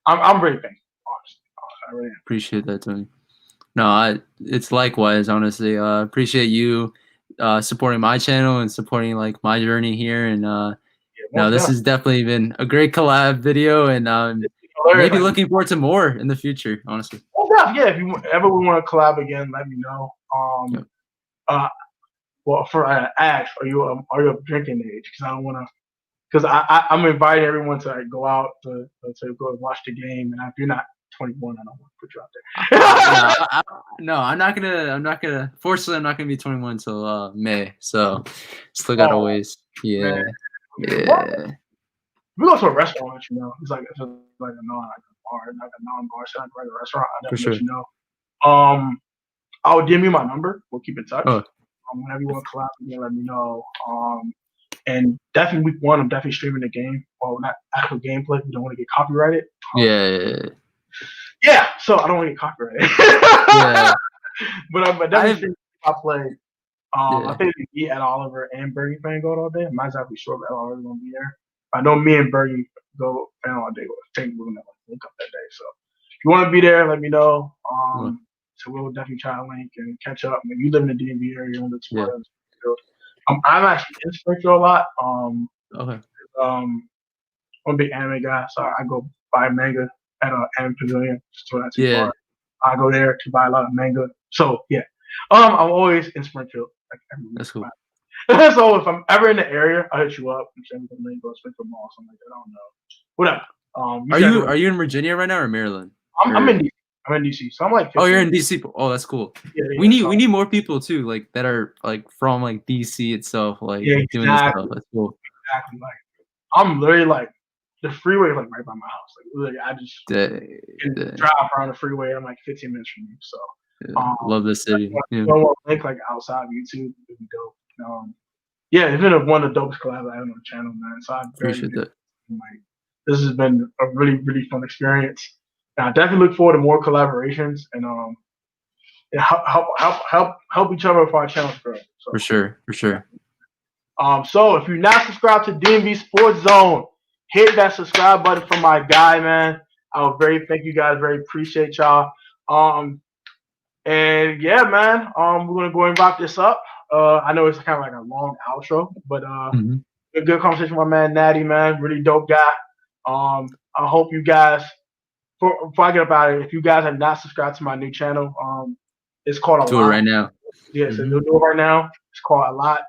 I'm very thankful, honestly. I really am. Appreciate that, Tony. No, it's likewise, honestly. Appreciate you supporting my channel and supporting like my journey here. And no, this has definitely been a great collab video, and maybe looking forward to more in the future, honestly. Yeah, if you ever want to collab again, let me know. Well, for Ash, are you of drinking age? Because I don't want to. Because I'm inviting everyone to like, go out to go and watch the game, and if you're not 21, I don't want to put you out there. No, I'm not gonna. Fortunately, I'm not gonna be 21 until May, so still gotta ways. Yeah, man. yeah. We go to a restaurant, you know. It's like a bar, like a non-bar, so like a regular restaurant. I never let you know. I'll give you my number. We'll keep in touch. Whenever you want to collab, you can let me know. And definitely week 1, I'm definitely streaming the game. Well, not actual gameplay. We don't want to get copyrighted. Yeah. So I don't want to get copyrighted. Yeah. But definitely streaming I play. I think we beat Ed Oliver and Bergie fan go all day. I'm not exactly sure if Ed Oliver's gonna be there. I know me and Bergie go fan all day. I think we're gonna link up that day. So if you want to be there, let me know. So we'll definitely try to link and catch up. I mean, you live in the DMV area, you're on the tour. I'm actually in Springfield a lot. I'm a big anime guy, so I go buy manga at an anime pavilion. So that's too far. I go there to buy a lot of manga. So yeah, I'm always in Springfield. Like, that's cool. So if I'm ever in the area, I'll hit you up and send me the link, go to Springfield Mall, something like that. I don't know. Whatever. Are you in Virginia right now or Maryland? I'm in DC. I'm in DC. So I'm like 15. Oh, you're in DC. Oh, that's cool. Yeah, we need more people too, like that are like from like DC itself, like doing this stuff. That's cool. Exactly. Like I'm literally like the freeway is like right by my house. Like literally, I just can drive around the freeway. I'm like 15 minutes from you. So love this city. Don't want to link like outside of YouTube. It'd be dope. It's been one of the dopest collabs I have on the channel, man. So I appreciate that. Like, this has been a really, really fun experience. And I definitely look forward to more collaborations and help each other with our channels grow. So. For sure. So if you're not subscribed to DMV Sports Zone, hit that subscribe button for my guy, man. I would thank you guys, very appreciate y'all. And yeah, man, we're gonna go and wrap this up. I know it's kind of like a long outro, but a good conversation with my man Natty, man. Really dope guy. I hope you guys, before I get up out of it, if you guys have not subscribed to my new channel, it's called Do it right now. Yeah, so do it right now. It's called A Lot.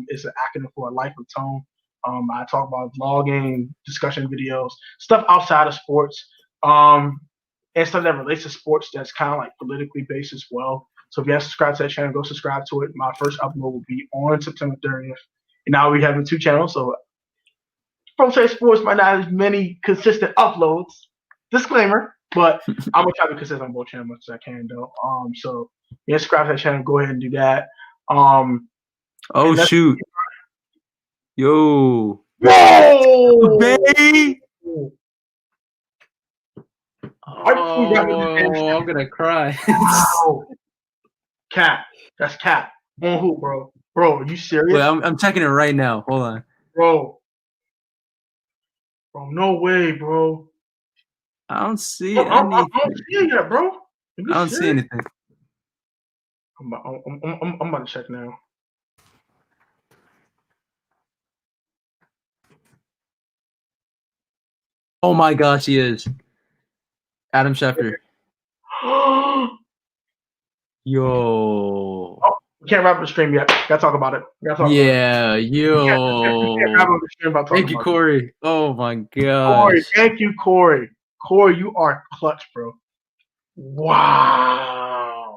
It's an acronym for A Life of Tone. I talk about vlogging, discussion videos, stuff outside of sports, and stuff that relates to sports that's kind of like politically based as well. So if you have subscribed to that channel, go subscribe to it. My first upload will be on September 30th. And now we have 2 channels, so Pro Trade Sports might not have as many consistent uploads. Disclaimer, but I'm gonna try to be consistent on both channels as much as I can, though. So yeah, subscribe to that channel. Go ahead and do that. Oh shoot! Yo! Whoa! Baby! Oh, I'm gonna cry. Cap. That's cap. On who, bro? Bro, are you serious? Wait, I'm checking it right now. Hold on. Bro, no way, bro. I don't see anything. I don't see it yet, bro. I don't see anything. I'm about to check now. Oh my gosh, he is. Adam Schefter. Yo. Oh, we can't wrap up the stream yet. Gotta talk about it. Yo. We can't wrap up the stream about Thank you, Corey. Oh my gosh. Corey, thank you, Corey. Corey, you are clutch, bro. Wow.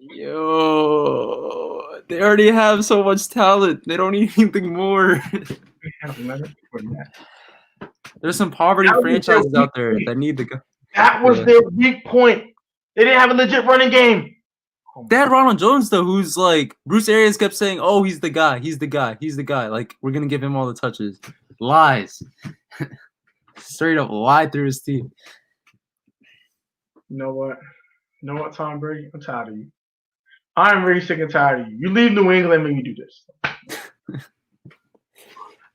Yo, they already have so much talent. They don't need anything more. We have Leonard Fournette. There's some poverty That was their franchises weak out there point. that need the guy. That was Yeah. their weak point. They didn't have a legit running game. They had Ronald Jones though, who's like Bruce Arians kept saying, "Oh, he's the guy. He's the guy. He's the guy. Like we're gonna give him all the touches." Lies. Straight up lied through his teeth. You know what? You know what, Tom Brady? I'm tired of you. I'm really sick and tired of you. You leave New England when you do this.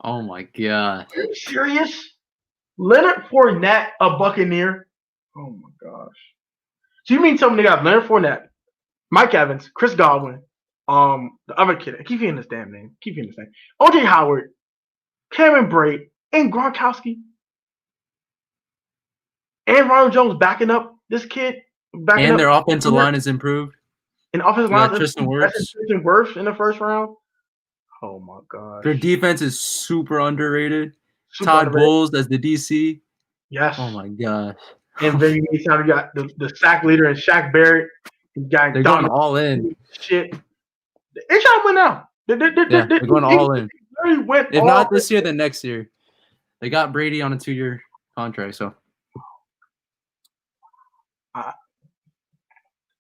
Oh my god. Are you serious? Leonard Fournette, a Buccaneer? Oh my gosh. So you mean tell me they got Leonard Fournette, Mike Evans, Chris Godwin, the other kid. I keep hearing this damn name. OJ Howard, Cameron Brate, and Gronkowski. And Ronald Jones backing up this kid. And their offensive line is improved. And offensive line is Tristan Wirfs in the first round. Oh my gosh. Their defense is super underrated. Todd Bowles as the DC. Yes. Oh my gosh. And then you got the sack leader and Shaq Barrett. They're going all in. Shit. They're trying to win now. They're going all in. If all not this year, then next year. They got Brady on a 2-year contract, so.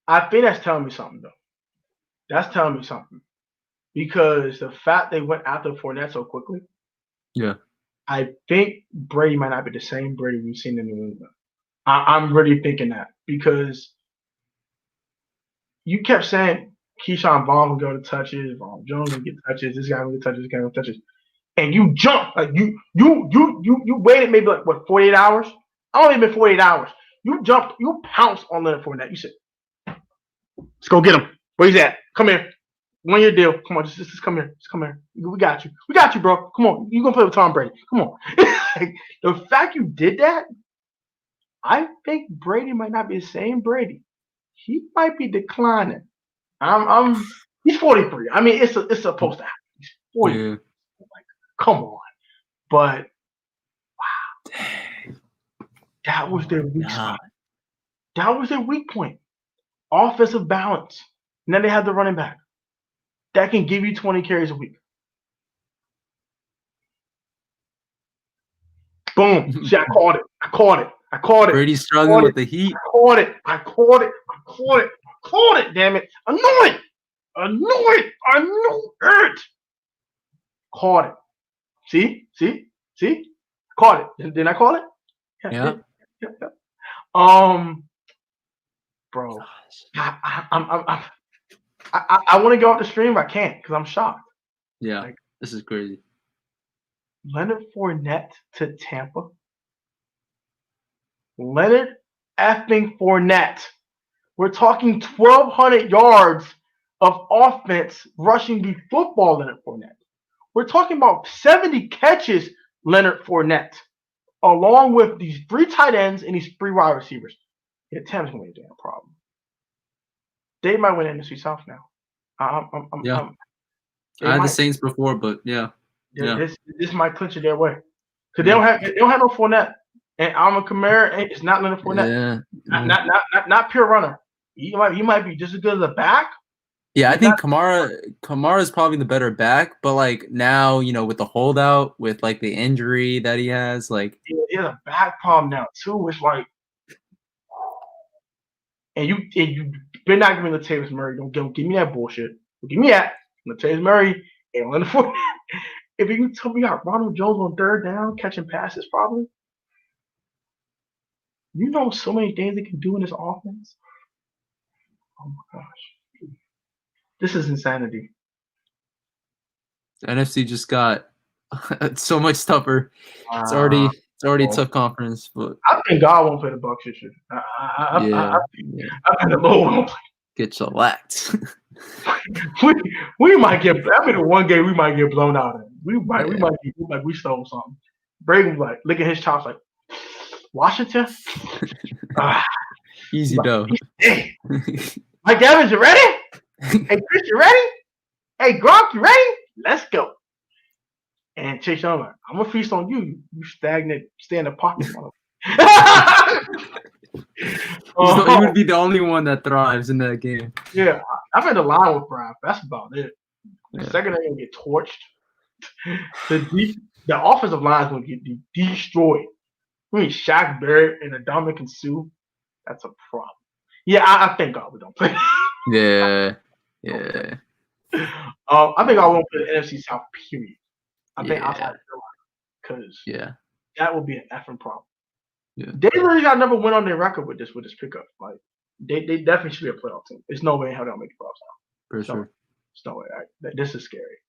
I think that's telling me something, though. That's telling me something. Because the fact they went after Fournette so quickly, yeah, I think Brady might not be the same Brady we've seen in New England. I'm really thinking that because you kept saying Keyshawn Vaughn will go to touches, Ronald Jones will get touches, this guy will get touches, this guy will get touches, and you jumped like you waited maybe like what 48 hours? I don't even 48 hours. You jumped, you pounced on Leonard Fournette. You said, "Let's go get him. Where he's at? Come here. 1-year deal. Come on, just come here. Just come here. We got you. We got you, bro. Come on. You gonna play with Tom Brady? Come on." The fact you did that, I think Brady might not be the same Brady. He might be declining. He's 43. I mean, it's supposed to happen. He's 40. Yeah. Like, come on. But wow, that was their weak spot. That was their weak point. Offensive balance. And then they have the running back that can give you 20 carries a week. Boom. See, I caught it. Brady's struggling with the heat. I caught it, damn it. I knew it. Caught it. See? Caught it. Didn't I call it? Yeah. Bro, I want to go off the stream, but I can't because I'm shocked. Yeah, like, this is crazy. Leonard Fournette to Tampa. Leonard effing Fournette. We're talking 1,200 yards of offense rushing the football, Leonard Fournette. We're talking about 70 catches, Leonard Fournette, along with these 3 tight ends and these 3 wide receivers. Yeah, Tampa's going to be a damn problem. They might win NFC South now. I had the Saints before, but yeah. This might clinch it their way. Because they don't have no Fournette. And Alvin Kamara, it's not Leonard Fournette. Yeah. Not pure runner. He might be just as good as a back. Yeah, I think Kamara is probably the better back, but like now, with the holdout, with like the injury that he has, like he has a back problem now too. It's like, and you better not give me Latavius Murray. Don't give me that bullshit. Don't give me that. Latavius Murray and Leonard Fournette. If you tell me you got Ronald Jones on 3rd down catching passes, probably. You know so many things they can do in this offense. Oh my gosh. This is insanity. The NFC just got so much tougher. It's already a tough conference, but I think God won't play the Bucs this year. I think the Lord won't play. Get shellacked. we might get. I mean, the one game we might get blown out in. We might get like we stole something. Brady was like licking his chops like Washington. Easy dough. Hey, Mike Evans, you ready? Hey, Chris, you ready? Hey, Gronk, you ready? Let's go. And Chase Young, I'm gonna feast on you. You stagnant, stay in the pocket. He would be the only one that thrives in that game. Yeah, I think the line will thrive. That's about it. The Yeah. second they're gonna get torched. The offensive line is gonna get destroyed. I mean, Shaq Barrett and Dominican Sue. That's a problem. Yeah, I thank God we don't play. Yeah. Yeah. I think I won't play the NFC South. Period. I think outside of Carolina, because that would be an effing problem. Yeah. They really got never win on their record with this pickup. Like they definitely should be a playoff team. There's no way in hell they'll make the playoffs now. For sure. There's no way. This is scary.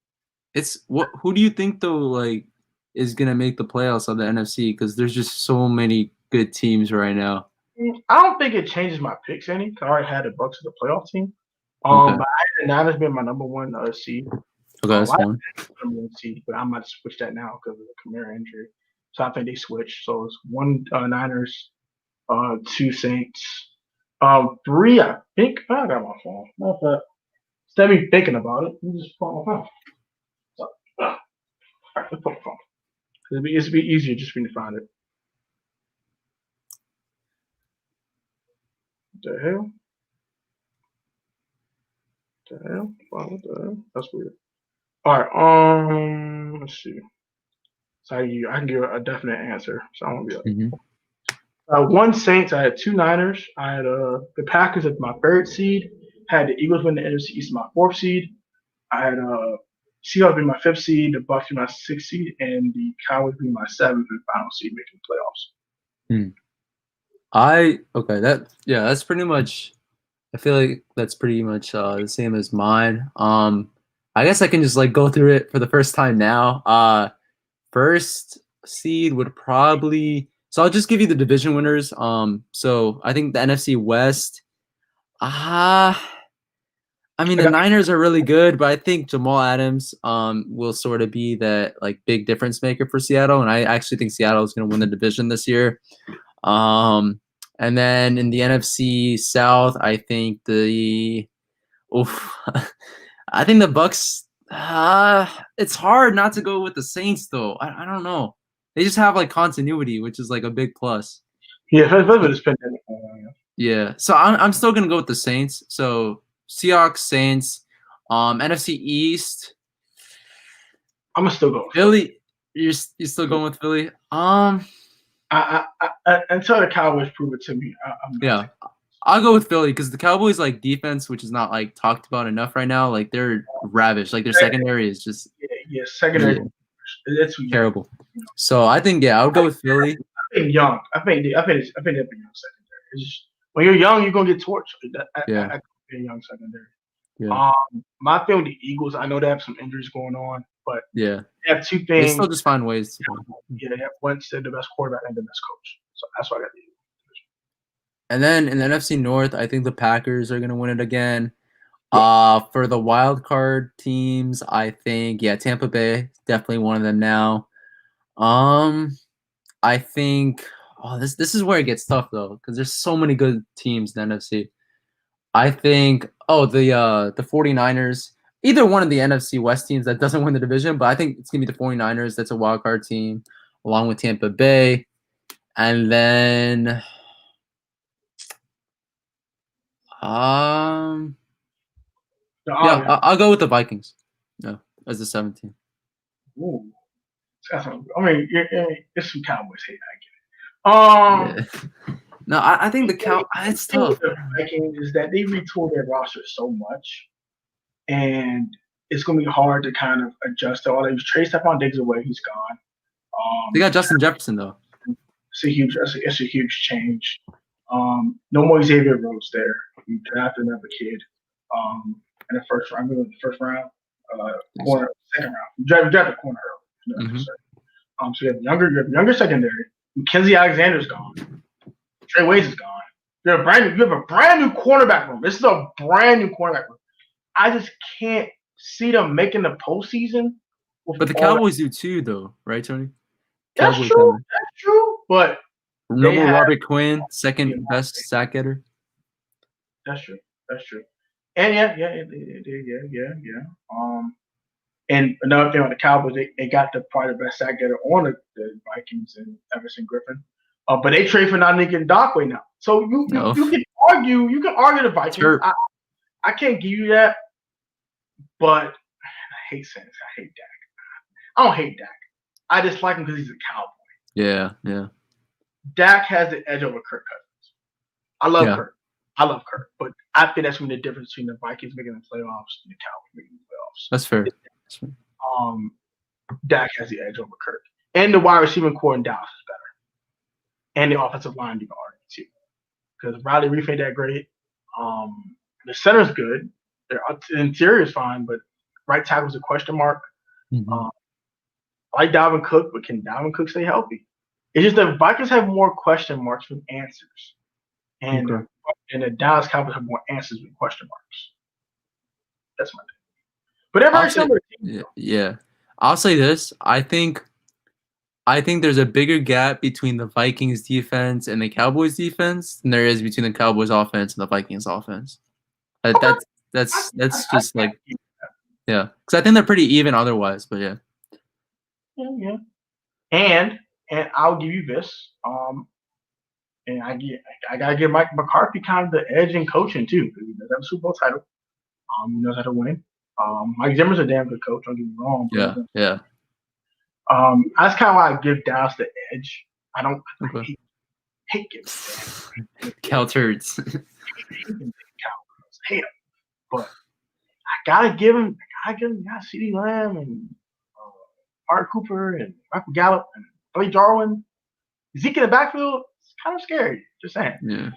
It's who do you think though, like, is gonna make the playoffs of the NFC? Because there's just so many good teams right now. I don't think it changes my picks any. I already had the Bucks as a playoff team. But I had the Niners being my number one seed. Okay, that's fine. Number one seed, but I might switch that now because of the Kamara injury. So I think they switched. So it's 1 Niners, 2 Saints, 3. I think I got my phone. Not that. Instead of me thinking about it, you just pull my phone. So, all right, let's pull my phone. It'd be easier just for me to find it. What the hell? Wow, what the hell? That's weird. All right. Let's see. So I can give a definite answer. So I won't be like 1 Saints. I had 2 Niners. I had the Packers as my 3rd seed. I had the Eagles win the NFC East, my 4th seed. I had Seahawks be my 5th seed, the Bucks be my 6th seed, and the Cowboys be my 7th and final seed, making the playoffs. That's pretty much. I feel like that's pretty much the same as mine. I guess I can just like go through it for the first time now. First seed would probably. So I'll just give you the division winners. So I think the NFC West. I mean, the Niners are really good, but I think Jamal Adams will sort of be that like big difference maker for Seattle, and I actually think Seattle is going to win the division this year. And then in the NFC South, I think I think the Bucks. It's hard not to go with the Saints, though. I don't know. They just have like continuity, which is like a big plus. Yeah, for this pandemic. Yeah, so I'm still gonna go with the Saints. So Seahawks, Saints, NFC East. I'm gonna still go. Philly. You're still going with Philly? Until the Cowboys prove it to me. I'll go with Philly because the Cowboys like defense, which is not like talked about enough right now. Like they're ravish. Like their secondary is just secondary. It's terrible. So I think I'll go with Philly. I think young. I think they'll be young secondary. It's just, when you're young, you're gonna get torched. I a young secondary. Yeah. My thing with the Eagles, I know they have some injuries going on, but they have 2 things. They still just find ways to. They have Winston, the best quarterback, and the best coach. So that's why I got the Eagles. And then in the NFC North, I think the Packers are gonna win it again. For the wild card teams, I think Tampa Bay definitely one of them now. I think this is where it gets tough though because there's so many good teams in the NFC. I think the 49ers, either one of the NFC West teams that doesn't win the division, but I think it's gonna be the 49ers. That's a wild card team along with Tampa Bay, and then I'll go with the Vikings. No, as the 17th. Ooh. I mean, it's some Cowboys hate. I get it. No, I think it's tough. The Vikings is that they retool their roster so much, and it's gonna be hard to kind of adjust to all that. You trade Stephon Diggs away, he's gone. They got Justin Jefferson though. It's a huge change. No more Xavier Rhodes there. You drafted another kid in the first round. Corner, second round. You drafted corner early. So you have younger secondary. Mackenzie Alexander's gone. Trey Waynes is gone. You have a brand new cornerback room. This is a brand new cornerback room. I just can't see them making the postseason. But the Cowboys do too, though, right, Tony? That's true. That's true. But no more Robert Quinn, second best sack getter. That's true. And and another thing on the Cowboys, they got probably the best sack getter on the Vikings and Everson Griffin. But they trade for Nanique Ndakwe now. So you can argue the Vikings. Sure. I can't give you that, but I hate Saints. I hate Dak. I don't hate Dak. I just like him because he's a Cowboy. Yeah. Dak has the edge over Kirk Cousins. I love Kirk, but I think that's the difference between the Vikings making the playoffs and the Cowboys making the playoffs. That's fair. Dak has the edge over Kirk, and the wide receiving core in Dallas is better, and the offensive line you can argue too, because Riley Reef ain't that great. The center's good. The interior is fine, but right tackle's a question mark. Mm-hmm. I like Dalvin Cook, but can Dalvin Cook stay healthy? It's just the Vikings have more question marks than answers, and the Dallas Cowboys have more answers than question marks. That's my thing. But they're very similar. Yeah. I'll say this. I think there's a bigger gap between the Vikings defense and the Cowboys defense than there is between the Cowboys offense and the Vikings offense. That's just like, yeah, because I think they're pretty even otherwise, but yeah. Yeah. And I'll give you this. And I gotta give Mike McCarthy kind of the edge in coaching too. He does have a Super Bowl title. He knows how to win. Mike Zimmer's a damn good coach. Don't get me wrong. Yeah. That's kind of why I give Dallas the edge. I don't hate giving Cal turds. Hate him, but I gotta give him. CeeDee Lamb and Art Cooper and Michael Gallup and Blake Jarwin. Zeke in the backfield, it's kind of scary. Just saying. Yeah.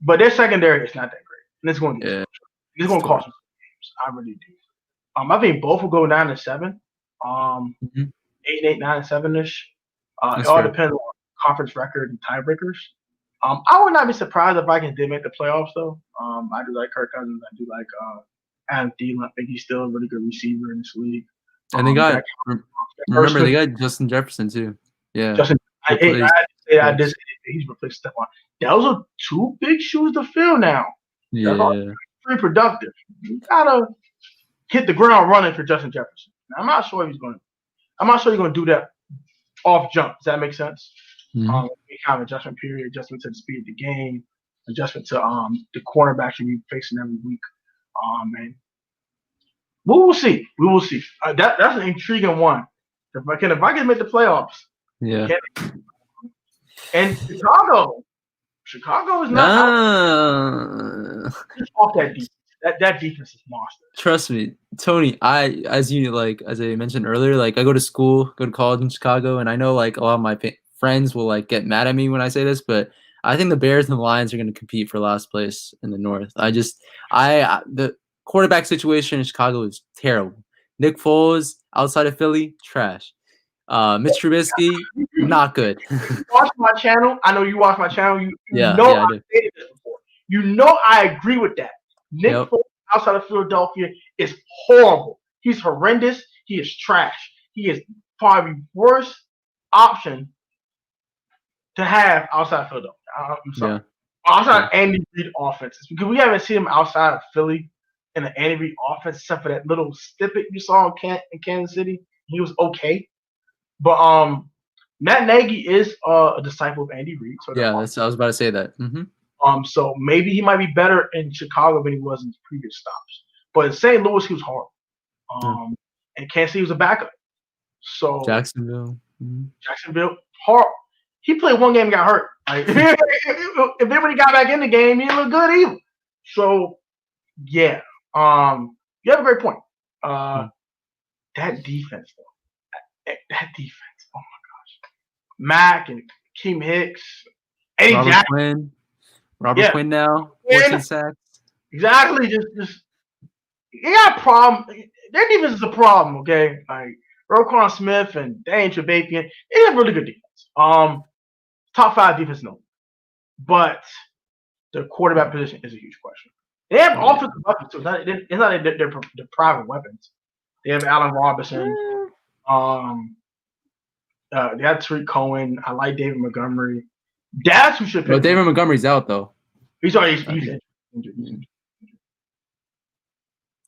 But their secondary is not that great, and it's going to cost them games. I really do. I think both will go 9-7. 8-8, 9-7-ish. It all depends on conference record and tiebreakers. I would not be surprised if Vikings did make the playoffs, though. I do like Kirk Cousins. I do like Adam Thielen. I think he's still a really good receiver in this league. And they got they got Justin Jefferson too. Yeah. I did say he's replaced Stephon. Those are two big shoes to fill now. Yeah. That's pretty productive. You gotta hit the ground running for Justin Jefferson. Now, I'm not sure he's going to do that off jump. Does that make sense? Mm-hmm. Kind of adjustment period, adjustment to the speed of the game, adjustment to the cornerbacks you'll be facing every week. And we will see. That's an intriguing one. Can the Vikings make the playoffs? Yeah. And Chicago is not off that defense. That defense is monster. Trust me, Tony. As I mentioned earlier, I go to college in Chicago, and I know a lot of my friends will get mad at me when I say this, but I think the Bears and the Lions are going to compete for last place in the North. The quarterback situation in Chicago is terrible. Nick Foles outside of Philly, trash. Mitch Trubisky, not good. You watch my channel. I know you watch my channel. I stated this before. You know I agree with that. Nick Foles outside of Philadelphia is horrible. He's horrendous. He is trash. He is probably the worst option to have outside of Philadelphia. I'm sorry. Yeah. Outside of Andy Reid offenses, because we haven't seen him outside of Philly in the Andy Reid offense, except for that little snippet you saw in Kansas City. He was okay. But Matt Nagy is a disciple of Andy Reid. So I was about to say that. Mm-hmm. So maybe he might be better in Chicago than he was in his previous stops. But in St. Louis, he was horrible. And Kansas City was a backup. So Jacksonville, horrible. He played one game and got hurt. If everybody got back in the game, he didn't look good either. So yeah, you have a great point. That defense, though. That defense. Oh my gosh. Mack and Keem Hicks, Eddie Jackson. Robert Quinn now. 14 sacks. Exactly. Just you got a problem. Their defense is a problem, okay? Roquan Smith and Dane Trevathan, they have really good defense. Top 5 defense, no. But the quarterback position is a huge question. They have offensive weapons too. It's not their private weapons. They have Allen Robinson. They have Tariq Cohen. I like David Montgomery. That's who should pick. No, David Montgomery's out though. He's injured.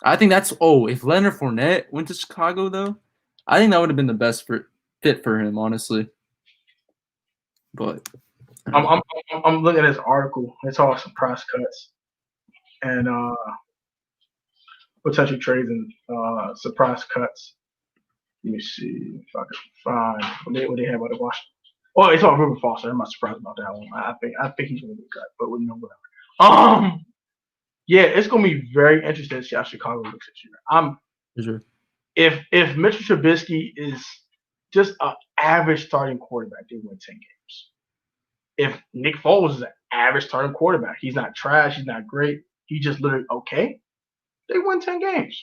I think that's if Leonard Fournette went to Chicago though, I think that would have been the best fit for him, honestly. But I'm looking at this article. It's all some press cuts and potential trades and surprise cuts. Let me see if I can find what they have about the Washington. Oh, it's all Ruben Foster. I'm not surprised about that one. I think he's gonna get cut, but we know whatever. Yeah, it's gonna be very interesting to see how Chicago looks this year. Sure. If Mitchell Trubisky is just an average starting quarterback, they win 10 games. If Nick Foles is an average starting quarterback, he's not trash, he's not great, he's just literally okay, they win 10 games.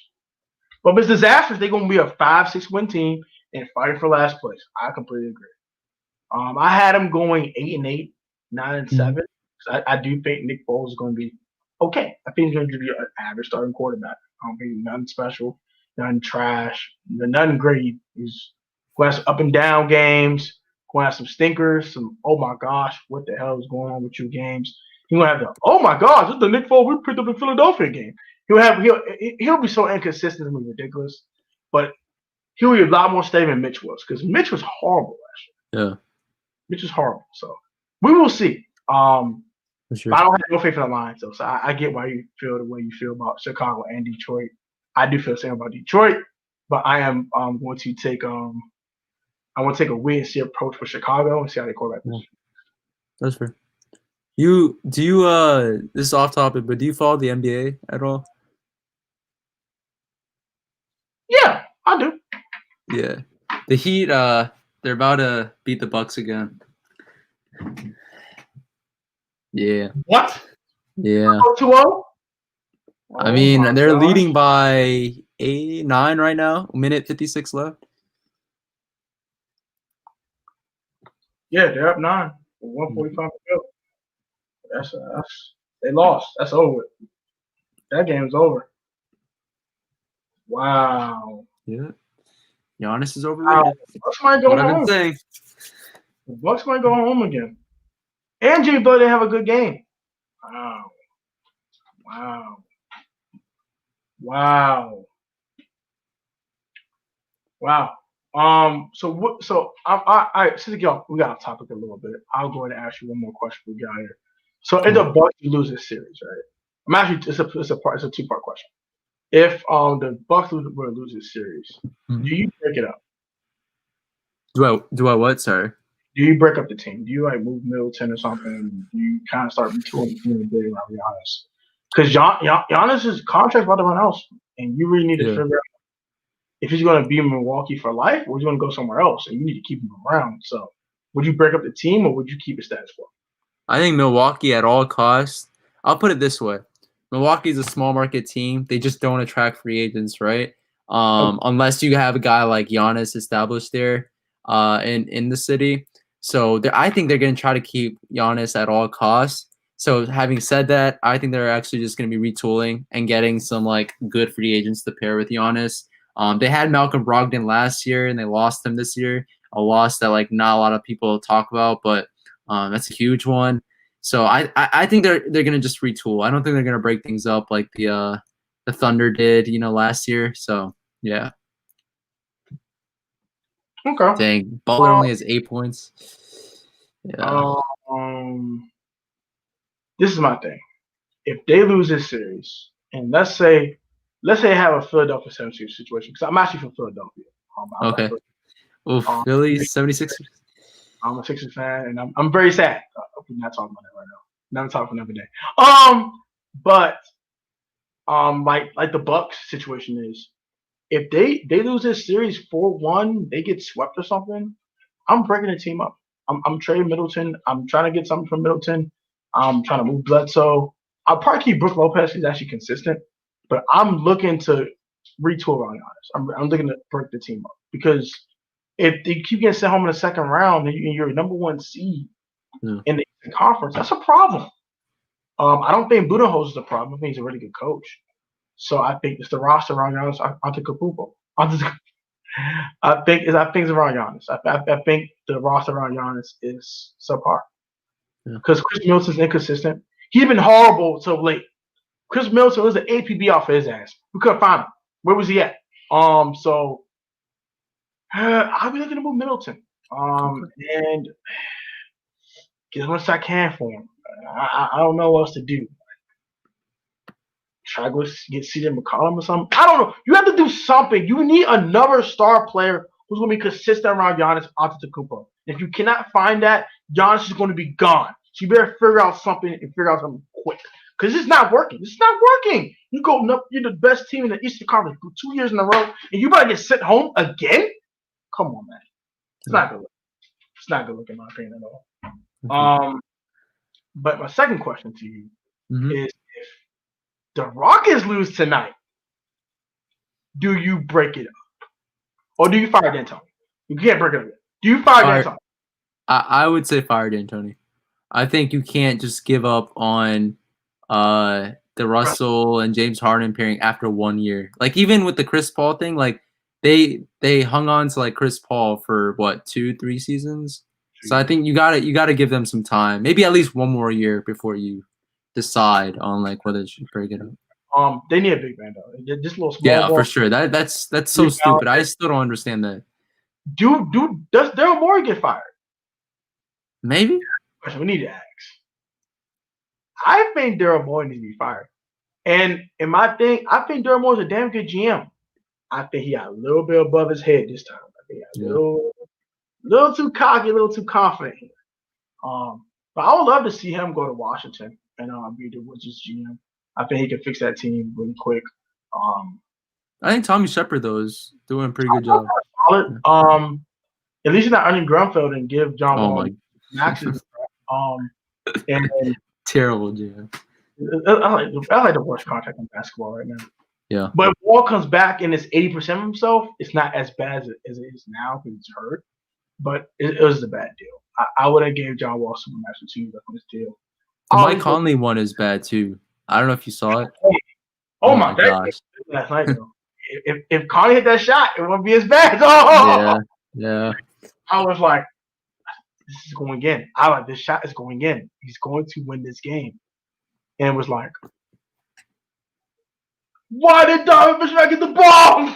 But if it's disastrous, they're gonna be a 5-6 win team and fighting for last place. I completely agree. I had them going 8-8, 9-7. I do think Nick Foles is going to be okay. I think he's going to be an average starting quarterback. I don't think nothing special, nothing trash, nothing great. He's going to have some up and down games. Going to have some stinkers. Some oh my gosh, what the hell is going on with you games? He's going to have the oh my gosh, this is the Nick Foles we picked up in Philadelphia game. He'll be so inconsistent and ridiculous, but he'll be a lot more stable than Mitch was because Mitch was horrible last year. Yeah. Which is horrible. So we will see. Sure. But I don't have no faith in the Lions, though. So I get why you feel the way you feel about Chicago and Detroit. I do feel the same about Detroit, but I am going to take I want to take a wait and see approach for Chicago and see how they quarterback this. That's fair. This is off topic, but do you follow the NBA at all? Yeah, I do. Yeah. The Heat, they're about to beat the Bucks again. Yeah. What? Yeah. 2-0? I mean, they're leading by 9 right now. Minute 56 left. Yeah, they're up 9. 145 to go. That's they lost. That's over. That game's over. Wow. Yeah. Giannis is overrated. Bucks might go What home. I've been saying. The Bucks might go home again. And Jimmy Butler didn't have a good game. Wow. So I since we got off topic a little bit, I'll go ahead and ask you one more question we got here. So if the Bucks lose this series, right? I'm actually it's a 2-part question. If the Bucks were to lose this series, do you break it up? Do I what? Sorry. Do you break up the team? Do you like move Middleton or something? Do you kind of start retooling the team a bit around Giannis? Because Giannis's contract's about to run out, and you really need to figure out if he's going to be in Milwaukee for life or he's going to go somewhere else, and you need to keep him around. So, would you break up the team or would you keep it status quo? I think Milwaukee at all costs. I'll put it this way: Milwaukee's a small market team. They just don't attract free agents, right? Unless you have a guy like Giannis established there, in the city. So I think they're going to try to keep Giannis at all costs. So having said that, I think they're actually just going to be retooling and getting some like good free agents to pair with Giannis. They had Malcolm Brogdon last year and they lost him this year. A loss that like not a lot of people talk about, but that's a huge one. So I think they're going to just retool. I don't think they're going to break things up like the Thunder did, last year. So yeah. Okay. Dang, Butler only has 8 points. Yeah. This is my thing. If they lose this series, and let's say they have a Philadelphia 76ers situation, because I'm actually from Philadelphia. Okay. Well, Philly 76ers. I'm a Sixers fan, and I'm very sad. We're not talking about that right now. Not talking another day. But like the Bucks situation is, if they lose this series 4-1, they get swept or something, I'm breaking the team up. I'm trading Middleton. I'm trying to get something from Middleton. I'm trying to move Bledsoe. I'll probably keep Brook Lopez. He's actually consistent. But I'm looking to retool around Giannis. I'm looking to break the team up. Because if they keep getting sent home in the second round and you're number one seed in the conference, that's a problem. I don't think Budenholzer is a problem. I think he's a really good coach. So I think it's the roster around Giannis Antetokounmpo. I think it's around Giannis. I think the roster around Giannis is subpar. Because Chris Middleton's inconsistent. He's been horrible so late. Chris Middleton was an APB off of his ass. We couldn't find him. Where was he at? So I'll be looking to move Middleton. And get as much as I can for him. I don't know what else to do. Try to go get CJ McCollum or something. I don't know. You have to do something. You need another star player who's going to be consistent around Giannis Antetokounmpo. If you cannot find that, Giannis is going to be gone. So you better figure out something and figure out something quick. Because it's not working. It's not working. You're the best team in the Eastern Conference for 2 years in a row, and you better get sent home again? Come on, man. It's not good. It's not good looking, in my opinion, at all. But my second question to you is, if the Rockets lose tonight, do you break it up? Or do you fire D'Antoni? You can't break it up yet. Do you fire D'Antoni? I would say fire D'Antoni. I think you can't just give up on the Russell and James Harden pairing after 1 year. Like, even with the Chris Paul thing, like they hung on to like Chris Paul for what, 2-3 seasons. So I think you gotta give them some time, maybe at least 1 more year before you decide on like whether it should break it up. They need a big man though. This little small ball. For sure. That's so stupid. I still don't understand that. Does Daryl Morey get fired? Maybe. We need to ask. I think Daryl Morey needs to be fired. And in my thing, I think Daryl Morey's a damn good GM. I think he got a little bit above his head this time. I think he got a little too cocky, a little too confident here. But I would love to see him go to Washington and be the Wizards GM. I think he can fix that team really quick. I think Tommy Shepard though is doing a pretty good job. Solid. At least he's not earning Grunfeld and give John Wall maxes. And terrible GM. I like the worst contract in basketball right now. Yeah. But if Wall comes back and it's 80% of himself, it's not as bad as it is now because he's hurt. But it was a bad deal. I would have gave John Wall some max for 2 years on this deal. The Mike Conley one is bad too. I don't know if you saw it. Oh my gosh! Last night, though. If Conley hit that shot, it wouldn't be as bad. Oh! Yeah. I was like, this is going in. This shot is going in. He's going to win this game. And it was like, why did Donovan Mitchell not get the ball?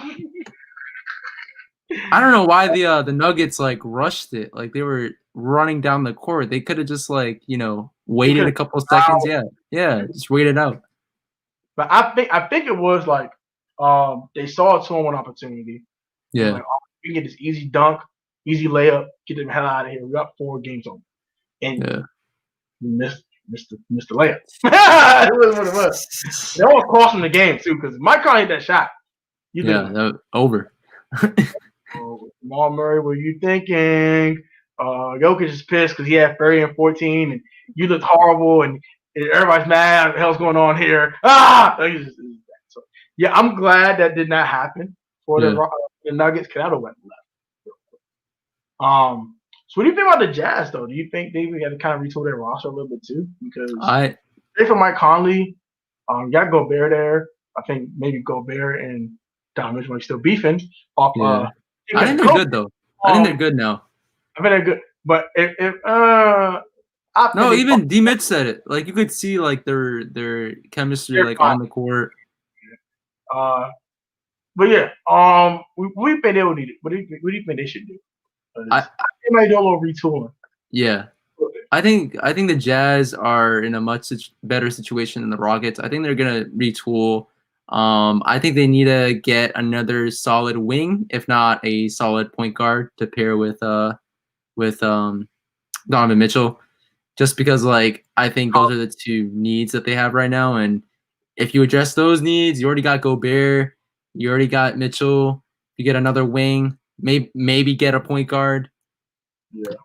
I don't know why the Nuggets like rushed it. Like they were running down the court. They could have just like, waited a couple of seconds. Yeah, just wait it out. But I think it was like they saw a 2-on-1 opportunity. Yeah. Like, we can get this easy dunk, easy layup, get them hell out of here. We got 4 games on. And we missed the layup. It was what it was. They all cost him the game too, because Mike Conley hit that shot. Over. Jamal Murray, what are you thinking? Jokic is pissed because he had 30 and 14, and you looked horrible, and everybody's mad. What the hell's going on here? So, yeah, I'm glad that did not happen for the Nuggets, because I would have went left. So what do you think about the Jazz, though? Do you think they got to kind of retool their roster a little bit too? Because they for Mike Conley, you got Gobert there. I think maybe Gobert and Donovan Mitchell are still beefing off. I think they're good though. I think they're good now. I think they're good, but even D Mitch said it. Like you could see like their chemistry like on the court. But yeah, we think they will need it. What do you think they should do? They might do a little retooling. Yeah. I think the Jazz are in a much better situation than the Rockets. I think they're gonna retool. I think they need to get another solid wing, if not a solid point guard, to pair with Donovan Mitchell. Just because like I think those are the 2 needs that they have right now, and if you address those needs, you already got Gobert, you already got Mitchell. You get another wing, maybe get a point guard. Yeah.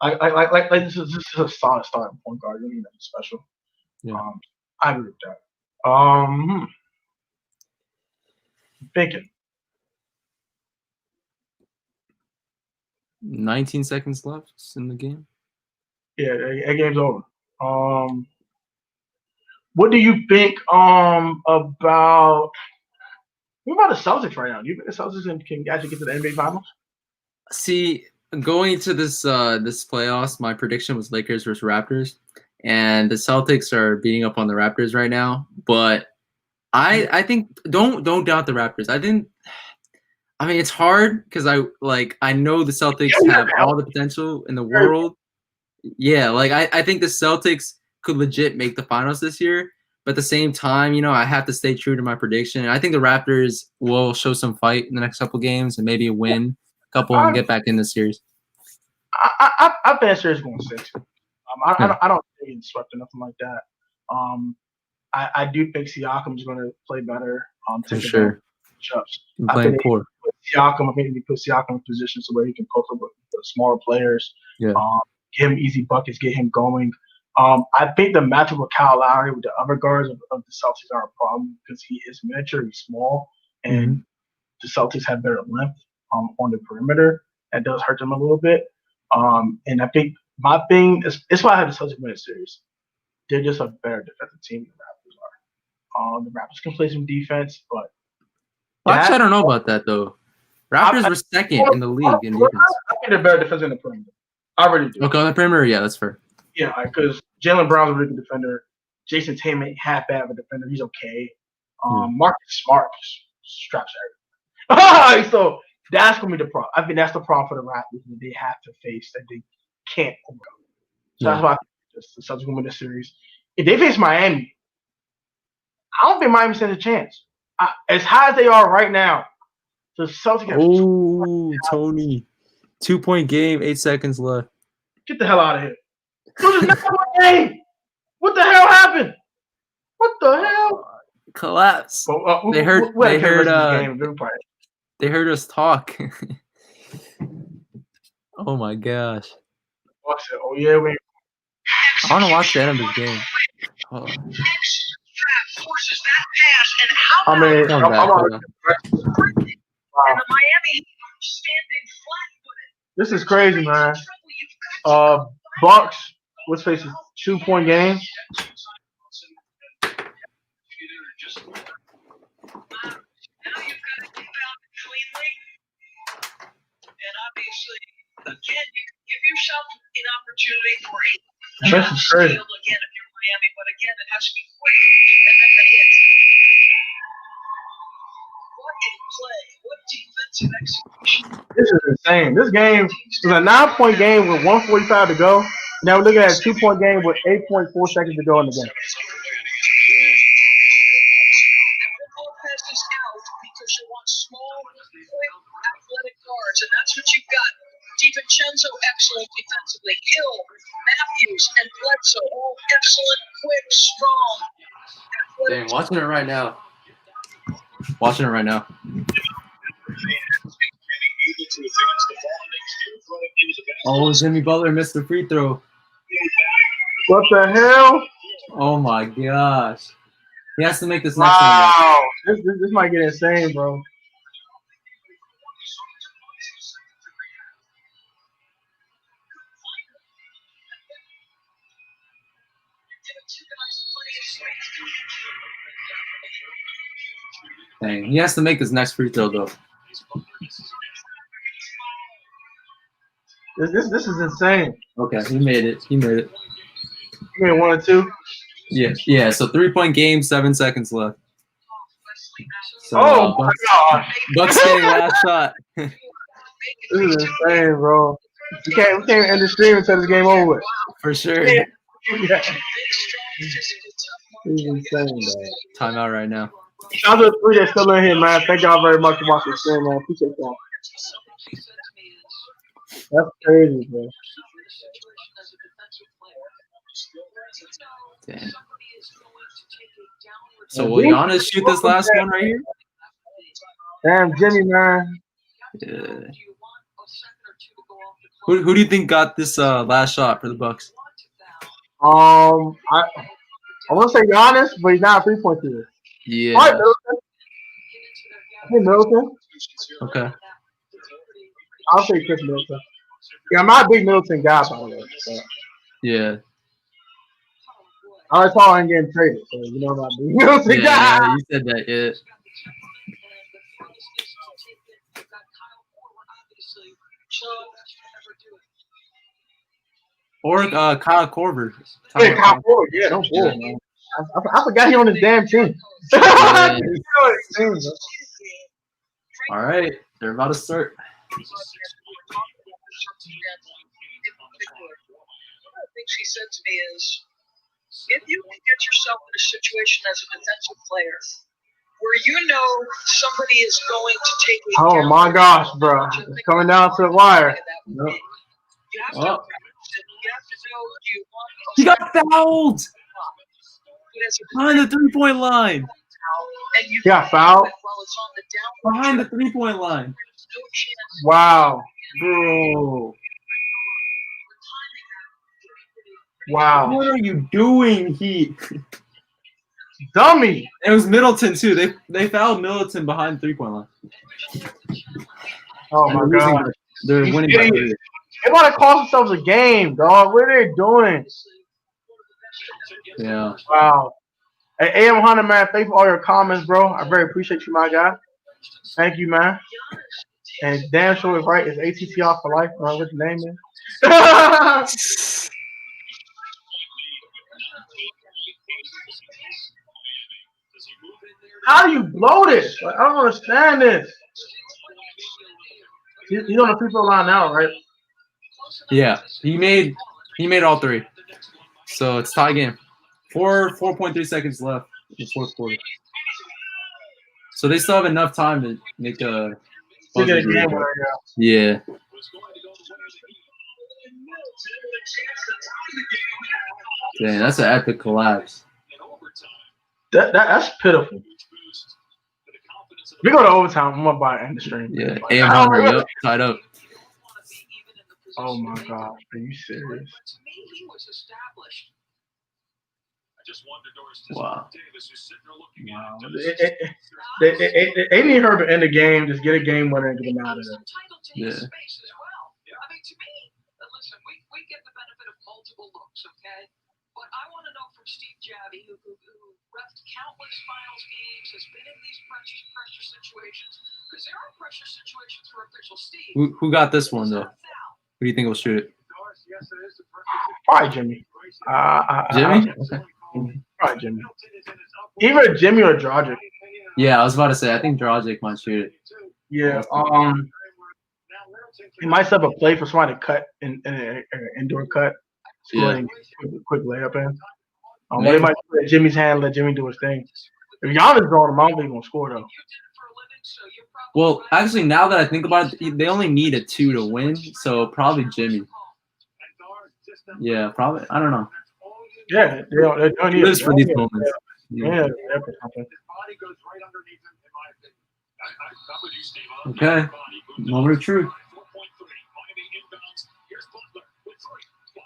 Like this is a solid starting point guard. You don't need nothing special. Yeah. I agree with that. I'm thinking. 19 seconds left in the game. Yeah, that game's over. What do you think about what about the Celtics right now? Do you think the Celtics can actually get to the NBA Finals? See, going into this playoffs, my prediction was Lakers versus Raptors, and the Celtics are beating up on the Raptors right now. But I think don't doubt the Raptors. I mean it's hard because I know the Celtics have all the potential in the world, Yeah, like I think the Celtics could legit make the finals this year. But at the same time, I have to stay true to my prediction. I think the Raptors will show some fight in the next couple games and maybe win a couple and get back in the series. I think series going 6. Yeah. I don't think it's swept or nothing like that. I do think Siakam's going to play better. For sure. I think poor. Siakam, I think they put Siakam in positions where he can post up with the smaller players. Yeah. Give him easy buckets, get him going. I think the matchup with Kyle Lowry with the other guards of the Celtics are a problem because he is miniature, he's small, and the Celtics have better length on the perimeter. That does hurt them a little bit. And I think my thing is, it's why I have the Celtics win a series. They're just a better defensive team than the Raptors are. The Raptors can play some defense, but actually, I don't know about that though. Raptors were second in the league in defense. I think they're better defense in the perimeter. I really do. Okay, on the perimeter, yeah, that's fair. Yeah, because Jaylen Brown's a really good defender. Jason Tatum ain't half bad of a defender. He's okay. Marcus Smart straps everything. So that's gonna be the problem. I think that's the problem for the Raptors that they have to face that they can't overcome. So that's why I think the Celtics gonna win the series. If they face Miami, I don't think Miami stands a chance. As high as they are right now, the Celtics have Tony. 2-point game, 8 seconds left. Get the hell out of here. This is not a game. What the hell happened? What the hell? Collapse. They heard us talk. Oh my gosh. Oh yeah, wait. I want to watch the end of this game. Oh. I mean, this is crazy, man. Bucks was facing 2-point game. This is crazy. This is insane. This game is a 9-point game with 1:45 to go. Now we're looking at a 2-point game with 8.4 seconds to go in the game. And that's what you've got. DiVincenzo excellent defensively. Hill, Matthews, and Bledsoe all excellent, quick, strong. Dang, watching it right now. Oh, Jimmy Butler missed the free throw. What the hell? Oh my gosh. He has to make this next one. Wow. This might get insane, bro. Dang, he has to make his next free throw though. This is insane. Okay, he made it. You made 1 or 2? Yeah. So 3-point game, 7 seconds left. So, my God! Bucks getting last shot. This is insane, bro. We can't end the stream until this game over with. For sure. Yeah. This is insane, man. Timeout right now. Shout out to the 3 that's still in here, man. Thank y'all very much for watching the stream, man. Appreciate y'all. That's crazy, bro. Damn. So will Giannis shoot this last one right here? Damn, Jimmy, man. Yeah. Who do you think got this last shot for the Bucks? I want to say Giannis, but he's not a 3-point shooter. Yeah. All right, Middleton. I think Middleton. Okay. I'll say Chris Middleton. Yeah, I'm not a big Middleton guy, by the way. So. Yeah. I was calling getting traded, so you know about big Middleton guy. Yeah, you said that, yeah. Or Kyle Korver. Yeah, Kyle Korver. Yeah, don't bull, man. I forgot he on his damn team. Yeah. All right, they're about to start. the things he said to me is, if you can get yourself in a situation as a defensive player where you know somebody is going to take a Oh my gosh, bro. It's coming down to the wire. you have to, you have to know, do you want He got fouled behind the 3-point line. and you Got fouled? while it's on the downward Behind the trend, 3-point line. there's no chance. Wow. Bro. Wow. What are you doing, Heat? Dummy. It was Middleton too. They fouled Middleton behind the 3-point line. Oh my God. They're These winning by idiots. 3. They want to cost themselves a game, dog. What are they doing? Yeah. Wow. Hey, AM Hunter, man, thanks for all your comments, bro. I very appreciate you, my guy. Thank you, man. And damn sure is right. It's ATTR for life. What the name is? How do you blow this? Like, I don't understand this. He's on the free throw line now, right? Yeah. He made all 3. So it's tie game. 4.3 seconds left in the fourth quarter. So they still have enough time to make a buzzer beater. Yeah. Dang, that's an epic collapse. That's pitiful. We go to overtime. I'm about to end the stream. Yeah. AM Hunter, yep, tied up. Oh my God. Are you serious? Wow. Wow. They need her to end the game. Just get a game winner and get them out of there. Yeah. I mean, to me, listen, we get the benefit of multiple looks, okay? But I want to know from Steve Javie, who refed countless finals games, has been in these pressure situations, because there are pressure situations for official Steve. Who got this one, though? Who do you think will shoot it? Probably Jimmy. Jimmy? Okay. Probably Jimmy. Either Jimmy or Dragic. Yeah, I was about to say, I think Dragic might shoot it. Yeah. He might set up a play for somebody to cut in an indoor cut. Yeah. Quick layup in. They might put Jimmy's hand, let Jimmy do his thing. If Giannis throwing him, I don't think he's gonna score though. Well, actually, now that I think about it, they only need a 2 to win, so probably Jimmy. Yeah, probably. I don't know. Yeah, they don't need for these moments. Yeah. Okay. Moment of truth.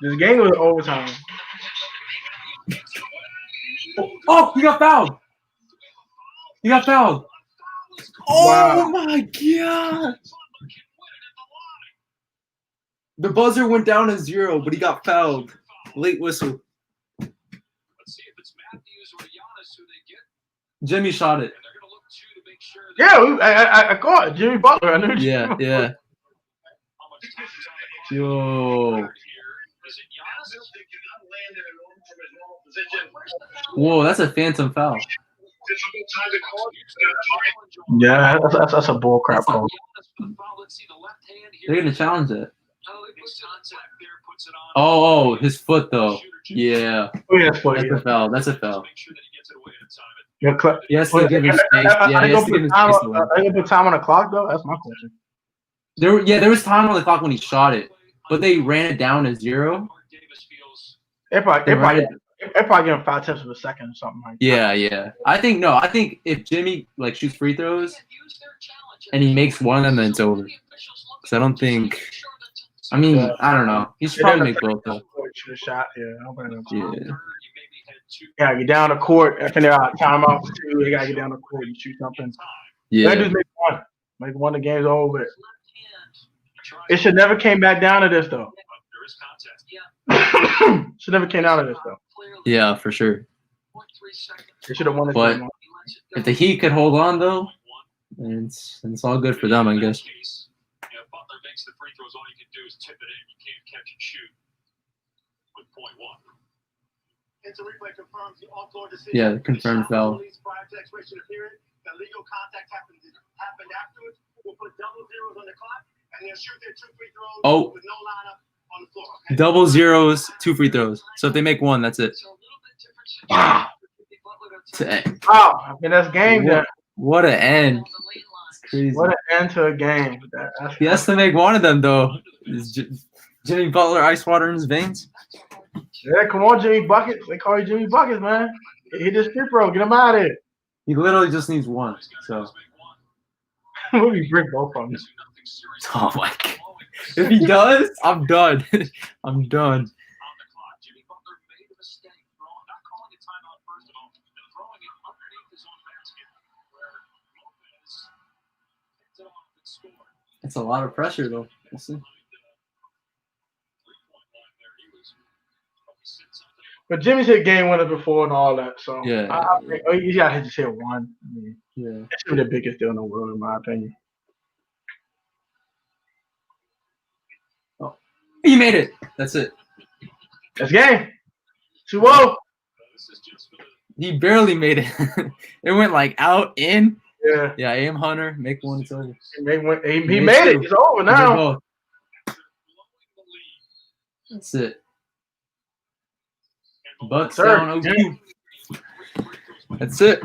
This game was overtime. Oh, he got fouled. He got fouled. Wow. Oh my God. The buzzer went down to 0, but he got fouled. Late whistle. Jimmy shot it. Yeah, I caught it. Jimmy Butler. I knew. Yeah. Yo. Whoa, that's a phantom foul. Yeah, that's a bull crap call. They're gonna challenge it. Oh, his foot though. Yeah. Oh yeah, that's a foul. That's a foul. Yeah, yes, they give him space. Yeah, he has to give him space. Are you gonna put time on the clock though? That's my question. There was time on the clock when he shot it, but they ran it down to 0. They probably give him 5 attempts per second or something like that. Yeah. I think if Jimmy shoots free throws and he makes one of them, then it's over. Because I don't think. I mean, I don't know. He should probably make both though. Shoot a shot. Yeah. Yeah. Yeah, get down the court. After they're out timeout for 2, they gotta get down the court and shoot something. Yeah. They just make one. The game's over. It should never came back down to this though. Should never came down to this though. Yeah, for sure. They should have won this. But if the Heat could hold on though, then it's all good for them, I guess. Butler makes the free throws. All you can do is tip it in. You can't catch and shoot with .1. Yeah, confirmed foul. Oh. Double zeros, 2 free throws. So if they make one, that's it. Wow. Dang. Wow. I mean, that's game then. What an end. It's crazy. What an end to a game. He has to make one of them, though. Is Jimmy Butler ice water in his veins? Yeah, come on, Jimmy Buckets. They call you Jimmy Buckets, man. Hit this free throw. Get him out of here. He literally just needs one. So. We'll be bring both of them. Oh my God. If he does, I'm done. I'm done. It's a lot of pressure, though. We'll see. But Jimmy's hit game winner before and all that, so Yeah. You gotta just hit one. I mean, Yeah. it should be the biggest deal in the world, in my opinion. Oh, he made it. That's it. That's game. 2-0. He barely made it. It went like out, in. Yeah. Yeah, AM Hunter, make one. It's over. He made it. It's over now. That's it. Bucks down 0-2. That's it.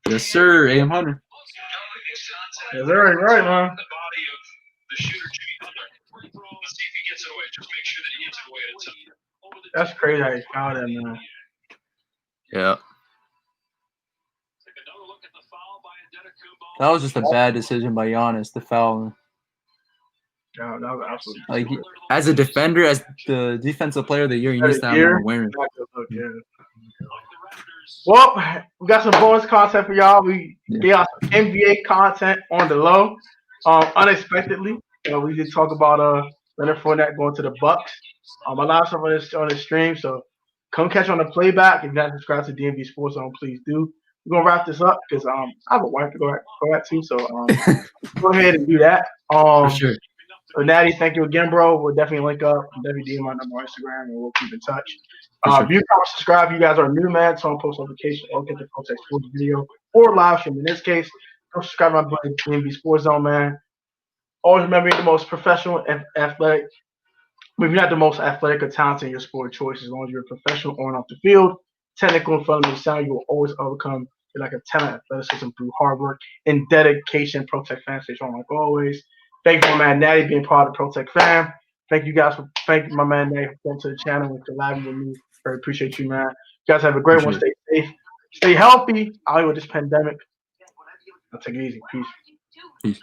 Yes, sir. AM Hunter. Yes, sir. Right, man. That's crazy how he found that, man. Yeah. That was just a bad decision by Giannis, the foul. Yeah, that was absolutely like as a defender, as the defensive player of the year, you need to have more awareness. Well, we got some bonus content for y'all. We got some NBA content on the low. Unexpectedly, we did talk about Leonard Fournette going to the Bucks. I live stuff on this stream, so come catch on the playback. If you're not subscribed to DMVSportsZone, please do. We're gonna wrap this up because I have a wife to go back to, so go ahead and do that. For sure. So Natty, thank you again, bro. We'll definitely link up. Definitely DM my number on Instagram, and we'll keep in touch. Sure. If you comment, subscribe, you guys are new, man. So on post notification or get the context for the video or live stream. In this case, go subscribe to my buddy DMVSportsZone, man. Always remember you're the most professional and athletic. But if you're not the most athletic or talented in your sport choice, as long as you're a professional on and off the field, technical and fundamentally sound, you will always overcome like a talent, athleticism through hard work and dedication. Protect Fan Station, like always. Thank you, my man Natty, being part of the Protect Fam. Thank you guys for thanking my man Natty for coming to the channel and collabing with me. Very appreciate you, man. You guys have a great one. Stay safe. Stay healthy out here with this pandemic. I'll take it easy. Peace. Peace.